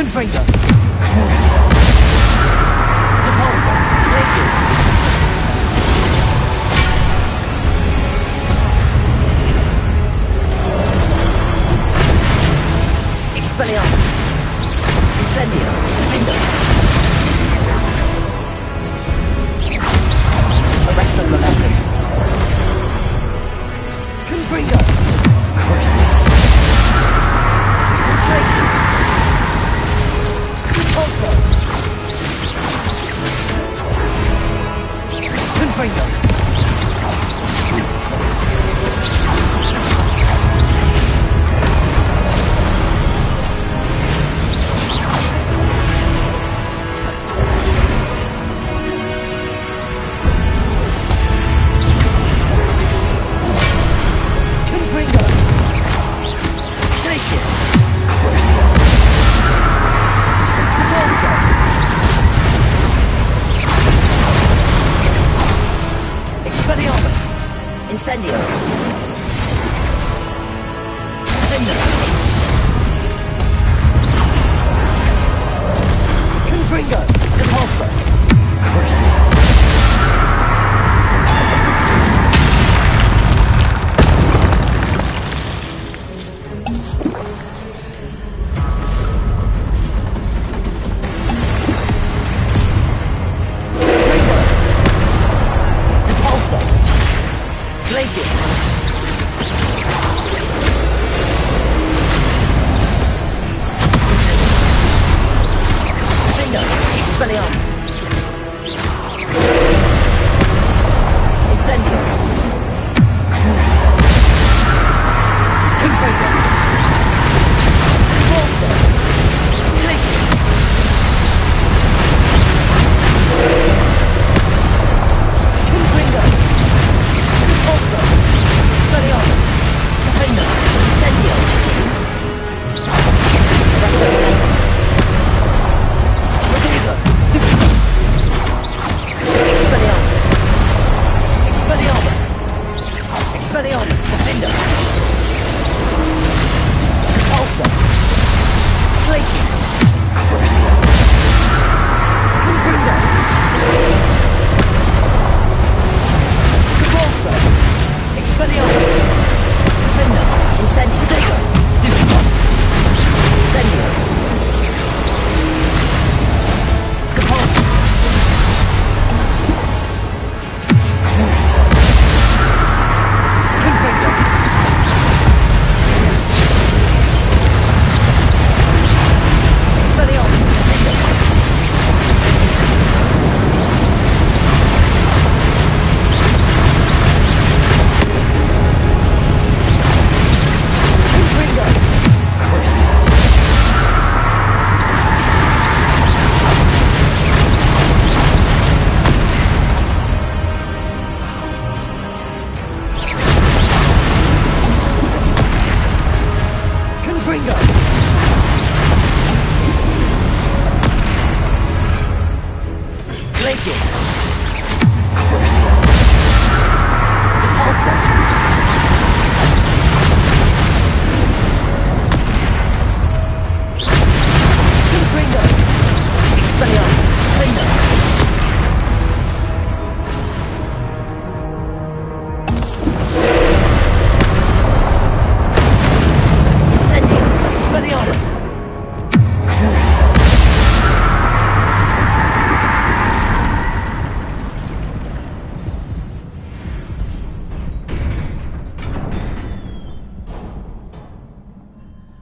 Confringo. Repulso. Incendio. Defender. Arresto momentum. Confringo. Crucio. Places. Alto. Confringo. Incendio. Defender. Confringo. Repulsor. Crucio.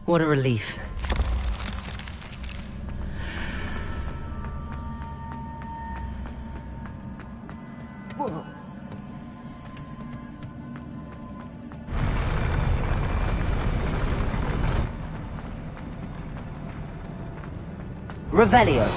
What a relief. Whoa. Revelio.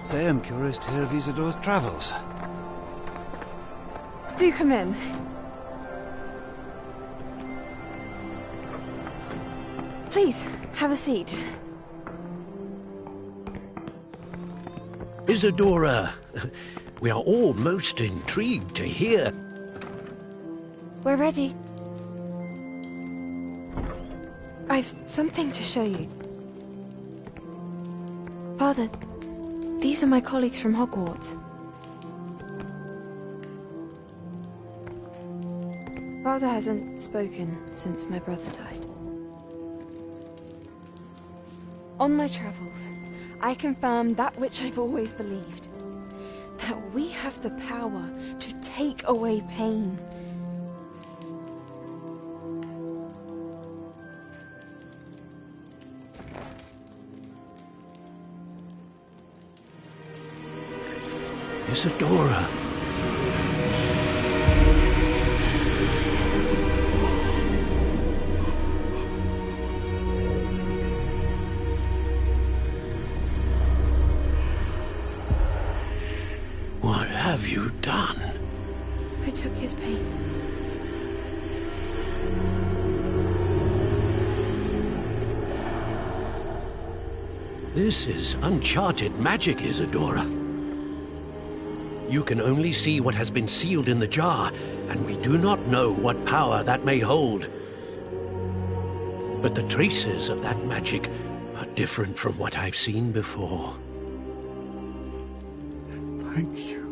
must say I'm curious to hear of Isidore's travels. Do come in. Please, have a seat. Isadora, we are all most intrigued to hear. We're ready. I've something to show you. Father, these are my colleagues from Hogwarts. Father hasn't spoken since my brother died. On my travels, I confirmed that which I've always believed. That we have the power to take away pain. Isadora. What have you done? I took his pain. This is uncharted magic, Isadora. You can only see what has been sealed in the jar, and we do not know what power that may hold. But the traces of that magic are different from what I've seen before. Thank you.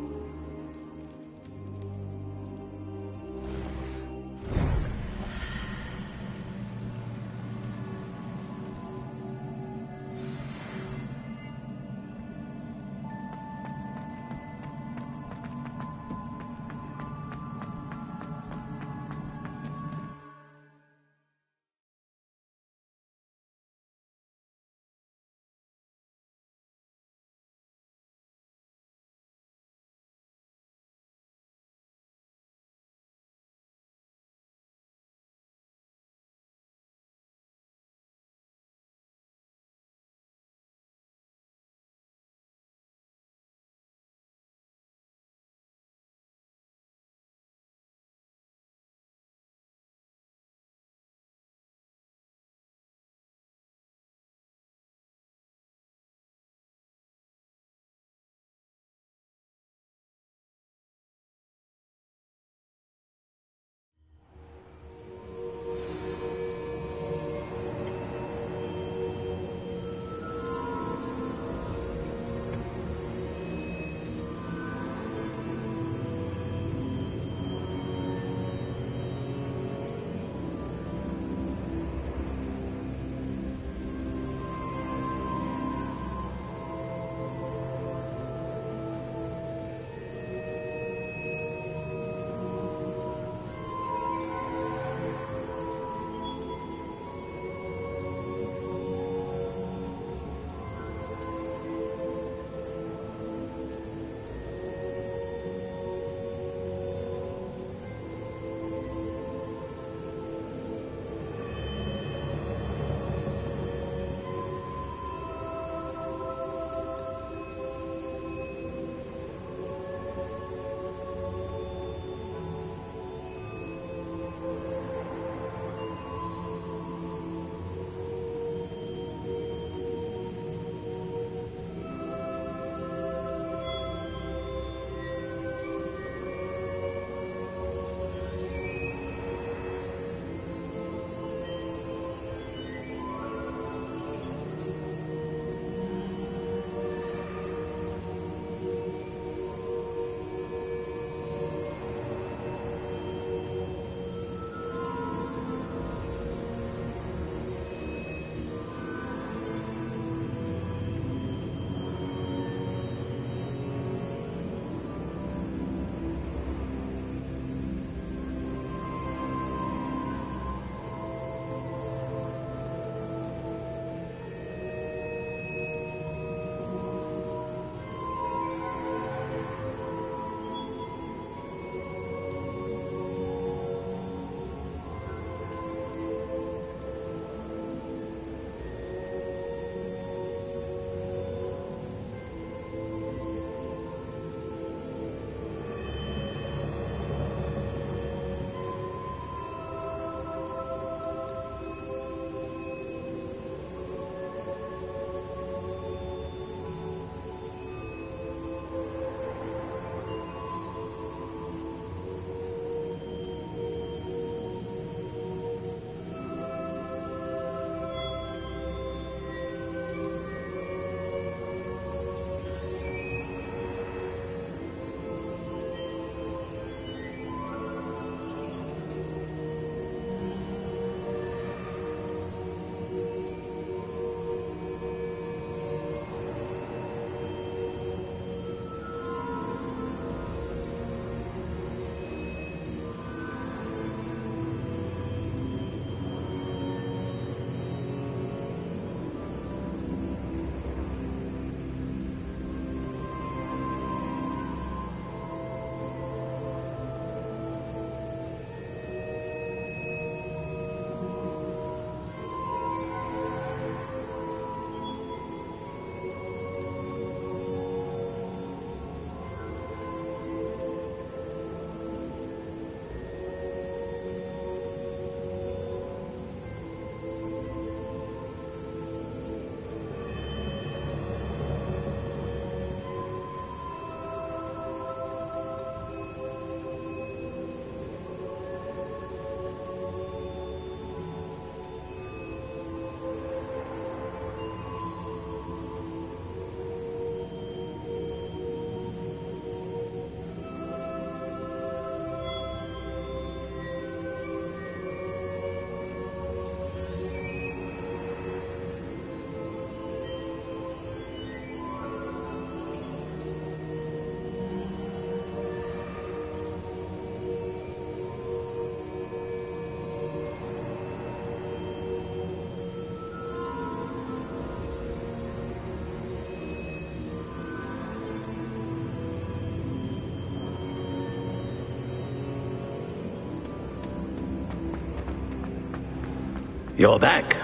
You're back.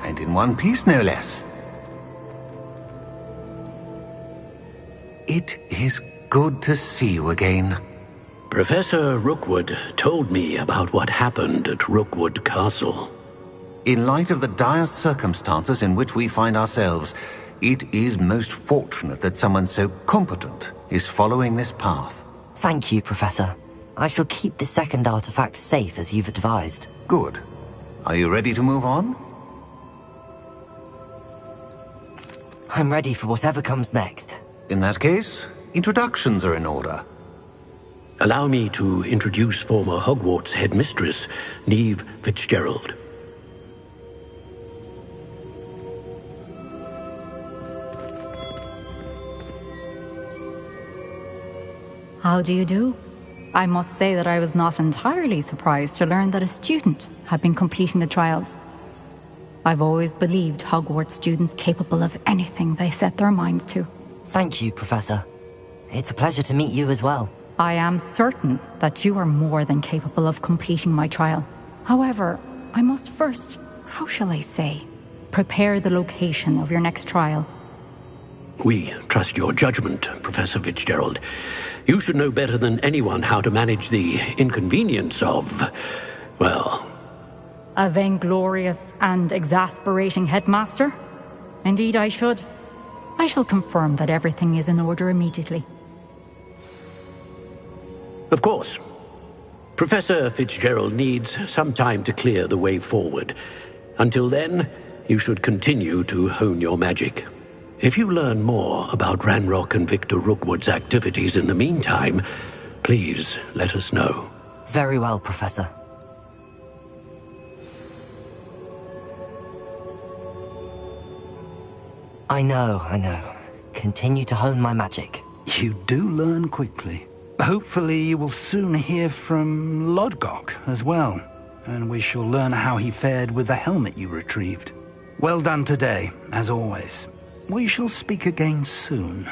And in one piece, no less. It is good to see you again. Professor Rookwood told me about what happened at Rookwood Castle. In light of the dire circumstances in which we find ourselves, it is most fortunate that someone so competent is following this path. Thank you, Professor. I shall keep the second artifact safe as you've advised. Good. Are you ready to move on? I'm ready for whatever comes next. In that case, introductions are in order. Allow me to introduce former Hogwarts headmistress, Neve Fitzgerald. How do you do? I must say that I was not entirely surprised to learn that a student had been completing the trials. I've always believed Hogwarts students capable of anything they set their minds to. Thank you, Professor. It's a pleasure to meet you as well. I am certain that you are more than capable of completing my trial. However, I must first, how shall I say, prepare the location of your next trial. We trust your judgment, Professor Fitzgerald. You should know better than anyone how to manage the inconvenience of, well... A vainglorious and exasperating headmaster? Indeed I should. I shall confirm that everything is in order immediately. Of course. Professor Fitzgerald needs some time to clear the way forward. Until then, you should continue to hone your magic. If you learn more about Ranrock and Victor Rookwood's activities in the meantime, please let us know. Very well, Professor. I know. Continue to hone my magic. You do learn quickly. Hopefully you will soon hear from Lodgok as well, and we shall learn how he fared with the helmet you retrieved. Well done today, as always. We shall speak again soon.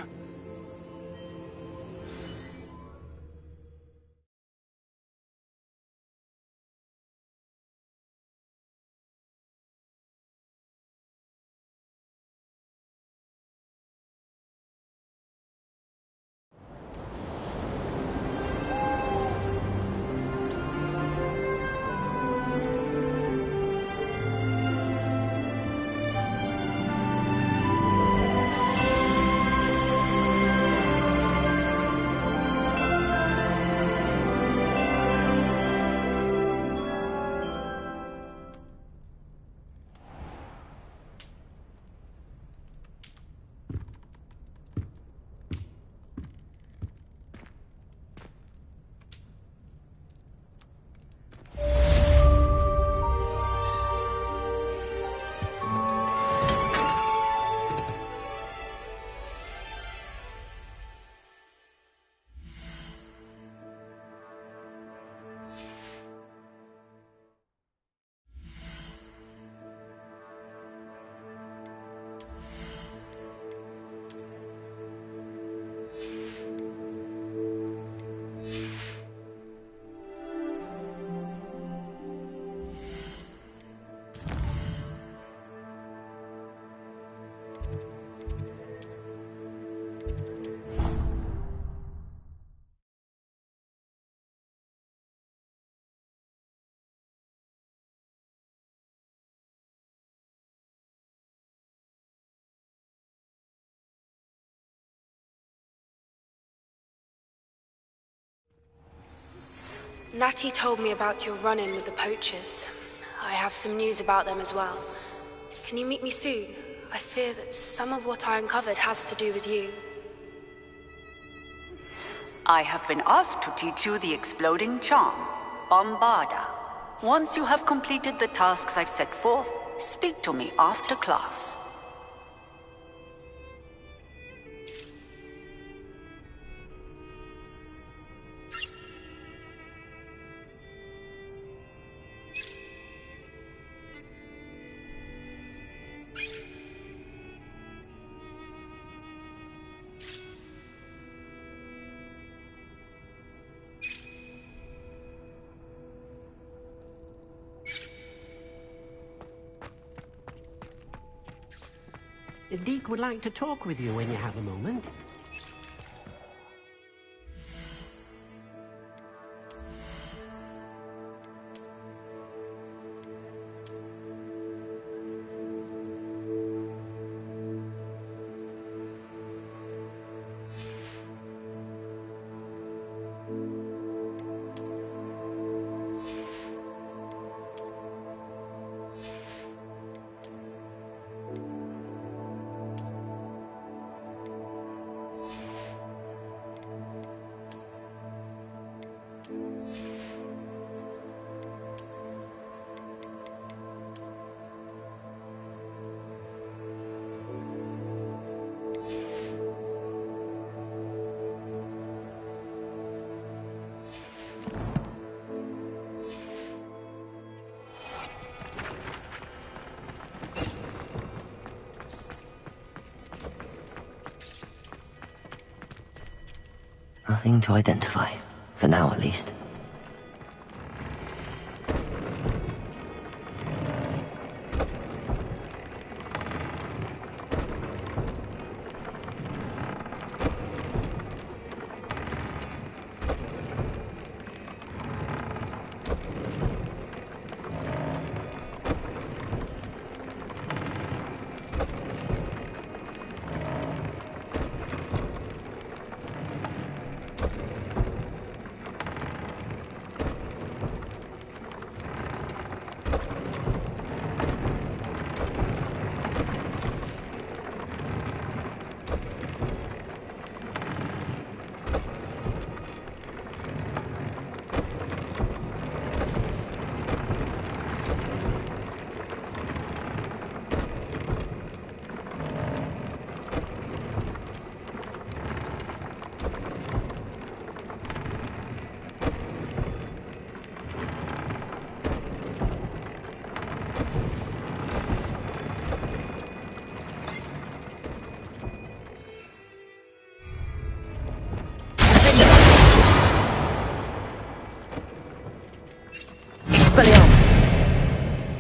Natty told me about your run-in with the poachers. I have some news about them as well. Can you meet me soon? I fear that some of what I uncovered has to do with you. I have been asked to teach you the exploding charm, Bombarda. Once you have completed the tasks I've set forth, speak to me after class. Deke would like to talk with you when you have a moment. Nothing to identify, for now at least.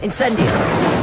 Incendio!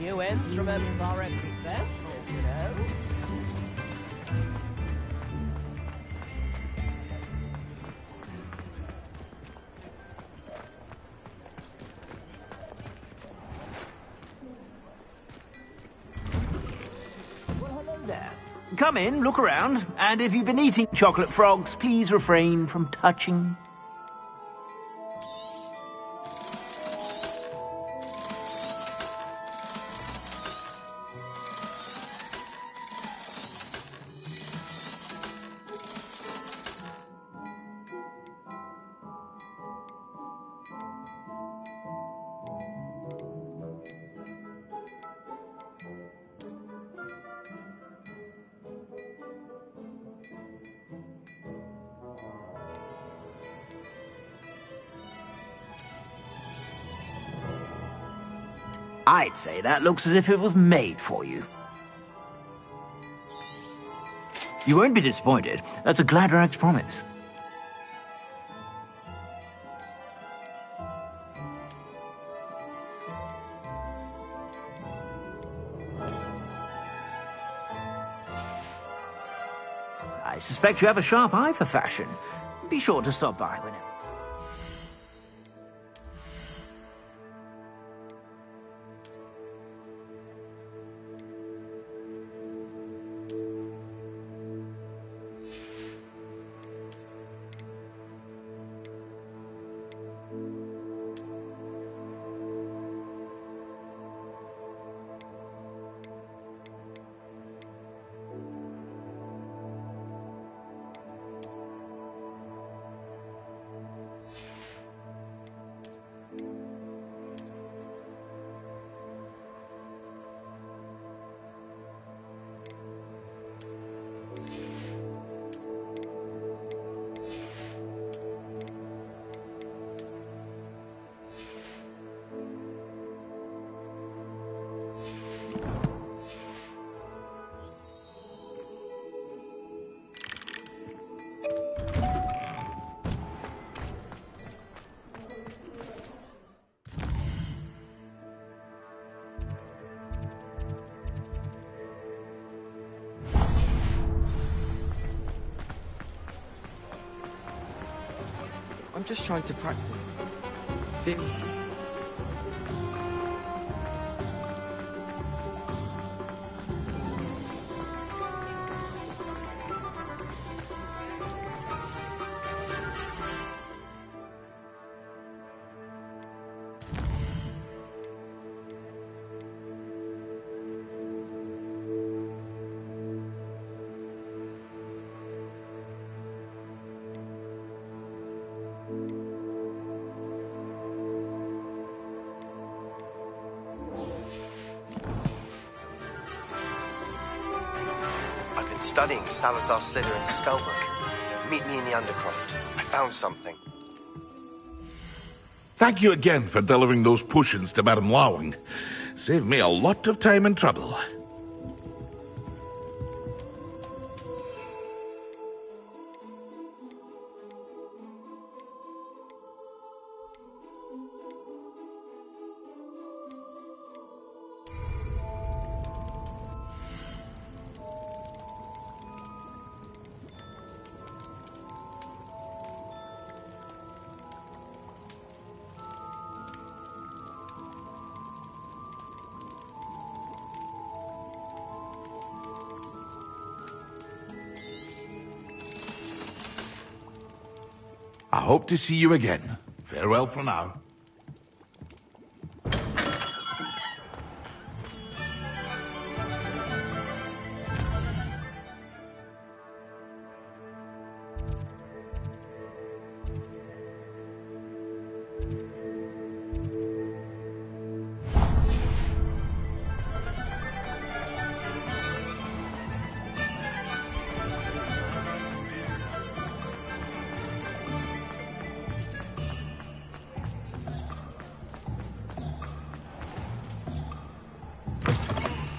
New instruments are expensive, you know. There. Come in, look around, and if you've been eating chocolate frogs, please refrain from touching. I'd say that looks as if it was made for you. You won't be disappointed. That's a Gladrag's promise. I suspect you have a sharp eye for fashion. Be sure to stop by whenever. I'm just trying to practice. I've been studying Salazar Slytherin's spellbook. Meet me in the Undercroft. I found something. Thank you again for delivering those potions to Madame Lawing. Saved me a lot of time and trouble. I hope to see you again. Farewell for now.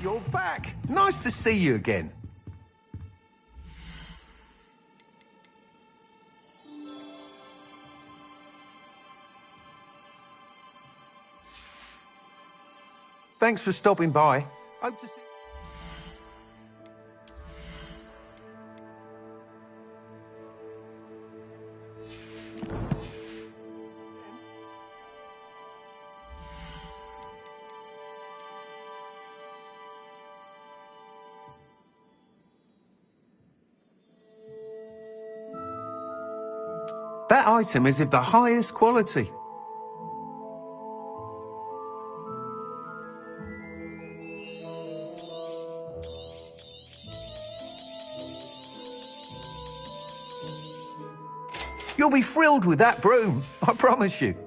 You're back. Nice to see you again. Thanks for stopping by. Hope to see... That item is of the highest quality. You'll be thrilled with that broom, I promise you.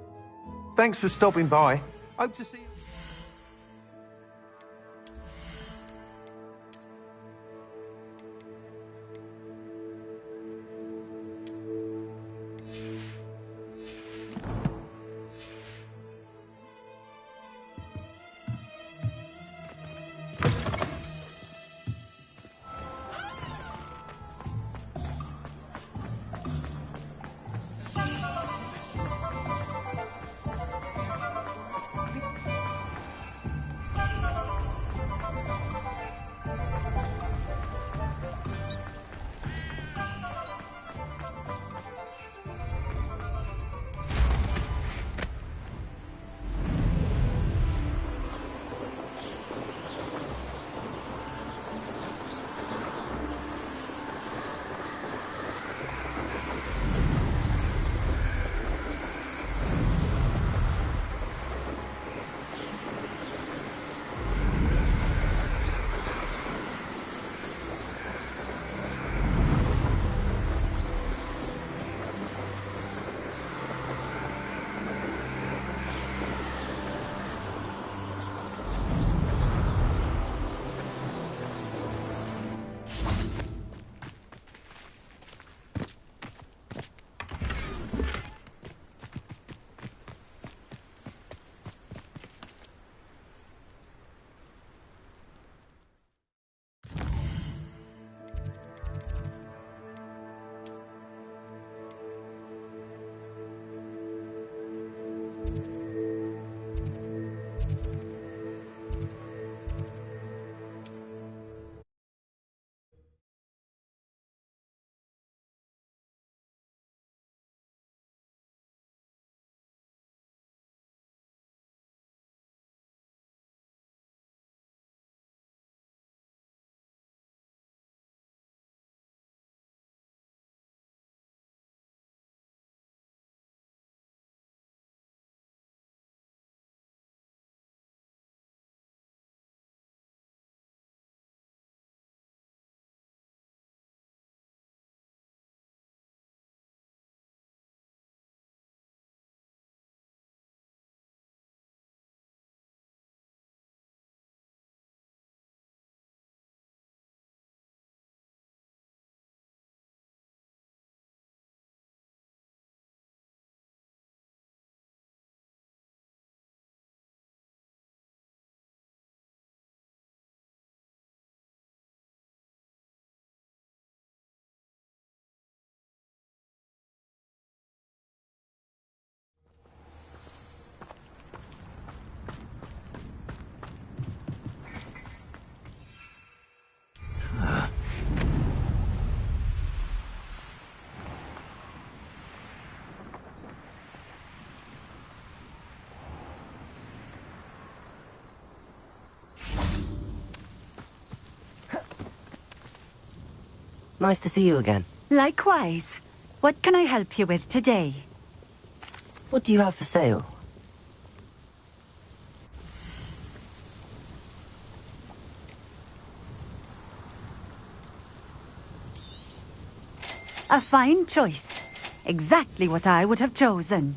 Thanks for stopping by. Hope to see you. Nice to see you again. Likewise. What can I help you with today? What do you have for sale? A fine choice. Exactly what I would have chosen.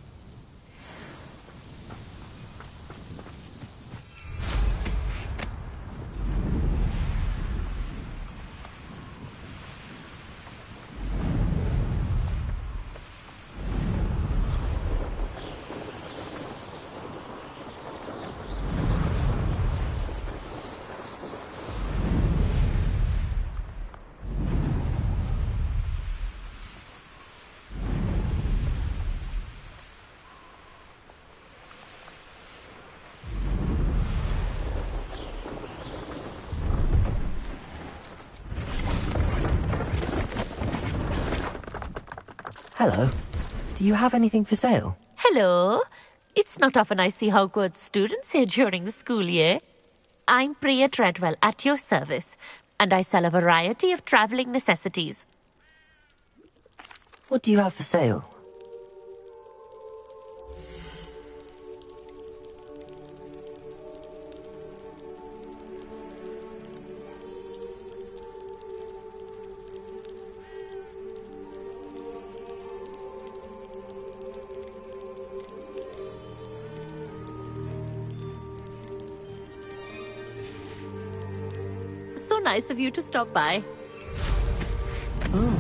Hello. Do you have anything for sale? Hello. It's not often I see Hogwarts students here during the school year. I'm Priya Treadwell, at your service, and I sell a variety of travelling necessities. What do you have for sale? So nice of you to stop by. Oh.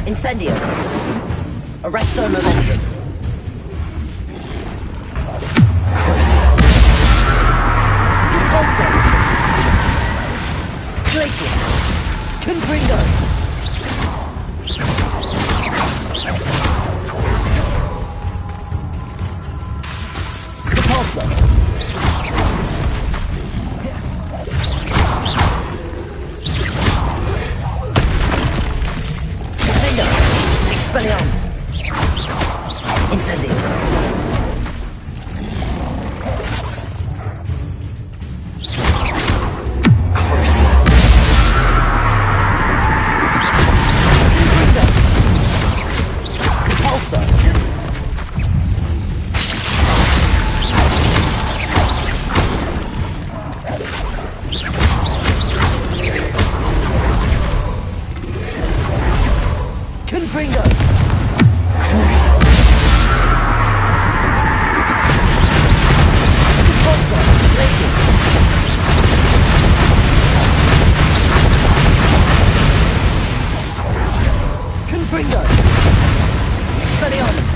Incendio. Arresto momentum. Repulsor. Glacier. Confringo. Repulsor. Expelliarmus. Incendio. Crucio. Repulsor. Confringo. Confringo. Expelliarmus.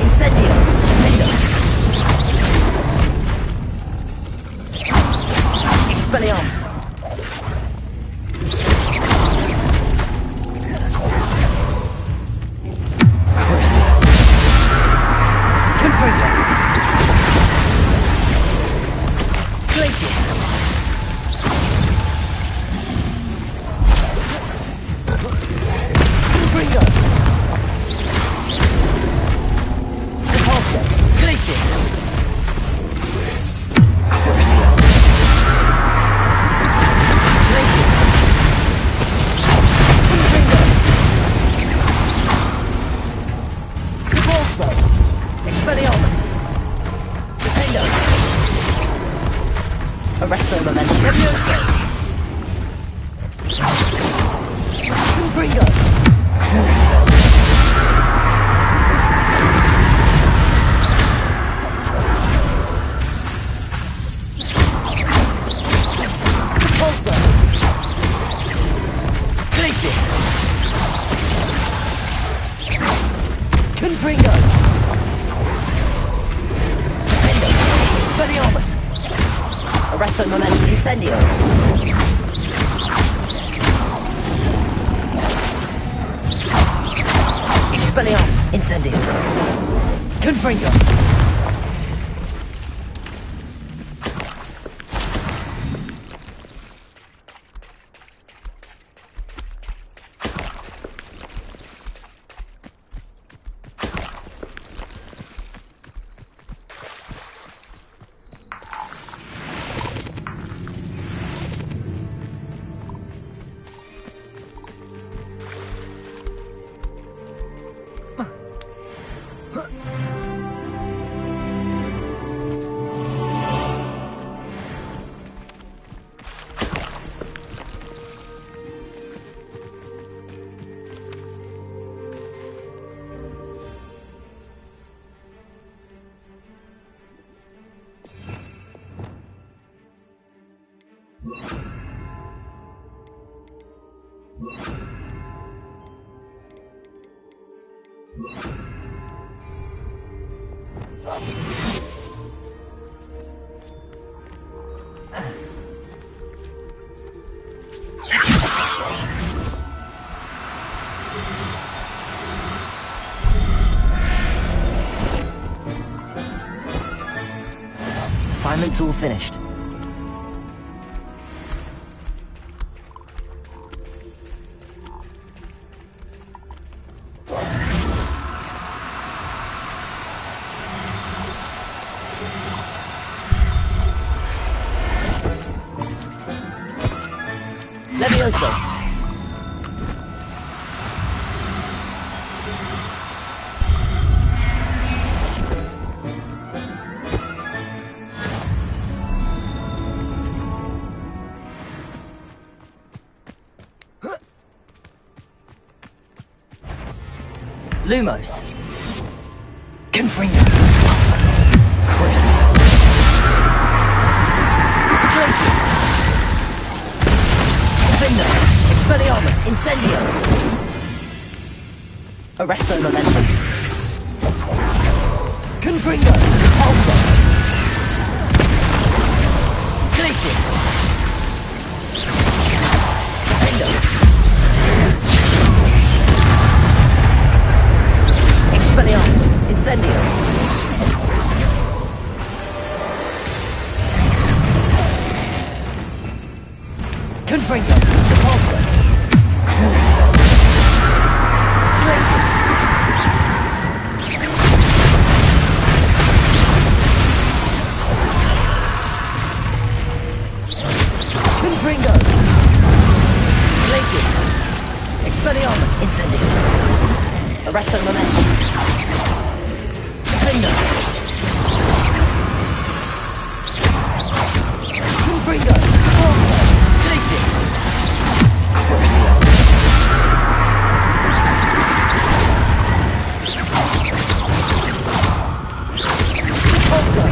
Incendio. Expelliarmus. Arresto momentum. Levioso. Confringo. Repulsor. Glacier. Confringo. Expelliarmus. Arresto momentum. Incendio. Expelliarmus. Incendio. Confringo. Assignment's all finished. Levioso! Lumos. Confringo. Crucible. Glacius. Confringo. Expelliarmus. Incendio. Arresto Momentum. Confringo. Pulsar. Glacius. Confringo. Expelliarmus, Incendio. Confringo, Repulsor. Cruiser. Glacius. Confringo. Glacius. Expelliarmus, Incendio. Arresto Momentum. Confringo. Confringo. Repulsor. Glacius. Crucio. Repulsor.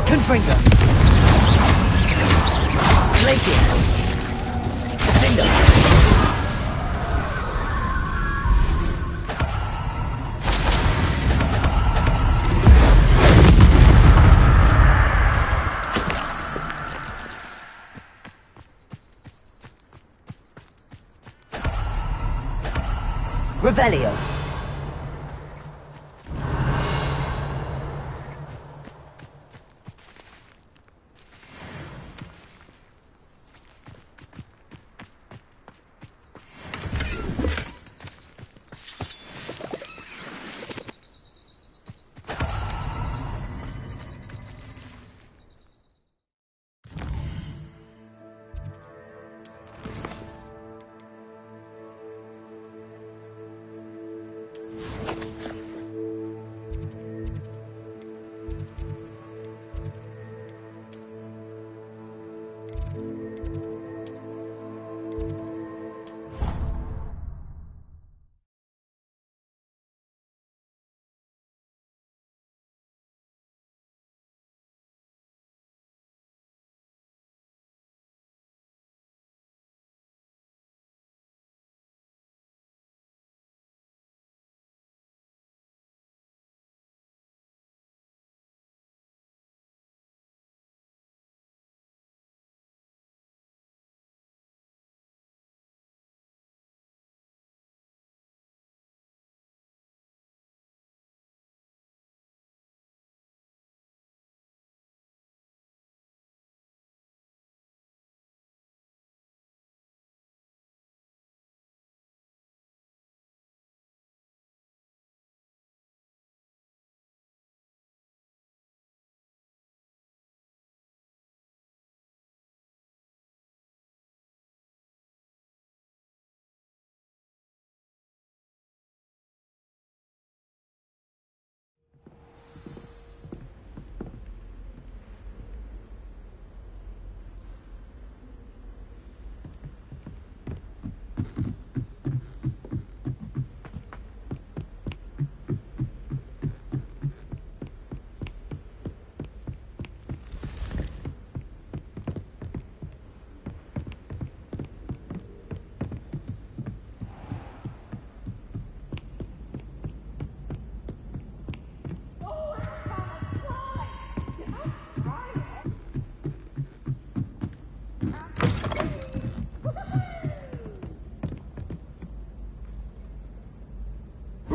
Confringo. Glacius. Confringo. Revelio.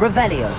Revelio.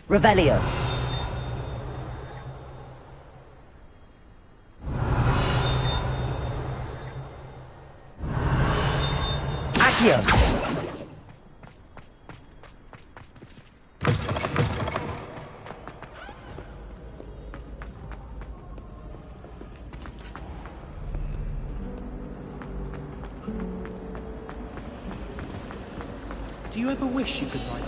Revelio. Accio. Do you ever wish you could write?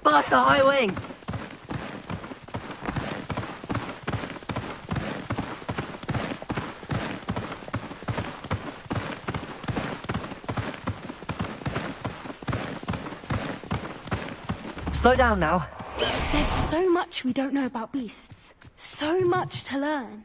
Past the high wing! Slow down now. There's so much we don't know about beasts. So much to learn.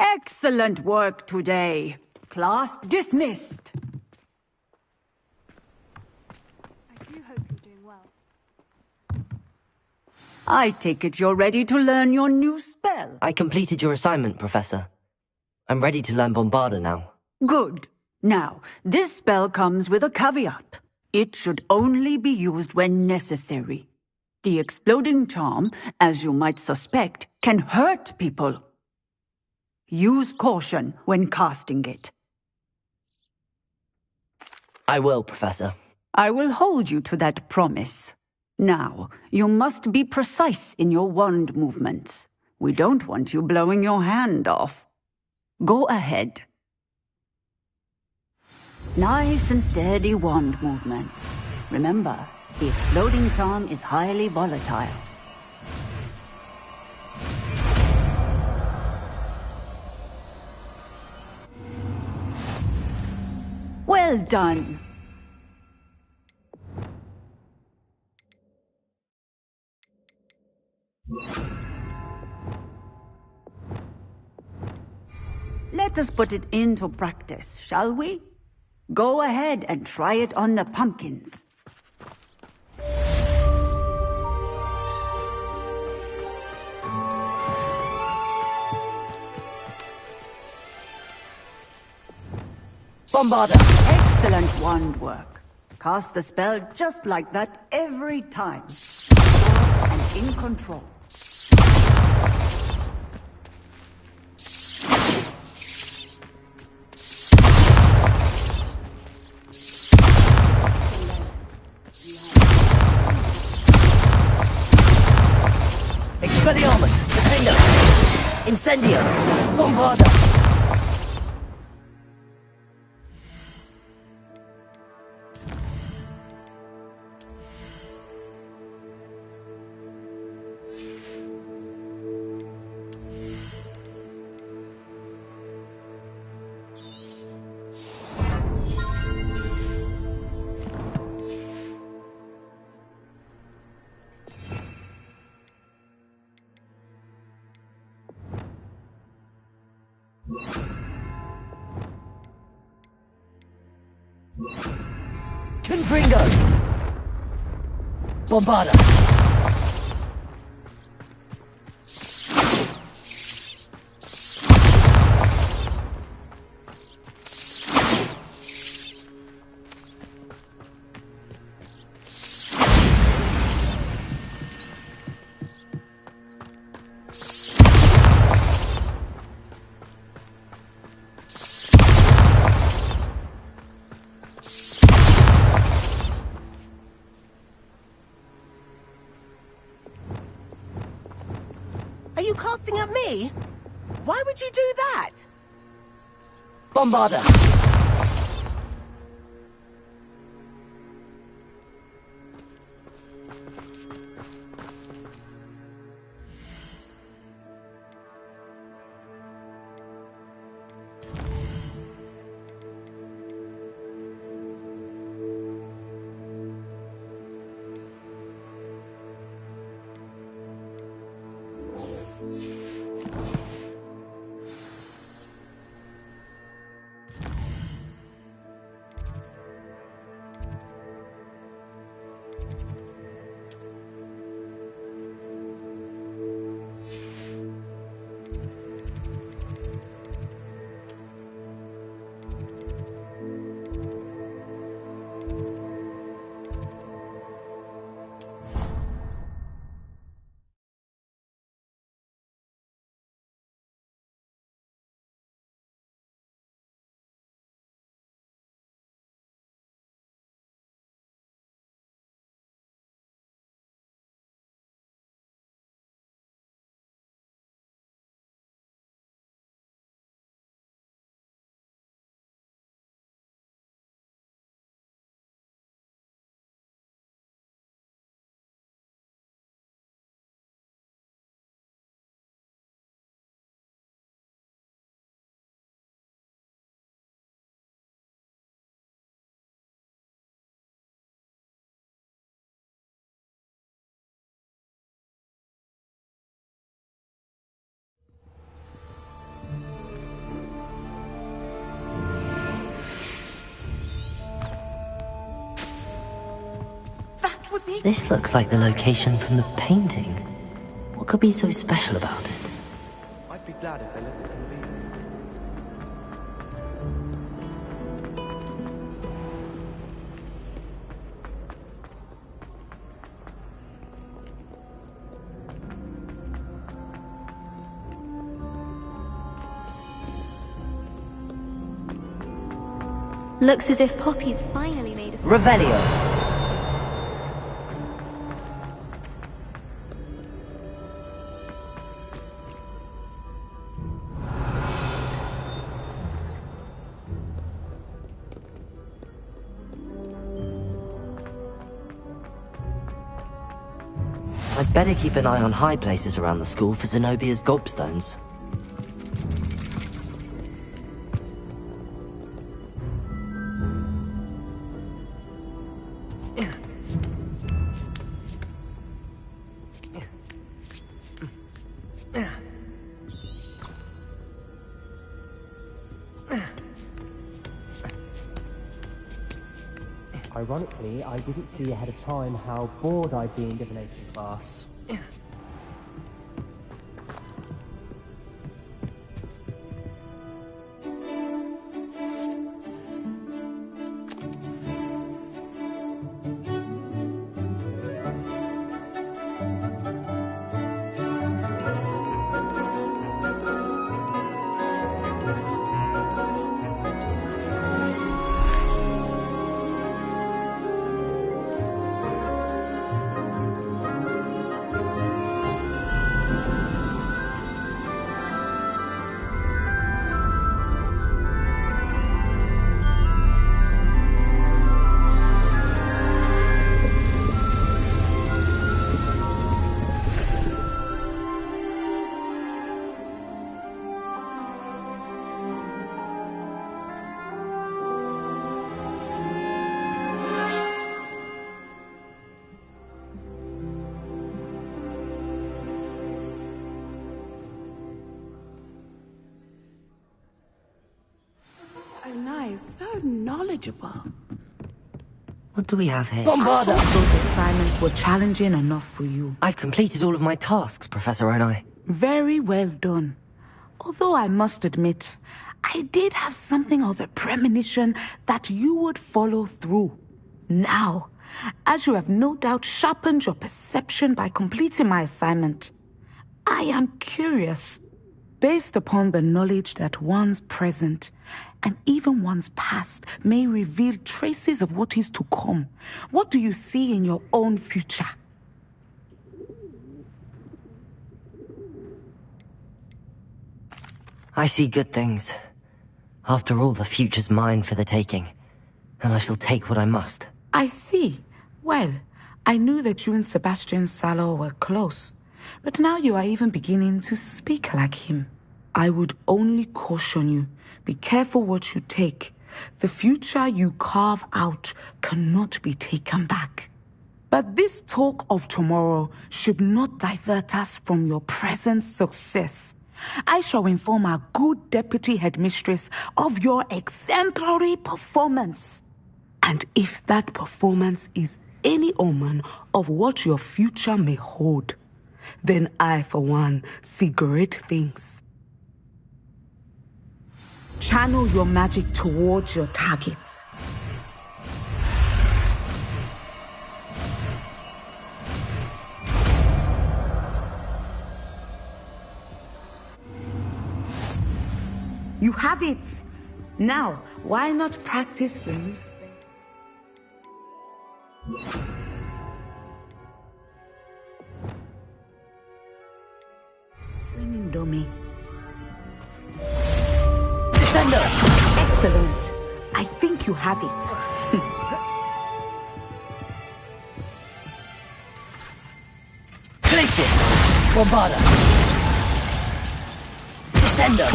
Excellent work today. Class dismissed. I do hope you're doing well. I take it you're ready to learn your new spell. I completed your assignment, Professor. I'm ready to learn Bombarda now. Good. Now, this spell comes with a caveat. It should only be used when necessary. The exploding charm, as you might suspect, can hurt people. Use caution when casting it. I will, Professor. I will hold you to that promise. Now, you must be precise in your wand movements. We don't want you blowing your hand off. Go ahead. Nice and steady wand movements. Remember, the exploding charm is highly volatile. Well done. Let us put it into practice, shall we? Go ahead and try it on the pumpkins. Bombarda! Excellent wand work. Cast the spell just like that every time. And in control. Expelliarmus! Defender! Incendio! Bombarda! Confringo! Bombarda! Are you casting at me? Why would you do that? Bombarda! This looks like the location from the painting. What could be so special about it? I'd be glad if they let us convene. Looks as if Poppy's finally made a... Revelio! I'd better keep an eye on high places around the school for Zenobia's gobstones. Ironically, I didn't see ahead of time how bored I'd be in divination class. So nice, so knowledgeable. What do we have here? Bombarda! I thought the assignments were challenging enough for you. I've completed all of my tasks, Professor Onai. Very well done. Although I must admit, I did have something of a premonition that you would follow through. Now, as you have no doubt sharpened your perception by completing my assignment, I am curious, based upon the knowledge that one's present and even one's past may reveal traces of what is to come. What do you see in your own future? I see good things. After all, the future's mine for the taking, and I shall take what I must. I see. Well, I knew that you and Sebastian Sallow were close, but now you are even beginning to speak like him. I would only caution you, be careful what you take. The future you carve out cannot be taken back. But this talk of tomorrow should not divert us from your present success. I shall inform our good deputy headmistress of your exemplary performance. And if that performance is any omen of what your future may hold, then I, for one, see great things. Channel your magic towards your targets. You have it! Now, why not practice the new spell? Training dummy. Descender! Excellent. I think you have it. Places! Bombarda! Descender!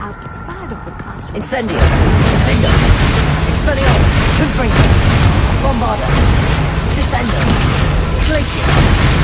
Outside of the classroom. Incendio! Finger! Expelliarmus! Confringo! Bombarda! Descender! Glacier!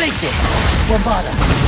Glacier! Bombarda!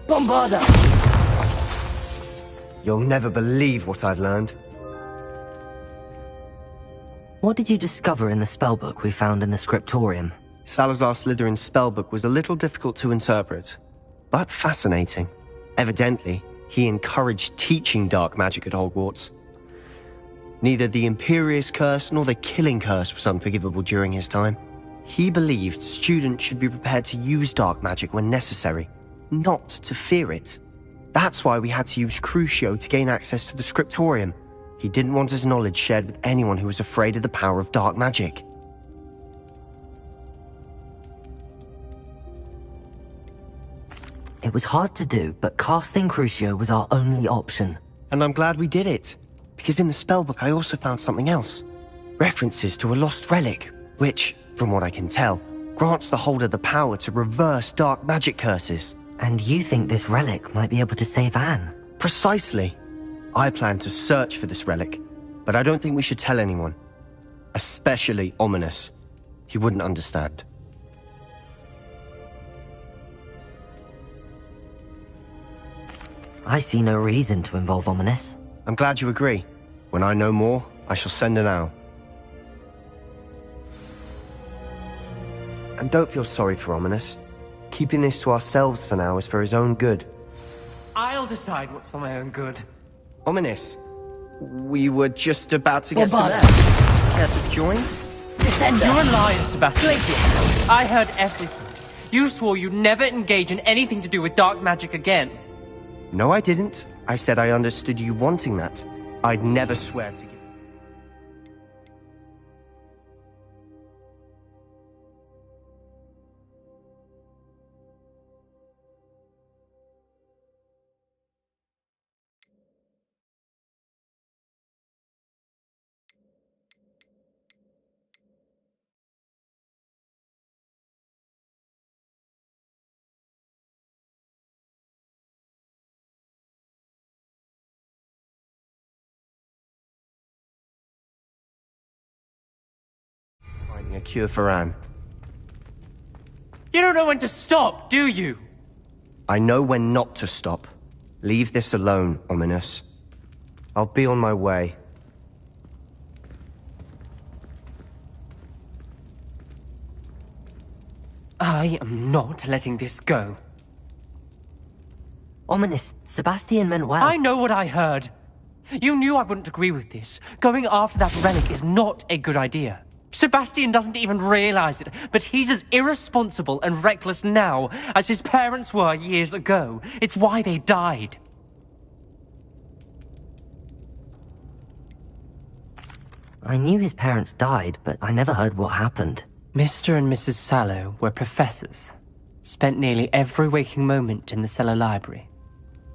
Bombarda! You'll never believe what I've learned. What did you discover in the spellbook we found in the scriptorium? Salazar Slytherin's spellbook was a little difficult to interpret, but fascinating. Evidently, he encouraged teaching dark magic at Hogwarts. Neither the Imperious Curse nor the Killing Curse was unforgivable during his time. He believed students should be prepared to use dark magic when necessary, not to fear it. That's why we had to use Crucio to gain access to the scriptorium. He didn't want his knowledge shared with anyone who was afraid of the power of dark magic. It was hard to do, but casting Crucio was our only option. And I'm glad we did it, because in the spellbook I also found something else. References to a lost relic, which, from what I can tell, grants the holder the power to reverse dark magic curses. And you think this relic might be able to save Anne? Precisely. I plan to search for this relic, but I don't think we should tell anyone. Especially Ominous. He wouldn't understand. I see no reason to involve Ominous. I'm glad you agree. When I know more, I shall send an owl. And don't feel sorry for Ominous. Keeping this to ourselves for now is for his own good. I'll decide what's for my own good. Ominous, we were just about to get Bombarda! Care to join? Descender! You're a liar, Sebastian. Glacier! I heard everything. You swore you'd never engage in anything to do with dark magic again. No, I didn't. I said I understood you wanting that. I'd never swear to give. Finding a cure for Anne. You don't know when to stop, do you? I know when not to stop. Leave this alone, Ominous. I'll be on my way. I am not letting this go. Ominous, Sebastian meant well. I know what I heard. You knew I wouldn't agree with this. Going after that relic is not a good idea. Sebastian doesn't even realize it, but he's as irresponsible and reckless now as his parents were years ago. It's why they died. I knew his parents died, but I never heard what happened. Mr. and Mrs. Sallow were professors. Spent nearly every waking moment in the cellar library.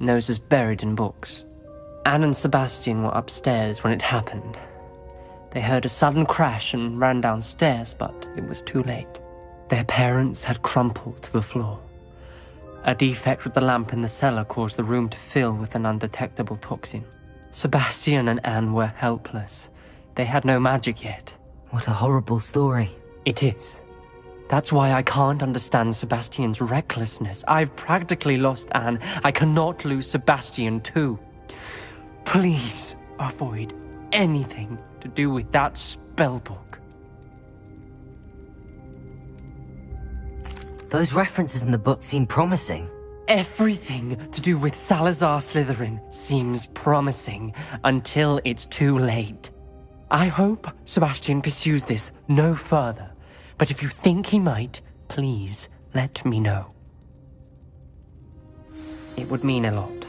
Noses buried in books. Anne and Sebastian were upstairs when it happened. They heard a sudden crash and ran downstairs, but it was too late. Their parents had crumpled to the floor. A defect with the lamp in the cellar caused the room to fill with an undetectable toxin. Sebastian and Anne were helpless. They had no magic yet. What a horrible story. It is. That's why I can't understand Sebastian's recklessness. I've practically lost Anne. I cannot lose Sebastian too. Please avoid anything to do with that spellbook. Those references in the book seem promising. Everything to do with Salazar Slytherin seems promising until it's too late. I hope Sebastian pursues this no further, but if you think he might, please let me know. It would mean a lot.